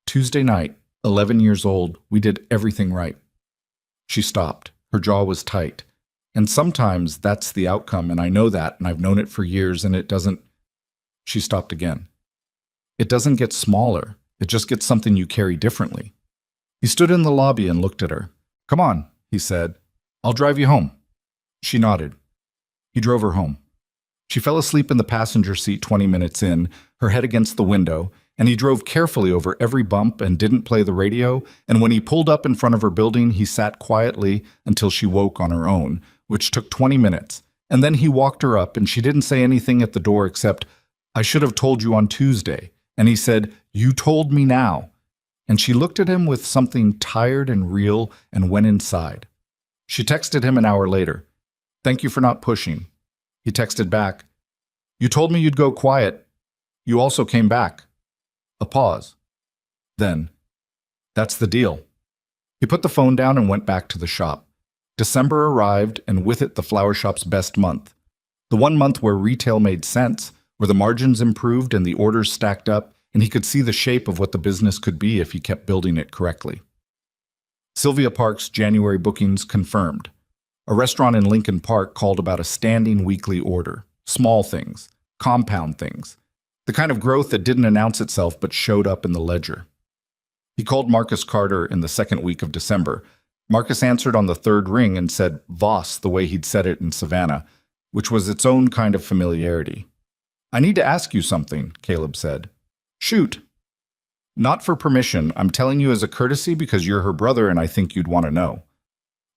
"Tuesday night, 11 years old, we did everything right." She stopped. Her jaw was tight. "And sometimes that's the outcome, and I know that, and I've known it for years, and it doesn't—" She stopped again. "It doesn't get smaller. It just gets something you carry differently." He stood in the lobby and looked at her. "Come on," he said. "I'll drive you home." She nodded. He drove her home. She fell asleep in the passenger seat 20 minutes in, her head against the window, and he drove carefully over every bump and didn't play the radio, and when he pulled up in front of her building, he sat quietly until she woke on her own, which took 20 minutes, and then he walked her up, and she didn't say anything at the door except, "I should have told you on Tuesday," and he said, "You told me now." And she looked at him with something tired and real and went inside. She texted him an hour later. "Thank you for not pushing." He texted back, "You told me you'd go quiet. You also came back." A pause. Then, "That's the deal." He put the phone down and went back to the shop. December arrived, and with it the flower shop's best month. The one month where retail made sense, where the margins improved and the orders stacked up, and he could see the shape of what the business could be if he kept building it correctly. Sylvia Park's January bookings confirmed. A restaurant in Lincoln Park called about a standing weekly order. Small things, compound things. The kind of growth that didn't announce itself but showed up in the ledger. He called Marcus Carter in the second week of December. Marcus answered on the third ring and said Voss the way he'd said it in Savannah, which was its own kind of familiarity. "I need to ask you something," Caleb said. "Shoot." "Not for permission. I'm telling you as a courtesy because you're her brother and I think you'd want to know."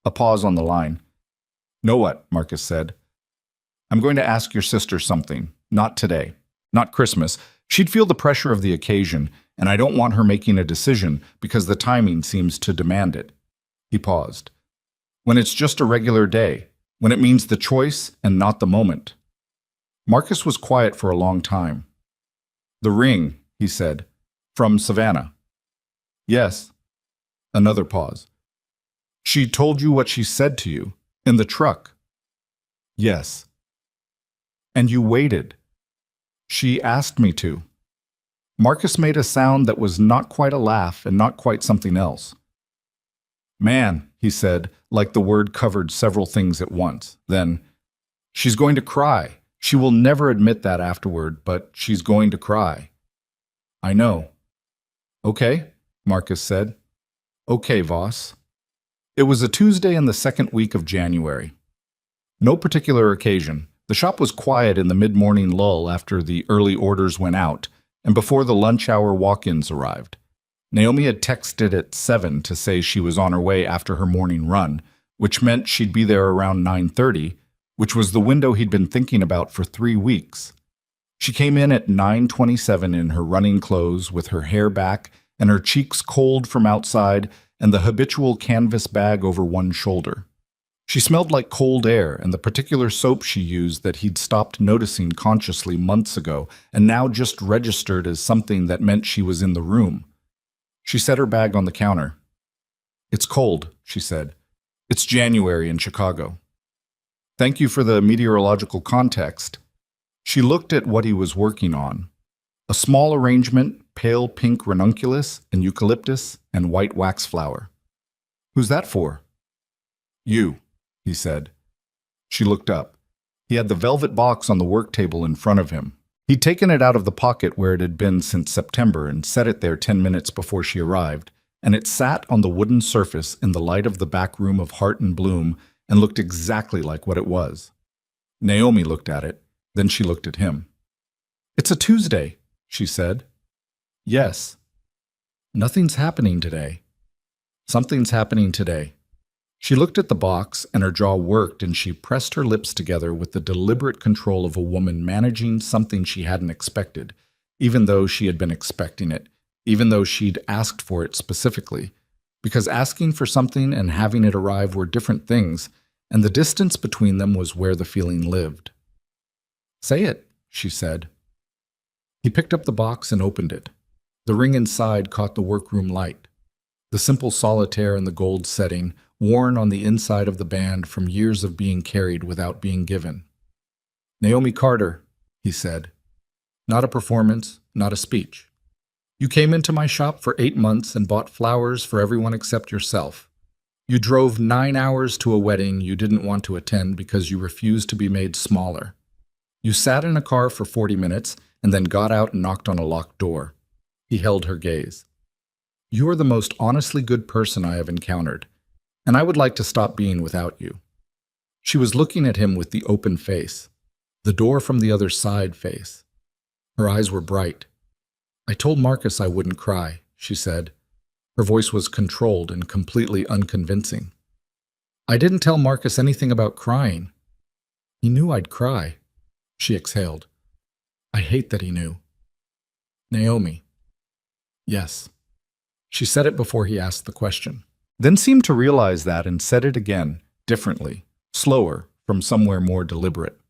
A pause on the line. "Know what?" Marcus said. "I'm going to ask your sister something. Not today. Not Christmas. She'd feel the pressure of the occasion, and I don't want her making a decision because the timing seems to demand it." He paused. "When it's just a regular day. When it means the choice and not the moment." Marcus was quiet for a long time. "The ring," he said. "From Savannah." "Yes." Another pause. "She told you what she said to you? In the truck?" "Yes." "And you waited?" "She asked me to." Marcus made a sound that was not quite a laugh and not quite something else. "Man," he said, like the word covered several things at once. Then, "She's going to cry. She will never admit that afterward, but she's going to cry." "I know." "Okay," Marcus said. "Okay, Voss." It was a Tuesday in the second week of January. No particular occasion. The shop was quiet in the mid-morning lull after the early orders went out, and before the lunch hour walk-ins arrived. Naomi had texted at 7 to say she was on her way after her morning run, which meant she'd be there around 9:30, which was the window he'd been thinking about for 3 weeks. She came in at 9:27 in her running clothes with her hair back and her cheeks cold from outside and the habitual canvas bag over one shoulder. She smelled like cold air and the particular soap she used that he'd stopped noticing consciously months ago and now just registered as something that meant she was in the room. She set her bag on the counter. "It's cold," she said. "It's January in Chicago." "Thank you for the meteorological context." She looked at what he was working on. A small arrangement, pale pink ranunculus and eucalyptus and white waxflower. "Who's that for?" "You," he said. She looked up. He had the velvet box on the work table in front of him. He'd taken it out of the pocket where it had been since September and set it there 10 minutes before she arrived, and it sat on the wooden surface in the light of the back room of Heart and Bloom and looked exactly like what it was. Naomi looked at it, then she looked at him. "It's a Tuesday," she said. "Yes." "Nothing's happening today." "Something's happening today." She looked at the box, and her jaw worked, and she pressed her lips together with the deliberate control of a woman managing something she hadn't expected, even though she had been expecting it, even though she'd asked for it specifically, because asking for something and having it arrive were different things, and the distance between them was where the feeling lived. "Say it," she said. He picked up the box and opened it. The ring inside caught the workroom light. The simple solitaire in the gold setting, worn on the inside of the band from years of being carried without being given. "Naomi Carter," he said. "Not a performance, not a speech. You came into my shop for 8 months and bought flowers for everyone except yourself. You drove 9 hours to a wedding you didn't want to attend because you refused to be made smaller. You sat in a car for 40 minutes and then got out and knocked on a locked door." He held her gaze. "You are the most honestly good person I have encountered, and I would like to stop being without you." She was looking at him with the open face, the door from the other side face. Her eyes were bright. "I told Marcus I wouldn't cry," she said. Her voice was controlled and completely unconvincing. "I didn't tell Marcus anything about crying. He knew I'd cry." She exhaled. "I hate that he knew." "Naomi." "Yes." She said it before he asked the question, then seemed to realize that and said it again, differently, slower, from somewhere more deliberate.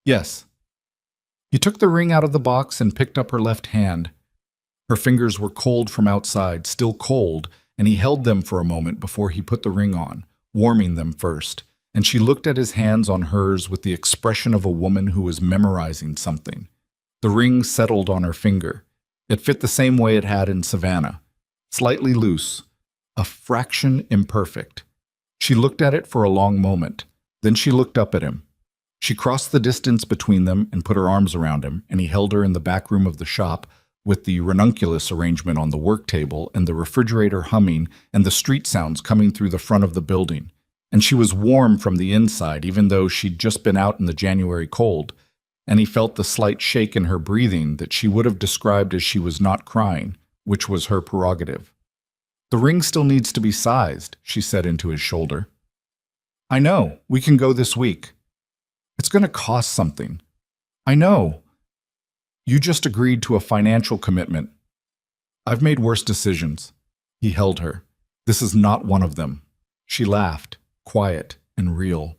"Yes." He took the ring out of the box and picked up her left hand. Her fingers were cold from outside, still cold, and he held them for a moment before he put the ring on, warming them first, and she looked at his hands on hers with the expression of a woman who was memorizing something. The ring settled on her finger. It fit the same way it had in Savannah, slightly loose, a fraction imperfect. She looked at it for a long moment. Then she looked up at him. She crossed the distance between them and put her arms around him, and he held her in the back room of the shop with the ranunculus arrangement on the work table and the refrigerator humming and the street sounds coming through the front of the building. And she was warm from the inside, even though she'd just been out in the January cold, and he felt the slight shake in her breathing that she would have described as she was not crying, which was her prerogative. "The ring still needs to be sized," she said into his shoulder. "I know. We can go this week." "It's going to cost something." "I know. You just agreed to a financial commitment." "I've made worse decisions." He held her. "This is not one of them." She laughed, quiet and real,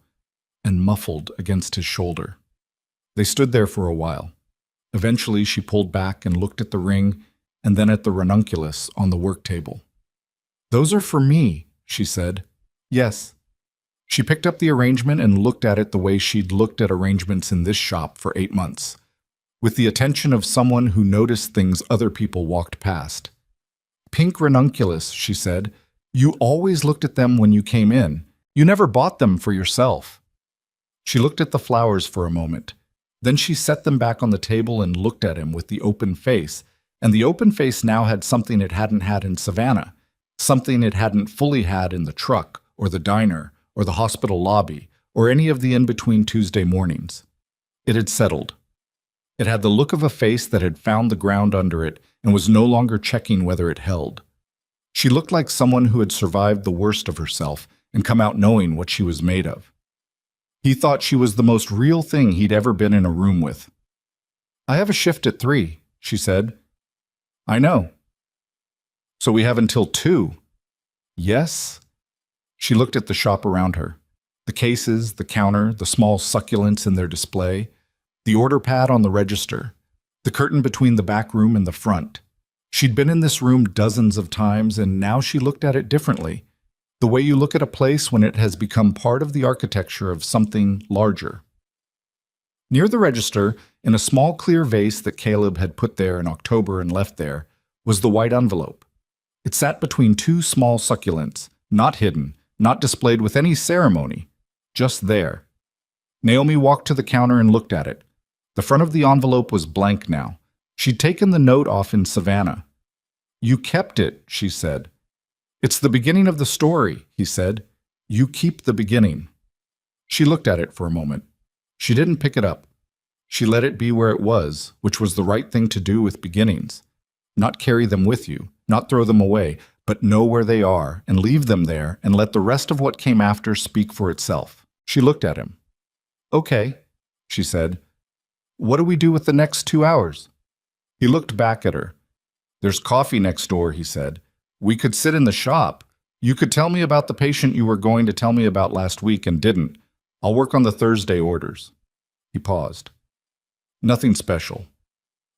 and muffled against his shoulder. They stood there for a while. Eventually she pulled back and looked at the ring and then at the ranunculus on the work table. "Those are for me," she said. "Yes." She picked up the arrangement and looked at it the way she'd looked at arrangements in this shop for 8 months, with the attention of someone who noticed things other people walked past. "Pink ranunculus," she said. "You always looked at them when you came in. You never bought them for yourself." She looked at the flowers for a moment. Then she set them back on the table and looked at him with the open face, and the open face now had something it hadn't had in Savannah, something it hadn't fully had in the truck, or the diner, or the hospital lobby, or any of the in-between Tuesday mornings. It had settled. It had the look of a face that had found the ground under it and was no longer checking whether it held. She looked like someone who had survived the worst of herself and come out knowing what she was made of. He thought she was the most real thing he'd ever been in a room with. "I have a shift at 3, she said. "I know." "So we have until 2. "Yes." She looked at the shop around her. The cases, the counter, the small succulents in their display, the order pad on the register, the curtain between the back room and the front. She'd been in this room dozens of times, and now she looked at it differently. The way you look at a place when it has become part of the architecture of something larger. Near the register, in a small clear vase that Caleb had put there in October and left there, was the white envelope. It sat between two small succulents, not hidden, not displayed with any ceremony, just there. Naomi walked to the counter and looked at it. The front of the envelope was blank now. She'd taken the note off in Savannah. "You kept it," she said. "It's the beginning of the story," he said. "You keep the beginning." She looked at it for a moment. She didn't pick it up. She let it be where it was, which was the right thing to do with beginnings. Not carry them with you, not throw them away, but know where they are and leave them there and let the rest of what came after speak for itself. She looked at him. "Okay," she said. "What do we do with the next 2 hours?" He looked back at her. "There's coffee next door," he said. "We could sit in the shop. You could tell me about the patient you were going to tell me about last week and didn't. I'll work on the Thursday orders." He paused. "Nothing special."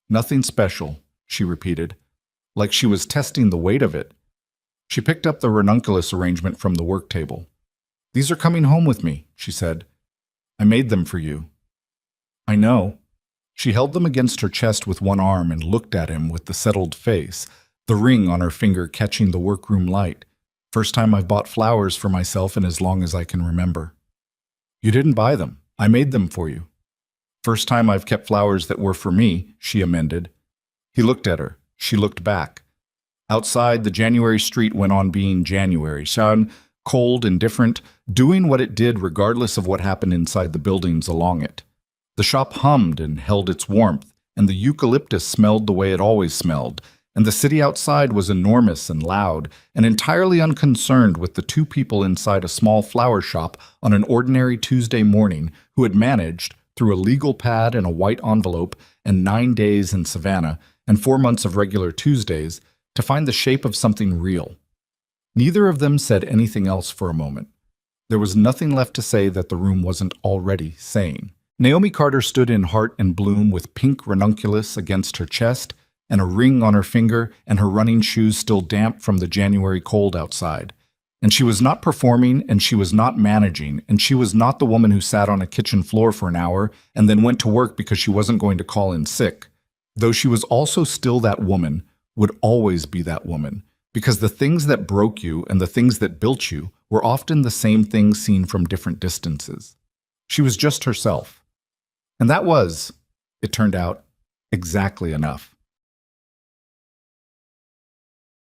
"Nothing special," she repeated, like she was testing the weight of it. She picked up the ranunculus arrangement from the work table. "These are coming home with me," she said. "I made them for you." "I know." She held them against her chest with one arm and looked at him with the settled face, the ring on her finger catching the workroom light. "First time I've bought flowers for myself in as long as I can remember." "You didn't buy them. I made them for you." "First time I've kept flowers that were for me," she amended. He looked at her. She looked back. Outside, the January street went on being January, sun, cold and different, doing what it did regardless of what happened inside the buildings along it. The shop hummed and held its warmth, and the eucalyptus smelled the way it always smelled, and the city outside was enormous and loud, and entirely unconcerned with the two people inside a small flower shop on an ordinary Tuesday morning who had managed, through a legal pad and a white envelope and 9 days in Savannah and 4 months of regular Tuesdays, to find the shape of something real. Neither of them said anything else for a moment. There was nothing left to say that the room wasn't already saying. Naomi Carter stood in heart and bloom with pink ranunculus against her chest and a ring on her finger and her running shoes still damp from the January cold outside. And she was not performing, and she was not managing, and she was not the woman who sat on a kitchen floor for an hour and then went to work because she wasn't going to call in sick. Though she was also still that woman, would always be that woman, because the things that broke you and the things that built you were often the same things seen from different distances. She was just herself. And that was, it turned out, exactly enough.